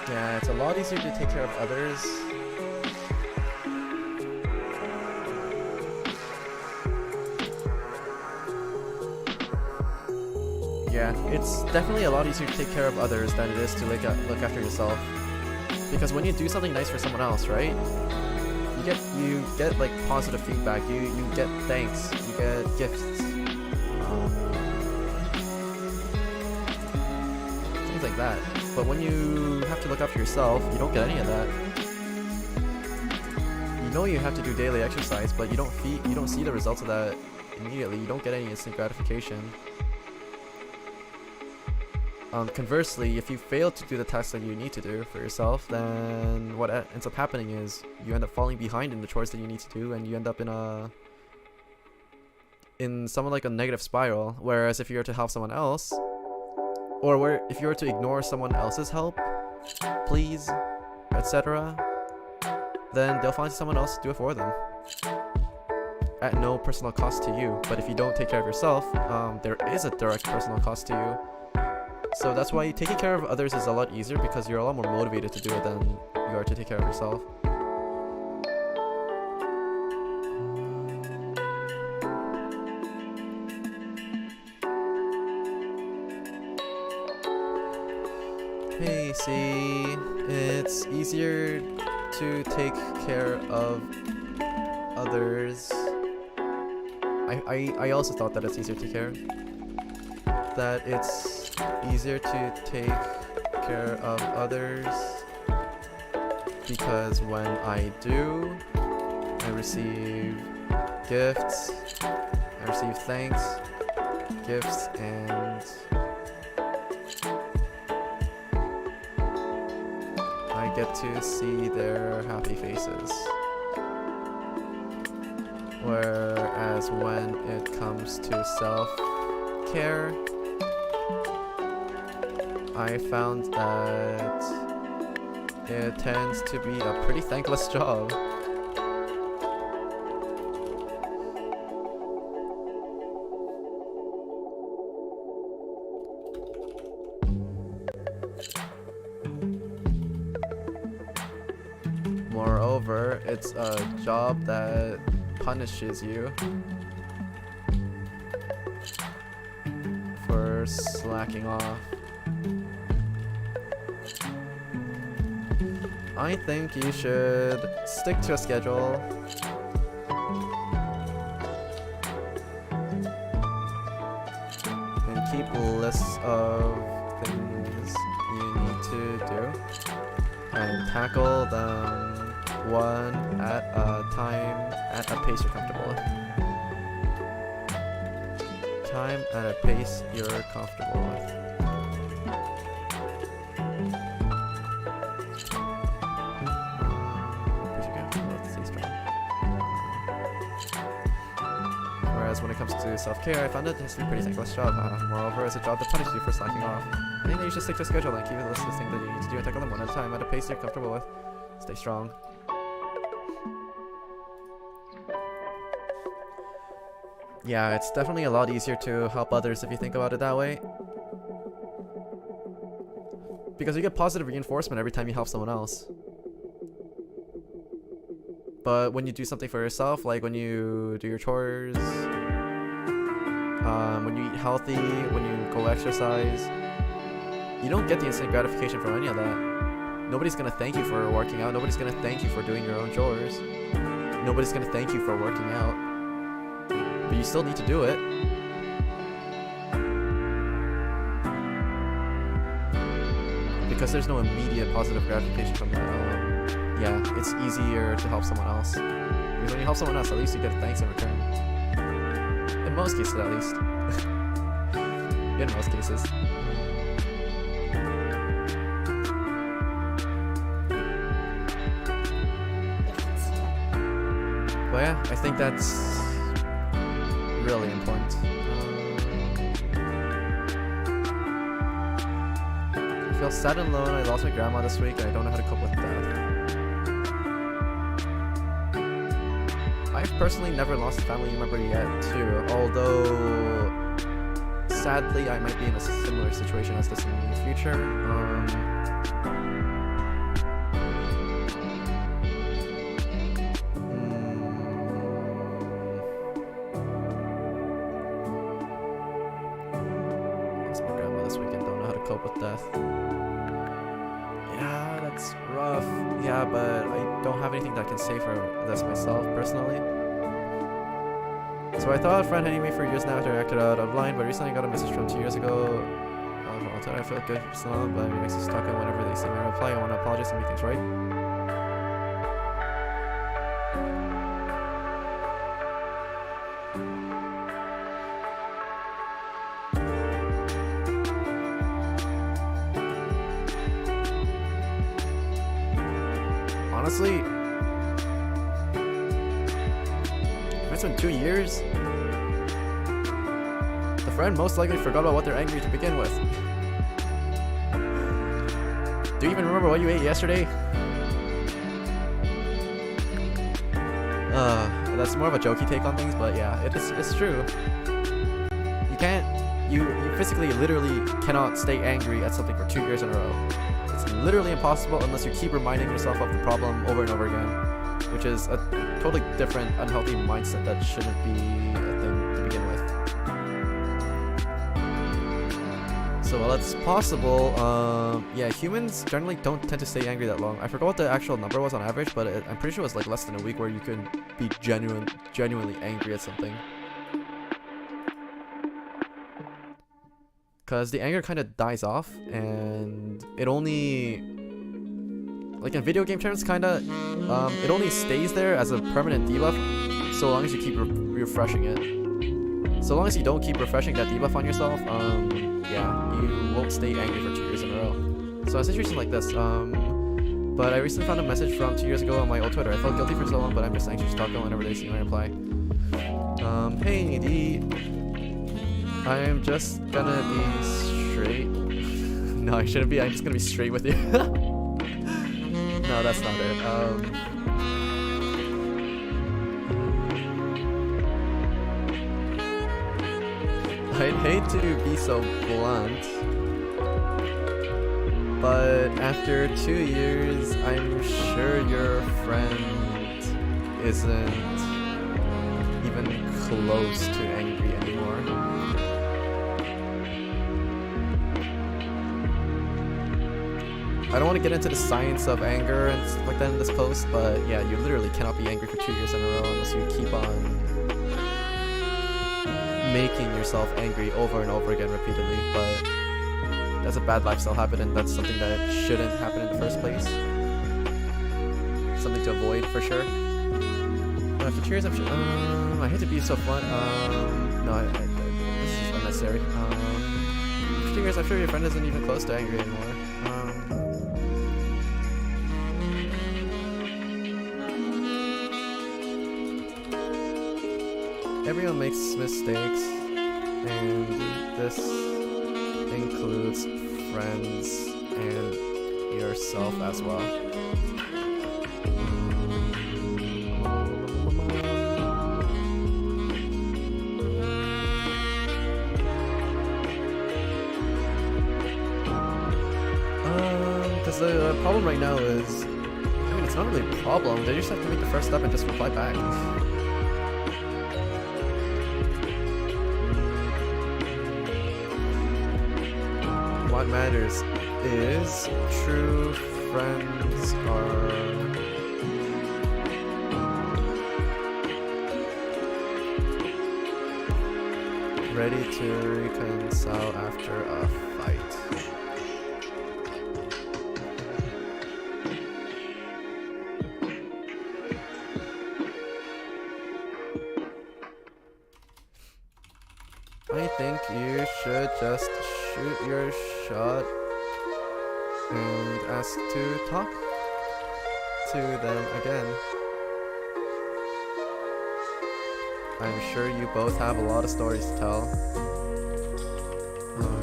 Yeah, it's a lot easier to take care of others. Yeah, it's definitely a lot easier to take care of others than it is to look after yourself. Because when you do something nice for someone else, right? You get like positive feedback. You get thanks. You get gifts. Things like that. But when you have to look after yourself, you don't get any of that. You know you have to do daily exercise, but you don't see the results of that immediately. You don't get any instant gratification. Conversely, if you fail to do the tasks that you need to do for yourself, then what ends up happening is you end up falling behind in the chores that you need to do, and you end up in somewhat like a negative spiral. Whereas if you were to help someone else, or if you were to ignore someone else's help, please, etc., then they'll find someone else to do it for them at no personal cost to you. But if you don't take care of yourself, there is a direct personal cost to you. So that's why taking care of others is a lot easier, because you're a lot more motivated to do it than you are to take care of yourself. Hey, see, it's easier to take care of others. I also thought that it's easier to take care. That it's easier to take care of others because when I do, I receive gifts, I receive thanks, gifts, and I get to see their happy faces. Whereas when it comes to self-care, I found that it tends to be a pretty thankless job. Moreover, it's a job that punishes you for slacking off. I think you should stick to a schedule and keep lists of things you need to do and tackle them one at a time at a pace you're comfortable with. Time at a pace you're comfortable with. Whereas when it comes to self-care, I found it has to be a pretty thankless job. Moreover, it's a job that punishes you for slacking off. I think that you should stick to a schedule and keep a list of things that you need to do and tackle them one at a time at a pace you're comfortable with. Stay strong. Yeah, it's definitely a lot easier to help others if you think about it that way. Because you get positive reinforcement every time you help someone else. But when you do something for yourself, like when you do your chores, when you eat healthy, when you go exercise, you don't get the instant gratification from any of that. Nobody's gonna thank you for working out. Nobody's gonna thank you for doing your own chores. Nobody's gonna thank you for working out. But you still need to do it. Because there's no immediate positive gratification from that. Yeah, it's easier to help someone else. Because when you help someone else, at least you get thanks in return. In most cases, at least. In most cases. But yeah, I think that's really important. I feel sad and alone. I lost my grandma this week and I don't know how to cope with that. I've personally never lost a family member yet too, although sadly I might be in a similar situation as this in the future. Lost my grandma this weekend, don't know how to cope with death. Yeah, that's rough. Yeah, but I don't have anything that I can say for this myself, personally. So I thought a friend hated me for years now after I acted out of line, but recently I got a message from 2 years ago. I feel good for someone, but it makes us talk, and whenever they see my reply, I want to apologize and make things right. Honestly, if it's been 2 years, the friend most likely forgot about what they're angry to begin with. Do you even remember what you ate yesterday? That's more of a jokey take on things, but yeah, it's true. You physically, literally cannot stay angry at something for 2 years in a row. It's literally impossible unless you keep reminding yourself of the problem over and over again, which is a totally different, unhealthy mindset that shouldn't be a thing to begin with. So while it's possible, yeah, humans generally don't tend to stay angry that long. I forgot what the actual number was on average, but I'm pretty sure it was like less than a week where you could be genuinely angry at something. Because the anger kind of dies off, and it only, like in video game terms, kind of, it only stays there as a permanent debuff so long as you keep refreshing it. So long as you don't keep refreshing that debuff on yourself, yeah, you won't stay angry for 2 years in a row. So a situation like this, but I recently found a message from 2 years ago on my old Twitter. I felt guilty for so long, but I'm just anxious to talk to them whenever they see my reply. Hey D, I'm just gonna be straight. No, I shouldn't be. I'm just gonna be straight with you. No, that's not it. I'd hate to be so blunt, but after 2 years, I'm sure your friend isn't even close to angry anymore. I don't want to get into the science of anger and stuff like that in this post, but yeah, you literally cannot be angry for 2 years in a row unless you keep on making yourself angry over and over again repeatedly. But that's a bad lifestyle habit, and that's something that shouldn't happen in the first place. Something to avoid for sure. After 2 years, I hate to be so blunt. No, this is unnecessary. After 2 years, I'm sure your friend isn't even close to angry anymore. Everyone makes mistakes, and this includes friends and yourself as well. Because the problem right now is, I mean, it's not really a problem. They just have to make the first step and just reply back. What matters is true friends are ready to reconcile after a fight. I think you should just shoot your shot and ask to talk to them again. I'm sure you both have a lot of stories to tell.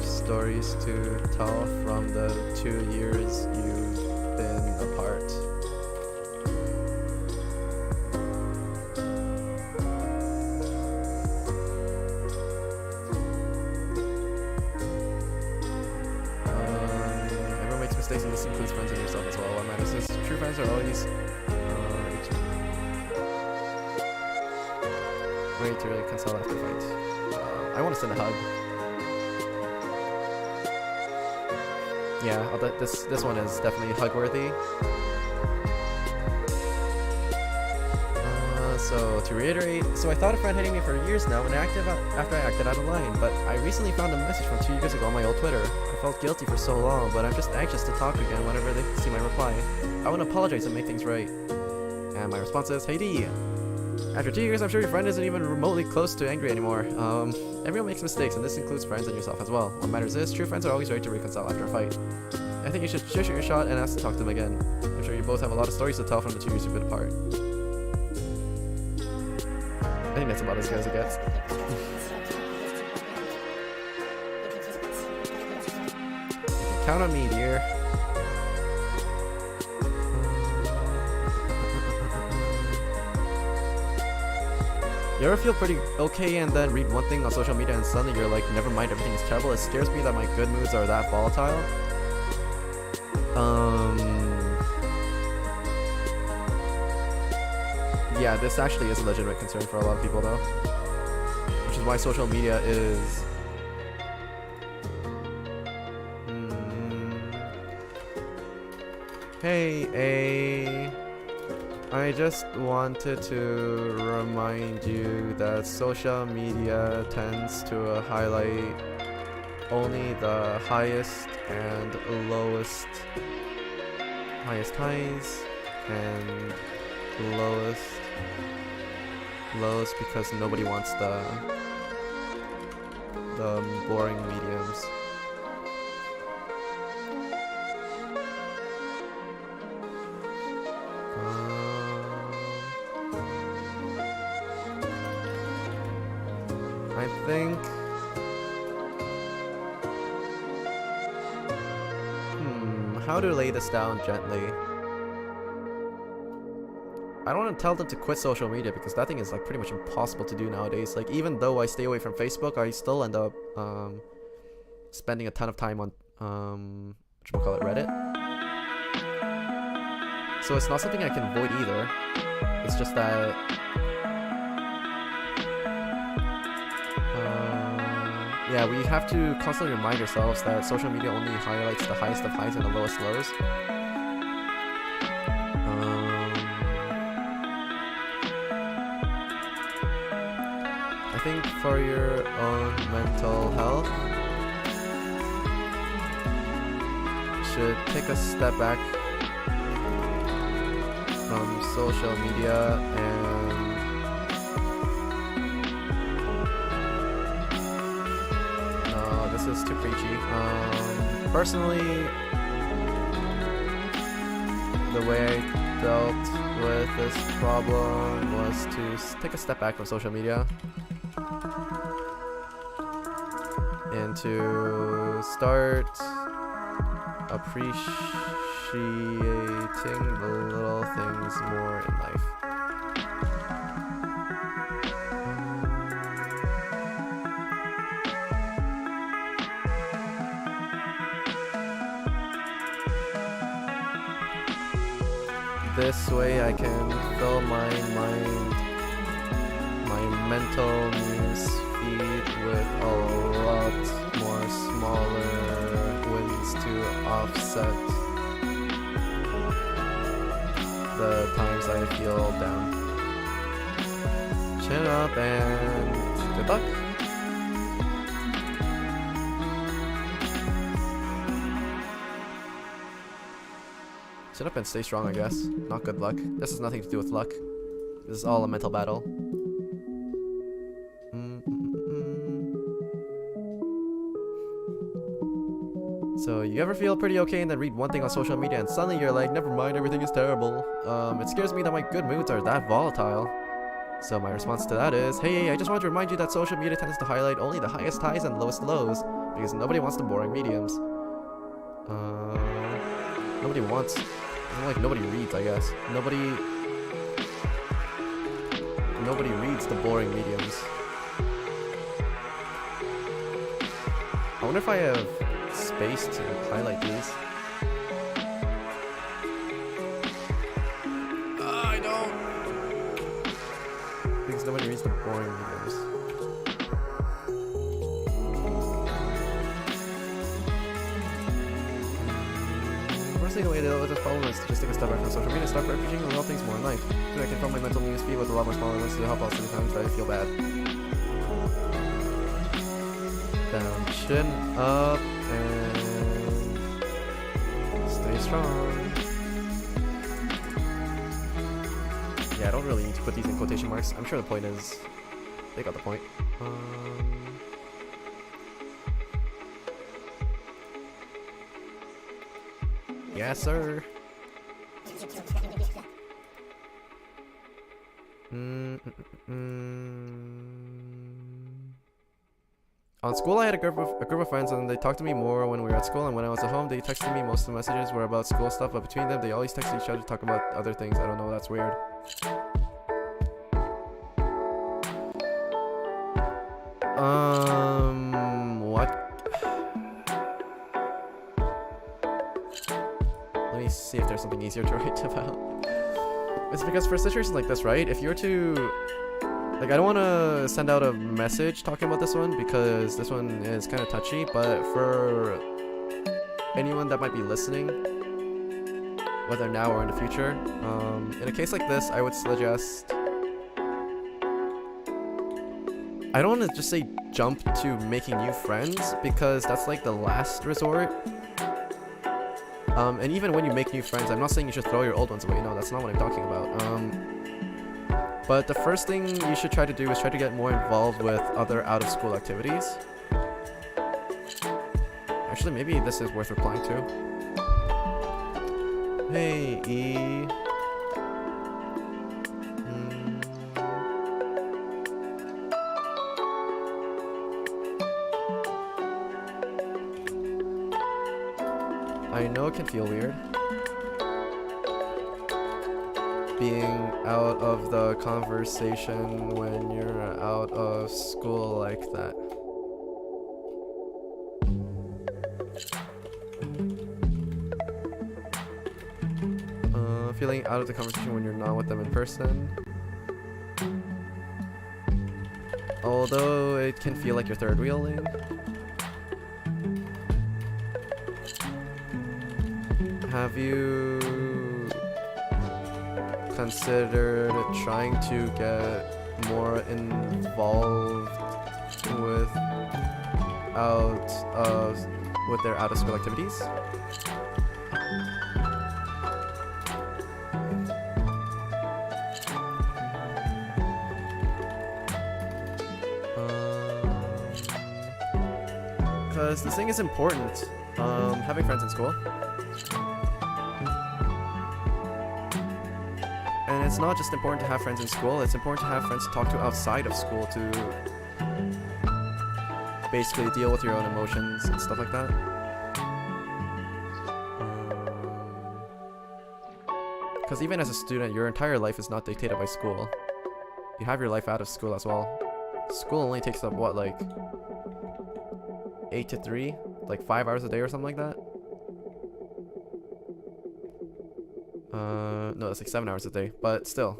Stories to tell from the 2 years you've been apart. Everyone makes mistakes, and this includes friends and yourself as well. What matters is true friends are always ready to reconcile after fight. I want to send a hug. Yeah, this one is definitely hug worthy. So to reiterate, I thought a friend hating me for years now after I acted out of line, but I recently found a message from 2 years ago on my old Twitter. I felt guilty for so long, but I'm just anxious to talk again whenever they see my reply. I want to apologize and make things right. And my response is, hey D! After 2 years, I'm sure your friend isn't even remotely close to angry anymore. Everyone makes mistakes, and this includes friends and yourself as well. What matters is, true friends are always ready to reconcile after a fight. I think you should shoot your shot and ask to talk to them again. I'm sure you both have a lot of stories to tell from the 2 years you've been apart. I think that's about as good as it gets. Count on me, dear. You ever feel pretty okay and then read one thing on social media and suddenly you're like, never mind, everything is terrible? It scares me that my good moods are that volatile. Yeah, this actually is a legitimate concern for a lot of people though. Which is why social media is... Hey, A. I just wanted to remind you that social media tends to highlight only the highest and lowest, highest highs and lowest because nobody wants the boring mediums. I think how to lay this down gently. I don't want to tell them to quit social media because that thing is like pretty much impossible to do nowadays. Like even though I stay away from Facebook, I still end up spending a ton of time on whatchamacallit, Reddit. So it's not something I can avoid either. It's just that yeah, we have to constantly remind ourselves that social media only highlights the highest of highs and the lowest lows. I think for your own mental health, you should take a step back from social media and this is too preachy. Personally, the way I dealt with this problem was to take a step back from social media and to start appreciating the little things more in life. this way I can fill my mental news feed with a lot more smaller wins to offset the times I feel down. Chin up and good luck. Chin up and stay strong, I guess. Not good luck. This has nothing to do with luck. This is all a mental battle. So, you ever feel pretty okay and then read one thing on social media and suddenly you're like, never mind, everything is terrible. It scares me that my good moods are that volatile. So my response to that is, hey, I just want to remind you that social media tends to highlight only the highest highs and lowest lows, because nobody wants the boring mediums. Nobody wants... like, nobody reads, I guess. Nobody reads the boring mediums. I wonder if I have space to highlight these. I don't. Because nobody reads the boring mediums. Firstly, the way to deal with this problem is to just take a step back from social media and start appreciating the little things more in life. So I can fill my mental news feed with a lot more smaller ones to help out sometimes that I feel bad. Down, chin up, and stay strong. Yeah, I don't really need to put these in quotation marks. I'm sure the point is, they got the point. Yes, sir. On school, I had a group of friends, and they talked to me more when we were at school. And when I was at home, they texted me. Most of the messages were about school stuff, but between them, they always text each other to talk about other things. I don't know. That's weird. What? Let me see if there's something easier to write about. It's because for situations like this, right? If you're to... like, I don't want to send out a message talking about this one because this one is kind of touchy, but for anyone that might be listening, whether now or in the future, in a case like this, I would suggest... I don't want to just say jump to making new friends because that's like the last resort. And even when you make new friends, I'm not saying you should throw your old ones away. No, that's not what I'm talking about. But the first thing you should try to do is try to get more involved with other out-of-school activities. Actually, maybe this is worth replying to. Hey, E. I know it can feel weird being out of the conversation when you're out of school like that. Feeling out of the conversation when you're not with them in person. Although it can feel like you're third wheeling. Have you considered trying to get more involved with their out-of-school activities? Because this thing is important. Having friends in school. And it's not just important to have friends in school, it's important to have friends to talk to outside of school to basically deal with your own emotions and stuff like that. Because even as a student, your entire life is not dictated by school. You have your life out of school as well. School only takes up, what, like 8 to 3? Like 5 hours a day or something like that? No, that's like 7 hours a day, but still,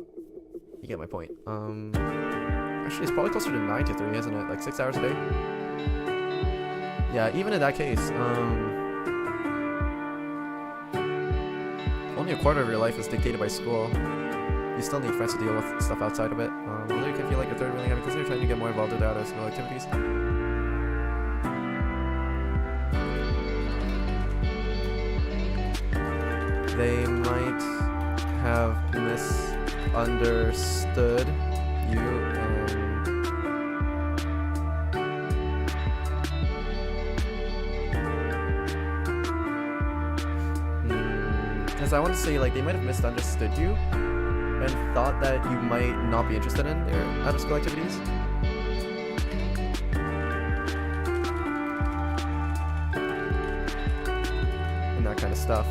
you get my point. Actually, it's probably closer to 9 to 3, isn't it? Like 6 hours a day. Yeah, even in that case, only a quarter of your life is dictated by school. You still need friends to deal with stuff outside of it. Although you can feel like your third wheeling, have you considered trying to get more involved with out of school activities? They might have misunderstood you and because I want to say, like, they might have misunderstood you and thought that you might not be interested in their out-of-school activities. And that kind of stuff.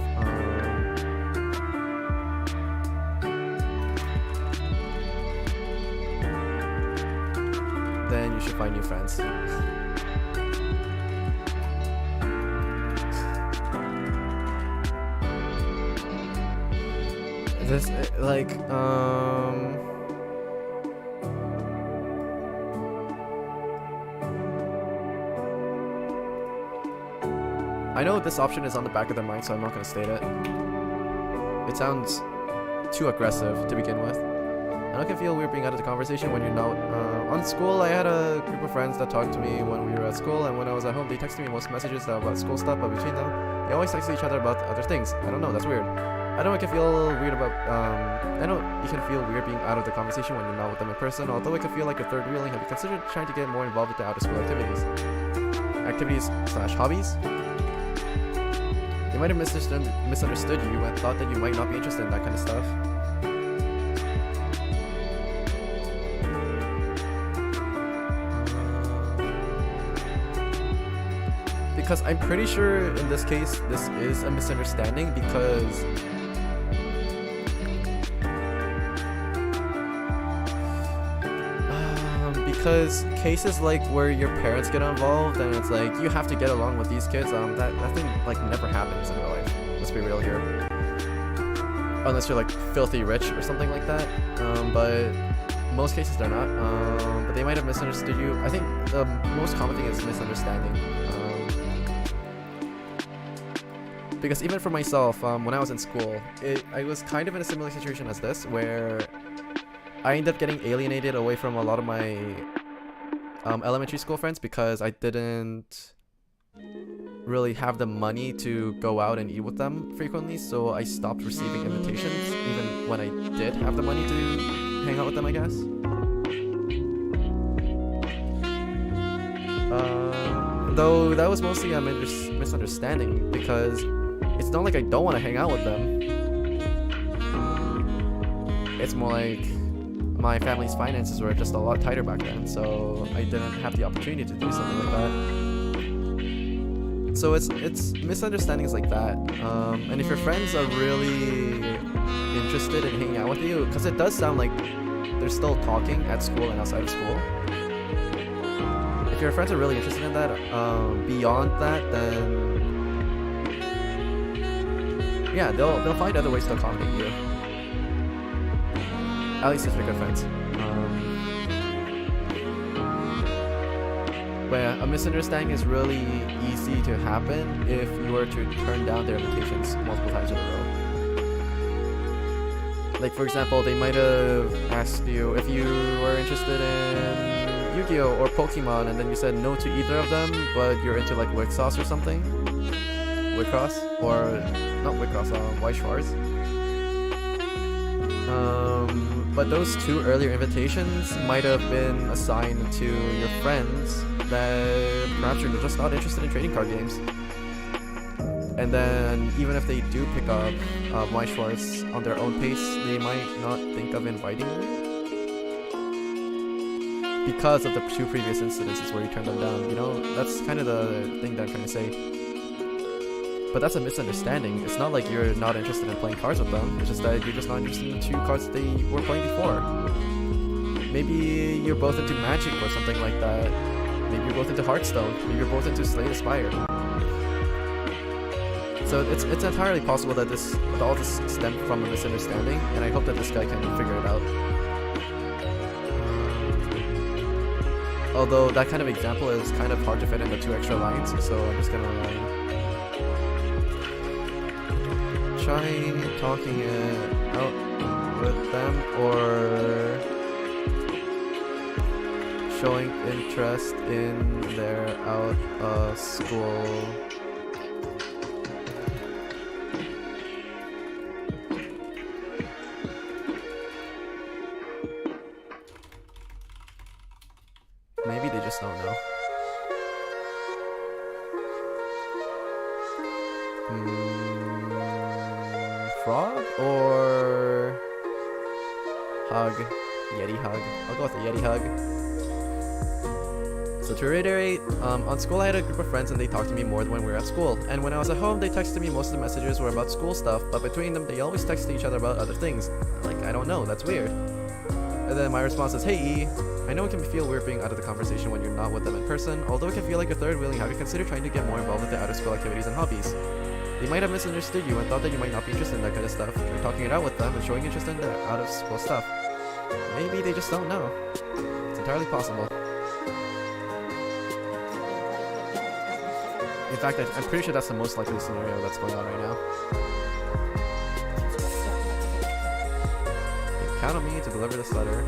Then you should find new friends. This, like, I know this option is on the back of their mind, so I'm not going to state it. It sounds too aggressive to begin with. And I can feel weird being out of the conversation when you're not. On school, I had a group of friends that talked to me when we were at school, and when I was at home, they texted me most messages about school stuff, but between them, they always text each other about other things. I don't know, that's weird. I know it can feel weird about, I know you can feel weird being out of the conversation when you're not with them in person, although it can feel like a third wheeling. Have you considered trying to get more involved with the out-of-school activities? Activities/hobbies? They might have misunderstood you and thought that you might not be interested in that kind of stuff. Because I'm pretty sure in this case, this is a misunderstanding because cases like where your parents get involved and it's like you have to get along with these kids, that thing like never happens in real life. Let's be real here. Unless you're like filthy rich or something like that. But most cases they're not. But they might have misunderstood you. I think the most common thing is misunderstanding. Because even for myself, when I was in school, I was kind of in a similar situation as this, where I ended up getting alienated away from a lot of my elementary school friends because I didn't really have the money to go out and eat with them frequently, so I stopped receiving invitations even when I did have the money to hang out with them, I guess. Though that was mostly a misunderstanding because it's not like I don't want to hang out with them. It's more like my family's finances were just a lot tighter back then, so I didn't have the opportunity to do something like that. So it's misunderstandings like that. And if your friends are really interested in hanging out with you, because it does sound like they're still talking at school and outside of school. If your friends are really interested in that, beyond that, then yeah, they'll find other ways to accommodate you. At least if they're good friends. But yeah, a misunderstanding is really easy to happen if you were to turn down their invitations multiple times in a row. Like for example, they might have asked you if you were interested in Yu-Gi-Oh! Or Pokemon, and then you said no to either of them, but you're into like Wixos or something. Wicross? Or not Wicross, White Schwarz. But those two earlier invitations might have been assigned to your friends that perhaps you're just not interested in trading card games. And then even if they do pick up White Schwarz on their own pace, they might not think of inviting you because of the two previous incidences where you turned them down. You know, that's kind of the thing that I'm trying to say. But that's a misunderstanding. It's not like you're not interested in playing cards with them. It's just that you're just not interested in the two cards that they were playing before. Maybe you're both into Magic or something like that. Maybe you're both into Hearthstone. Maybe you're both into Slay the Spire. So it's entirely possible that all this stemmed from a misunderstanding, and I hope that this guy can figure it out. Although that kind of example is kind of hard to fit into 2 extra lines, so I'm just gonna try talking it out with them, or showing interest in their out of school. Maybe they just don't know. Frog or hug? Yeti hug. I'll go with the Yeti hug. So to reiterate, on school I had a group of friends and they talked to me more than when we were at school. And when I was at home, they texted me. Most of the messages were about school stuff, but between them, they always text each other about other things. Like, I don't know, that's weird. And then my response is, hey E, I know it can feel weird being out of the conversation when you're not with them in person, although it can feel like a third wheeling. Have you considered trying to get more involved with the out-of-school activities and hobbies? They might have misunderstood you and thought that you might not be interested in that kind of stuff. Try talking it out with them and showing interest in the out-of-school stuff. Maybe they just don't know. It's entirely possible. In fact, I'm pretty sure that's the most likely scenario that's going on right now. Okay, count on me to deliver this letter.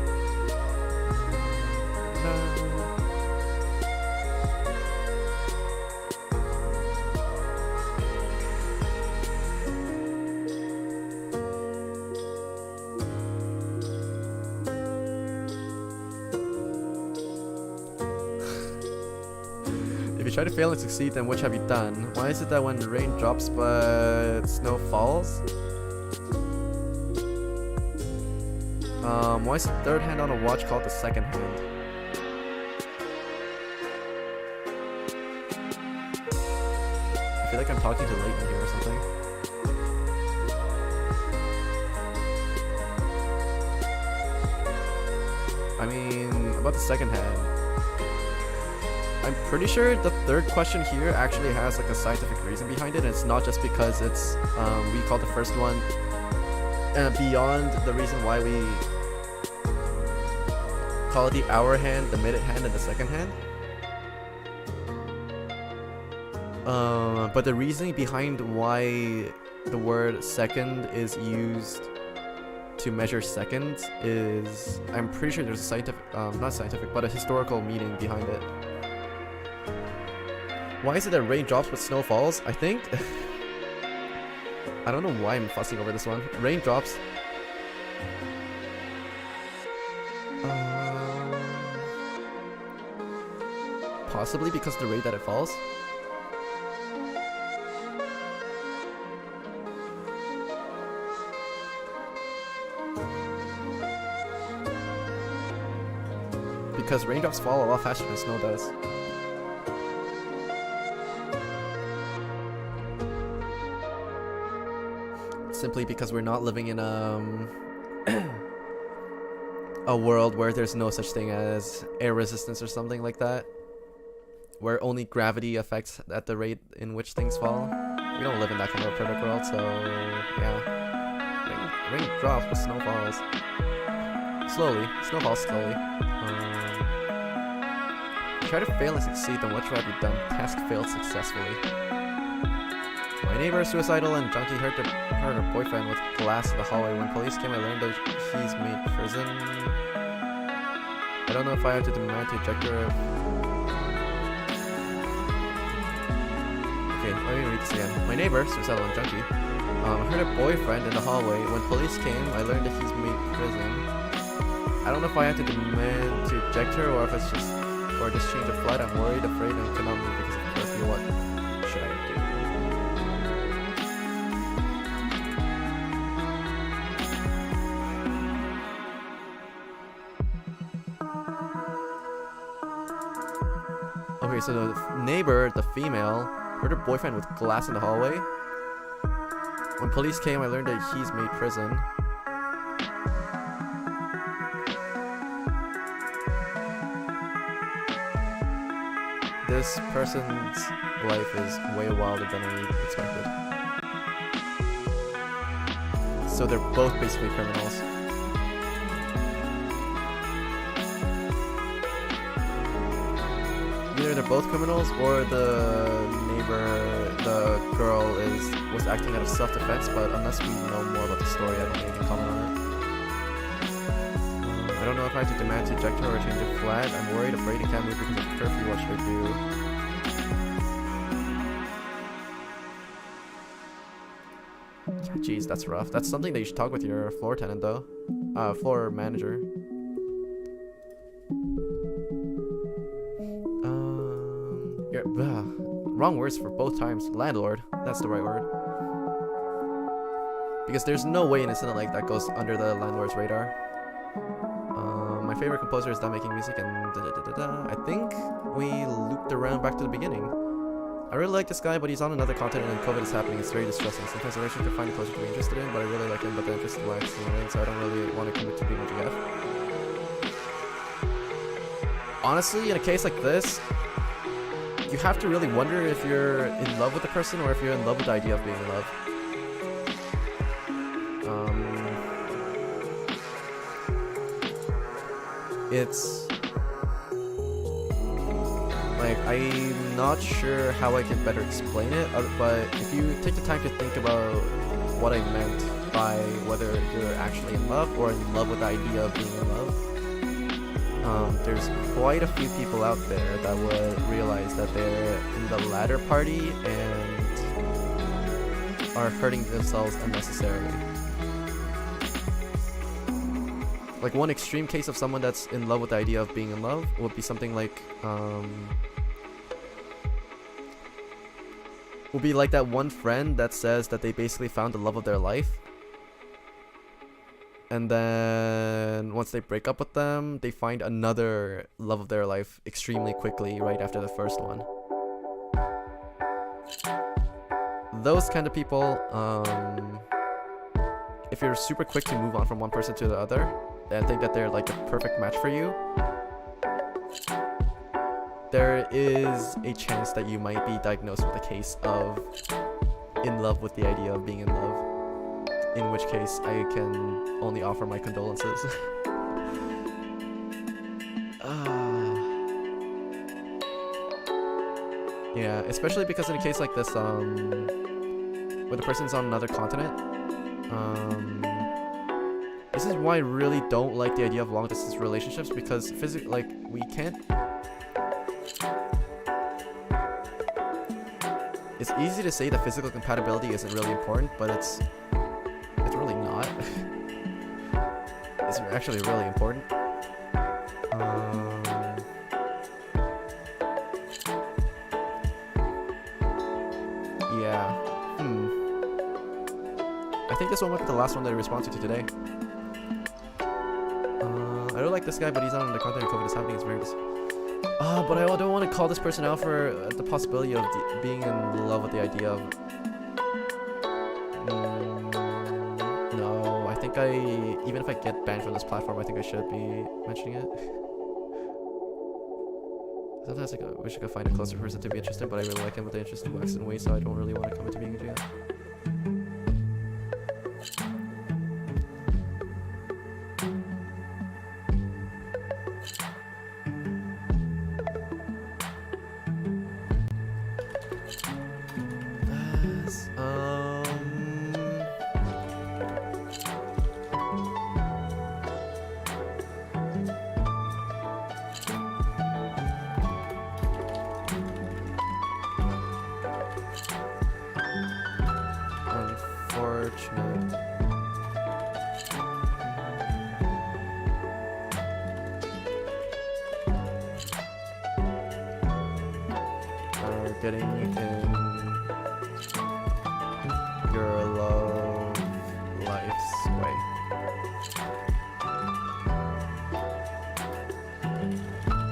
If you try to fail and succeed, then which have you done? Why is it that when the rain drops but snow falls? Why is the third hand on a watch called the second hand? I feel like I'm talking to Leighton here or something. I mean, about the second hand. I'm pretty sure the third question here actually has like a scientific reason behind it, and it's not just because it's we call the first one beyond the reason why we call it the hour hand, the minute hand, and the second hand. But the reasoning behind why the word second is used to measure seconds is, I'm pretty sure there's a scientific, not scientific, but a historical meaning behind it. Why is it that rain drops but snow falls? I think I don't know why I'm fussing over this one. Rain drops. Possibly because of the rate that it falls. Because raindrops fall a lot faster than snow does. Simply because we're not living in a world where there's no such thing as air resistance or something like that, where only gravity affects at the rate in which things fall. We don't live in that kind of a perfect world, so yeah. Rain drops, but snow falls slowly. Snow falls slowly. Try to fail and succeed, then what should I be done? Task failed successfully. My neighbor is suicidal and junkie hurt her boyfriend with glass in the hallway. When police came, I learned that he's made prison. I don't know if I have to demand to eject her. Okay, let me read this again. My neighbor, suicidal and junkie, hurt her boyfriend in the hallway. When police came, I learned that he's made prison. I don't know if I have to demand to eject her or if it's just change of flight. I'm worried, afraid, and cannot move because of curfew. What should I do? Okay, so the neighbor, the female, hurt her boyfriend with glass in the hallway. When police came, I learned that he's made prison. This person's life is way wilder than I expected. So they're both basically criminals. Either they're both criminals, or the neighbor, the girl, was acting out of self-defense. But unless we know more about the story, I don't think we can comment on it. I don't know if I have to demand to eject her or change the flat. I'm worried, afraid, and can't move because of curfew. What should I do? Jeez, that's rough. That's something that you should talk with your floor tenant, though. Floor manager. Wrong words for both times. Landlord. That's the right word. Because there's no way an incident like that goes under the landlord's radar. My favorite composer is done making music and I think we looped around back to the beginning. I really like this guy, but he's on another continent and COVID is happening. It's very distressing. Sometimes I wish I could find a closer to be interested in, but I really like him, but the interest lacks, so I don't really want to commit to being a GF. Honestly, in a case like this, you have to really wonder if you're in love with the person or if you're in love with the idea of being in love. It's like, I'm not sure how I can better explain it, but if you take the time to think about what I meant by whether you're actually in love or in love with the idea of being in love, there's quite a few people out there that would realize that they're in the latter party and are hurting themselves unnecessarily. Like, one extreme case of someone that's in love with the idea of being in love would be something like, would be like that one friend that says that they basically found the love of their life. And then once they break up with them, they find another love of their life extremely quickly right after the first one. Those kind of people, if you're super quick to move on from one person to the other, and think that they're like the perfect match for you, there is a chance that you might be diagnosed with a case of in love with the idea of being in love, in which case I can only offer my condolences. Yeah, especially because in a case like this, where the person's on another continent, this is why I really don't like the idea of long distance relationships, because we can't. It's easy to say that physical compatibility isn't really important, but it's really not. It's actually really important. Yeah. I think this one might be the last one that I respond to today. I don't like this guy, but he's on the continent and COVID is happening. It's very but I don't want to call this person out for the possibility of being in love with the idea of... no, I think even if I get banned from this platform, I think I should be mentioning it. Sometimes I wish I could find a closer person to be interested, but I really like him, but the interest wax and ways, so I don't really want to come into being a GF. Unfortunate. Are getting in your love life's way.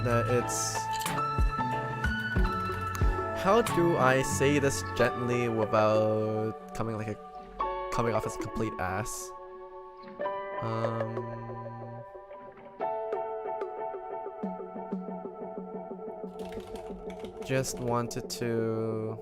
That it's... how do I say this gently without coming off as a complete ass? Just wanted to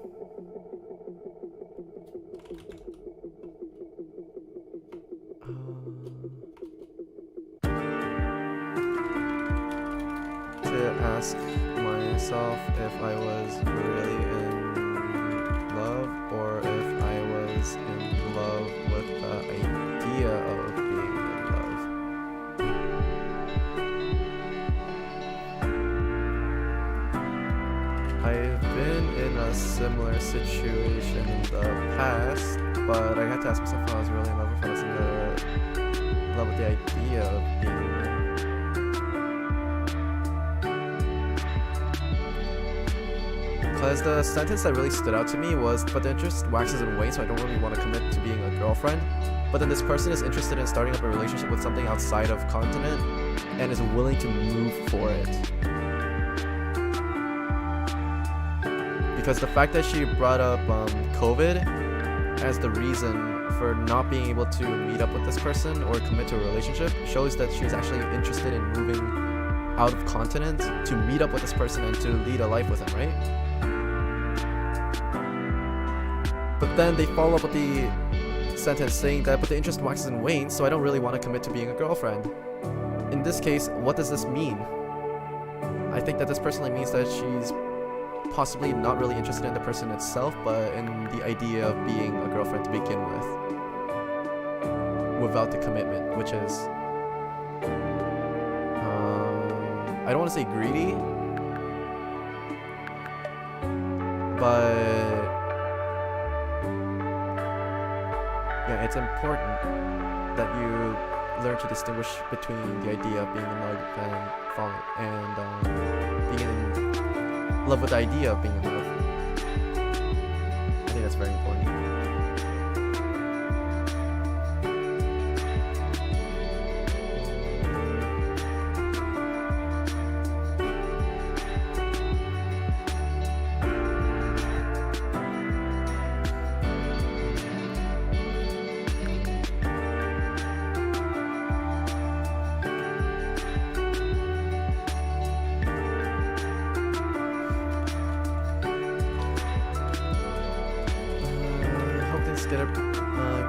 ask myself if I was really in love or if I was in love with the idea of being in love. I've been in a similar situation in the past, but I had to ask myself if I was really in love, if I was in love with the idea of being in love. Because the sentence that really stood out to me was, but the interest waxes and wanes, so I don't really want to commit to being a girlfriend. But then this person is interested in starting up a relationship with something outside of continent and is willing to move for it. Because the fact that she brought up COVID as the reason for not being able to meet up with this person or commit to a relationship shows that she's actually interested in moving out of continent to meet up with this person and to lead a life with him, right? But then they follow up with the sentence saying that, but the interest waxes and wanes, so I don't really want to commit to being a girlfriend. In this case, what does this mean? I think that this personally means that she's possibly not really interested in the person itself, but in the idea of being a girlfriend to begin with, without the commitment, which is I don't want to say greedy, but yeah, it's important that you learn to distinguish between the idea of being in love and falling, and being in love with the idea of being in love. I think that's very important.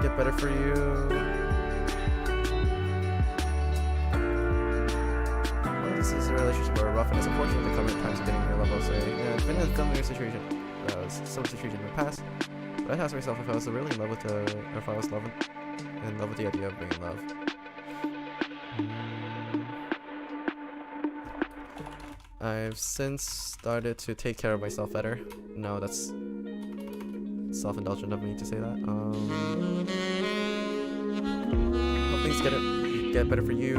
Get better for you. Well, this is a relationship where rough and it's unfortunate the current times of getting your level. So yeah, it's been a familiar situation, some situation in the past. But I asked myself if I was really in love with the, or if I was in love with the idea of being in love. I've since started to take care of myself better. No, that's self-indulgent of me to say that. Hope things get better for you.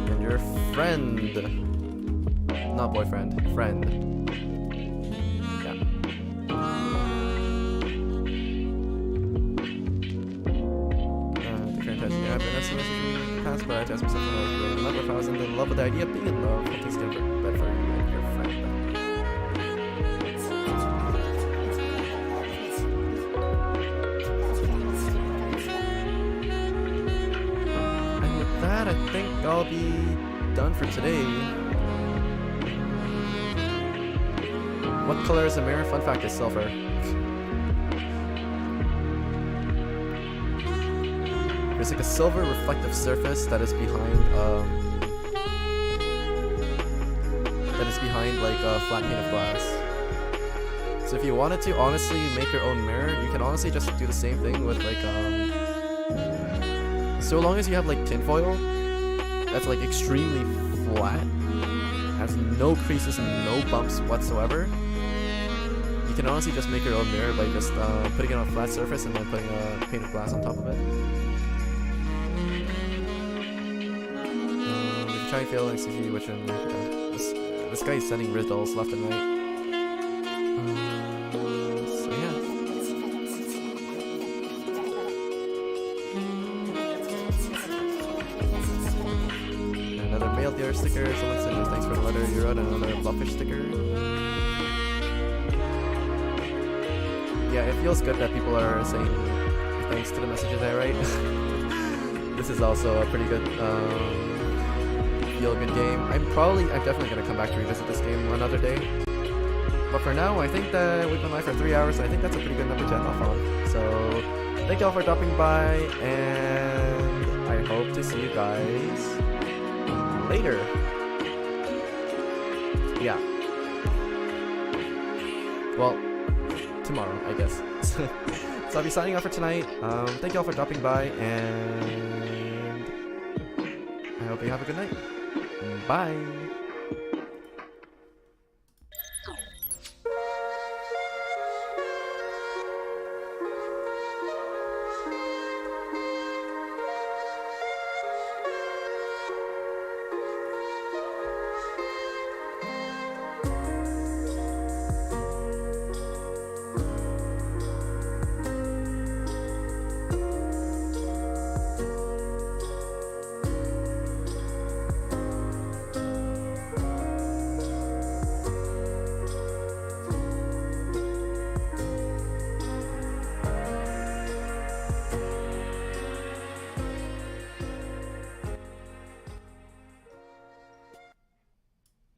And your friend, not boyfriend, friend. But I had to ask myself if I was really in love, if I was in love with the idea of being in love. Hope things get better for you and your friend. And with that, I think I'll be done for today. What color is a mirror? Fun fact is silver. There's like a silver reflective surface that is behind like a flat pane of glass. So if you wanted to honestly make your own mirror, you can honestly just do the same thing with like so long as you have like tinfoil that's like extremely flat, has no creases and no bumps whatsoever, you can honestly just make your own mirror by just putting it on a flat surface and then putting a pane of glass on top of it. Try and fail and see which one. This guy is sending riddles left and right. So yeah. Another mail dealer sticker. Someone sent us thanks for the letter you wrote. Another blobfish sticker. Yeah, it feels good that people are saying thanks to the messages I write. This is also a pretty good. Feel good game. I'm definitely gonna come back to revisit this game another day. But for now, I think that we've been live for 3 hours, so I think that's a pretty good number to end off on. So, thank you all for dropping by, and I hope to see you guys later. Yeah. Well, tomorrow, I guess. So I'll be signing off for tonight. Thank you all for dropping by, and I hope you have a good night. Bye.